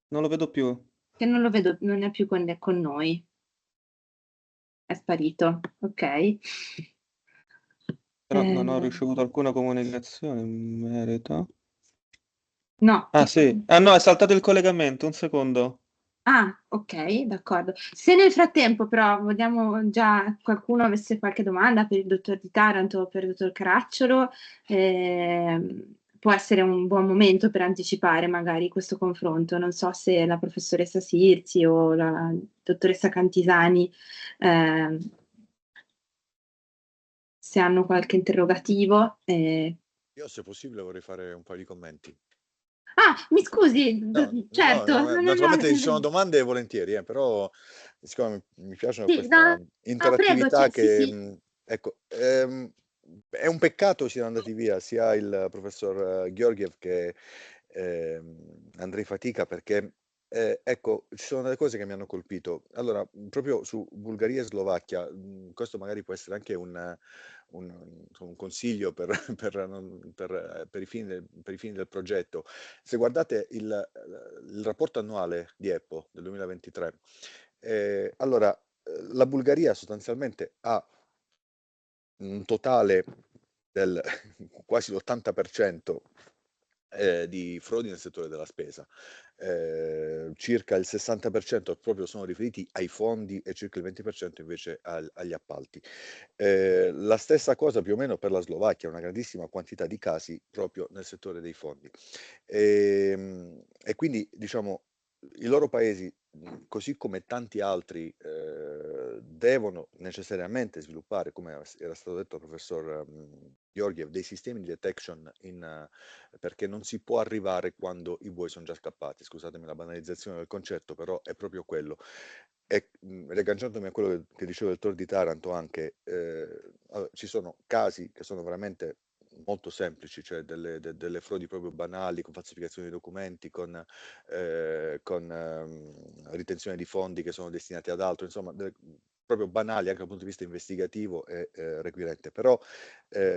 non lo vedo più. che non lo vedo, non è più con noi. È sparito, ok. Però non ho ricevuto alcuna comunicazione in merito. No. Ah sì, ah no, è saltato il collegamento, un secondo. Ah, ok, d'accordo. Se nel frattempo però vogliamo già qualcuno avesse qualche domanda per il dottor Di Taranto o per il dottor Caracciolo, può essere un buon momento per anticipare magari questo confronto. Non so se la professoressa Sirzi o la dottoressa Cantisani se hanno qualche interrogativo. Io, se possibile, vorrei fare un paio di commenti. Ah, mi scusi, certo. No, naturalmente ci sono domande volentieri, però siccome mi piacciono Sì, questa interattività prego, che, ecco, è un peccato siano andati via sia il professor Georgiev che Andrei Fatica, perché ecco, ci sono delle cose che mi hanno colpito. Allora, proprio su Bulgaria e Slovacchia, questo magari può essere anche un consiglio per i fini del progetto. Se guardate il rapporto annuale di EPPO del 2023, allora la Bulgaria sostanzialmente ha un totale del quasi l'80% di frodi nel settore della spesa. Circa il 60% proprio sono riferiti ai fondi e circa il 20% invece agli appalti. La stessa cosa più o meno per la Slovacchia, una grandissima quantità di casi proprio nel settore dei fondi. E quindi, diciamo, i loro paesi, così come tanti altri, devono necessariamente sviluppare, come era stato detto dal professor Georgiev, dei sistemi di detection perché non si può arrivare quando i buoi sono già scappati. Scusatemi la banalizzazione del concetto, però è proprio quello. E riagganciandomi a quello che diceva il dottor Di Taranto anche, ci sono casi che sono veramente molto semplici, cioè delle frodi proprio banali, con falsificazione di documenti, con ritenzione di fondi che sono destinati ad altro, insomma, proprio banali anche dal punto di vista investigativo e requirente. Però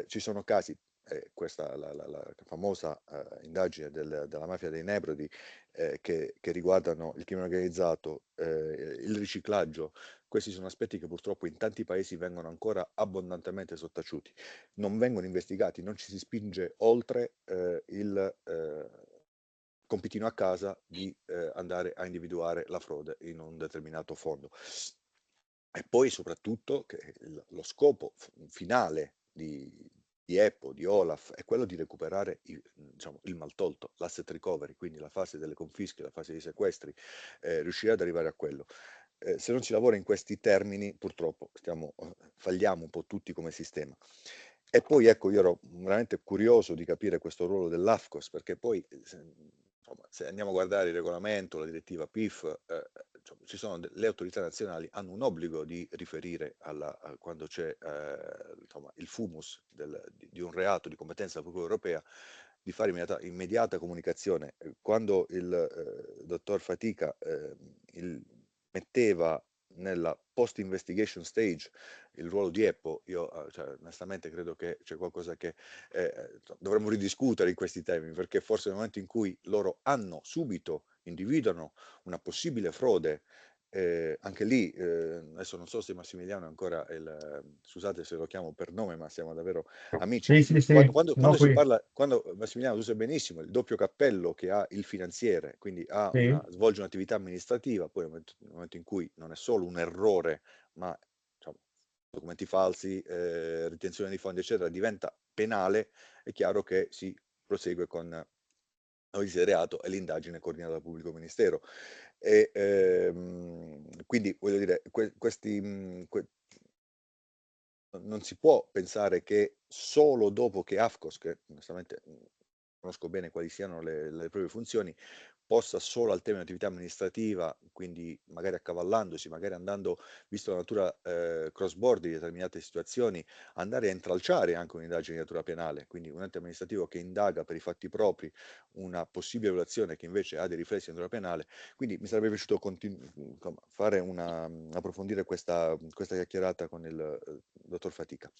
ci sono casi questa la famosa indagine della mafia dei Nebrodi che riguardano il crimine organizzato, il riciclaggio. Questi sono aspetti che purtroppo in tanti paesi vengono ancora abbondantemente sottaciuti, non vengono investigati, non ci si spinge oltre il compitino a casa di andare a individuare la frode in un determinato fondo. E poi soprattutto che lo scopo finale di EPPO, di Olaf, è quello di recuperare diciamo, il maltolto, l'asset recovery, quindi la fase delle confische, la fase dei sequestri, riuscire ad arrivare a quello. Se non si lavora in questi termini, purtroppo falliamo un po' tutti come sistema. E poi ecco, io ero veramente curioso di capire questo ruolo dell'AFCOS, perché poi insomma, se andiamo a guardare il regolamento, la direttiva PIF, ci sono le autorità nazionali hanno un obbligo di riferire quando c'è insomma, il fumus di un reato di competenza della Procura europea, di fare immediata comunicazione. Quando il dottor Fatica metteva nella post-investigation stage il ruolo di EPPO, io onestamente credo che c'è qualcosa che dovremmo ridiscutere in questi temi, perché forse nel momento in cui loro individuano una possibile frode, anche lì, adesso non so se Massimiliano è ancora scusate se lo chiamo per nome, ma siamo davvero amici. Quando Massimiliano, tu sai benissimo, il doppio cappello che ha il finanziere, quindi svolge un'attività amministrativa, poi nel momento in cui non è solo un errore, ma diciamo, documenti falsi, ritenzione di fondi, eccetera, diventa penale, è chiaro che si prosegue con notizie di reato e l'indagine coordinata dal pubblico ministero. E quindi voglio dire, non si può pensare che solo dopo che AFCOS, che onestamente conosco bene quali siano le proprie funzioni, possa solo al tema di attività amministrativa, quindi magari accavallandosi, magari andando, visto la natura cross-border di determinate situazioni, andare a intralciare anche un'indagine di natura penale, quindi un ente amministrativo che indaga per i fatti propri una possibile violazione che invece ha dei riflessi di natura penale. Quindi mi sarebbe piaciuto fare approfondire questa chiacchierata con il dottor Fatica.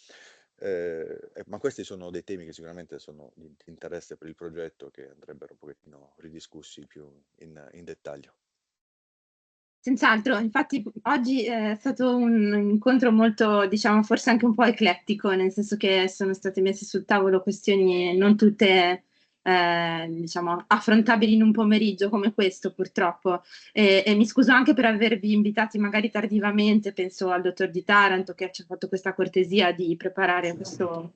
Ma questi sono dei temi che sicuramente sono di interesse per il progetto, che andrebbero un pochettino ridiscussi più in dettaglio. Senz'altro, infatti oggi è stato un incontro molto, diciamo, forse anche un po' eclettico, nel senso che sono state messe sul tavolo questioni non tutte diciamo, affrontabili in un pomeriggio come questo, purtroppo. E mi scuso anche per avervi invitati magari tardivamente, penso al dottor Di Taranto che ci ha fatto questa cortesia di preparare questo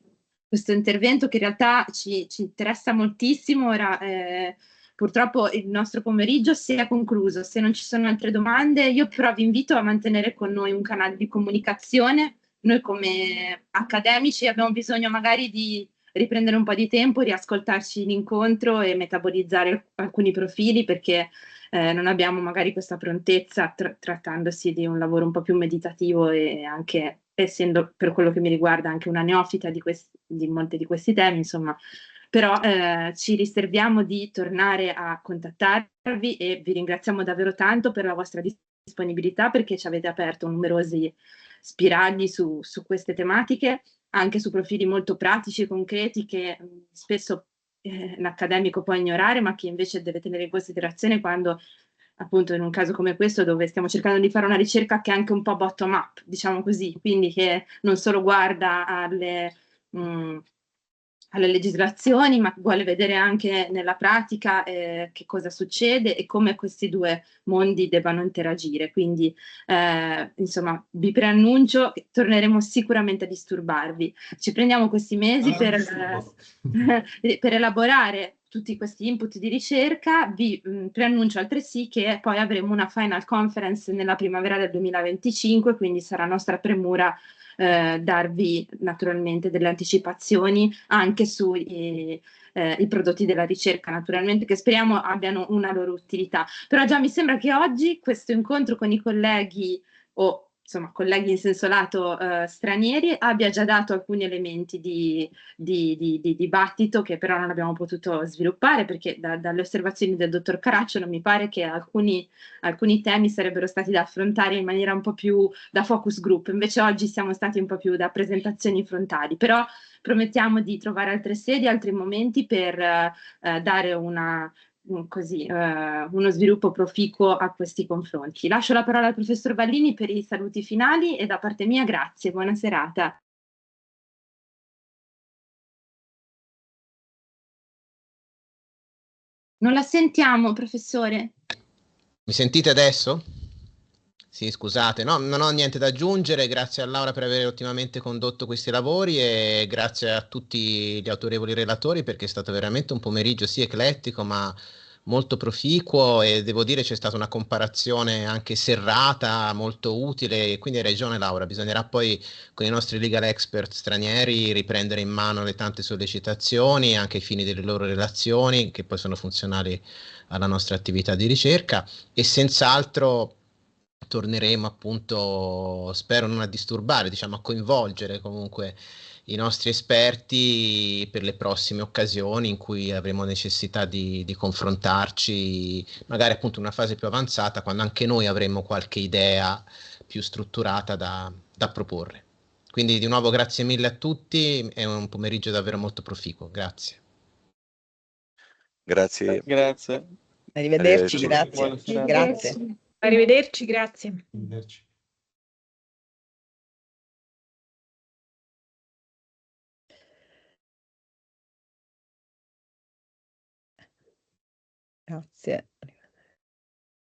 intervento, che in realtà ci interessa moltissimo. Ora, purtroppo il nostro pomeriggio si è concluso. Se non ci sono altre domande, io però vi invito a mantenere con noi un canale di comunicazione. Noi come accademici abbiamo bisogno magari di riprendere un po' di tempo, riascoltarci l'incontro e metabolizzare alcuni profili, perché non abbiamo magari questa prontezza trattandosi di un lavoro un po' più meditativo, e anche essendo, per quello che mi riguarda, anche una neofita di molti di questi temi, insomma. Però ci riserviamo di tornare a contattarvi e vi ringraziamo davvero tanto per la vostra disponibilità, perché ci avete aperto numerosi spiragli su queste tematiche, anche su profili molto pratici e concreti che spesso l'accademico può ignorare, ma che invece deve tenere in considerazione quando, appunto, in un caso come questo, dove stiamo cercando di fare una ricerca che è anche un po' bottom up, diciamo così, quindi che non solo guarda alle legislazioni, ma vuole vedere anche nella pratica che cosa succede e come questi due mondi debbano interagire. Quindi, insomma, vi preannuncio che torneremo sicuramente a disturbarvi. Ci prendiamo questi mesi per elaborare tutti questi input di ricerca. Vi preannuncio altresì che poi avremo una final conference nella primavera del 2025, quindi sarà nostra premura darvi naturalmente delle anticipazioni anche sui i prodotti della ricerca, naturalmente, che speriamo abbiano una loro utilità. Però già mi sembra che oggi questo incontro con i colleghi, o insomma, colleghi in senso lato stranieri, abbia già dato alcuni elementi di dibattito che però non abbiamo potuto sviluppare, perché dalle osservazioni del dottor Caracciolo mi pare che alcuni temi sarebbero stati da affrontare in maniera un po' più da focus group, invece oggi siamo stati un po' più da presentazioni frontali, però promettiamo di trovare altre sedi, altri momenti per dare uno sviluppo proficuo a questi confronti. Lascio la parola al professor Vallini per i saluti finali e da parte mia grazie, buona serata. Non la sentiamo, professore. Mi sentite adesso? Sì, scusate, no, non ho niente da aggiungere, grazie a Laura per aver ottimamente condotto questi lavori e grazie a tutti gli autorevoli relatori perché è stato veramente un pomeriggio sì eclettico ma molto proficuo e devo dire c'è stata una comparazione anche serrata, molto utile, quindi hai ragione Laura, bisognerà poi con i nostri legal expert stranieri riprendere in mano le tante sollecitazioni anche ai fini delle loro relazioni che poi sono funzionali alla nostra attività di ricerca e senz'altro torneremo appunto, spero non a disturbare, diciamo a coinvolgere comunque i nostri esperti per le prossime occasioni in cui avremo necessità di confrontarci, magari appunto in una fase più avanzata, quando anche noi avremo qualche idea più strutturata da proporre. Quindi di nuovo grazie mille a tutti, è un pomeriggio davvero molto proficuo, grazie. Grazie. Grazie. Arrivederci, Arrivederci. grazie. Buona serata. Grazie. Arrivederci, grazie. Arrivederci. Grazie.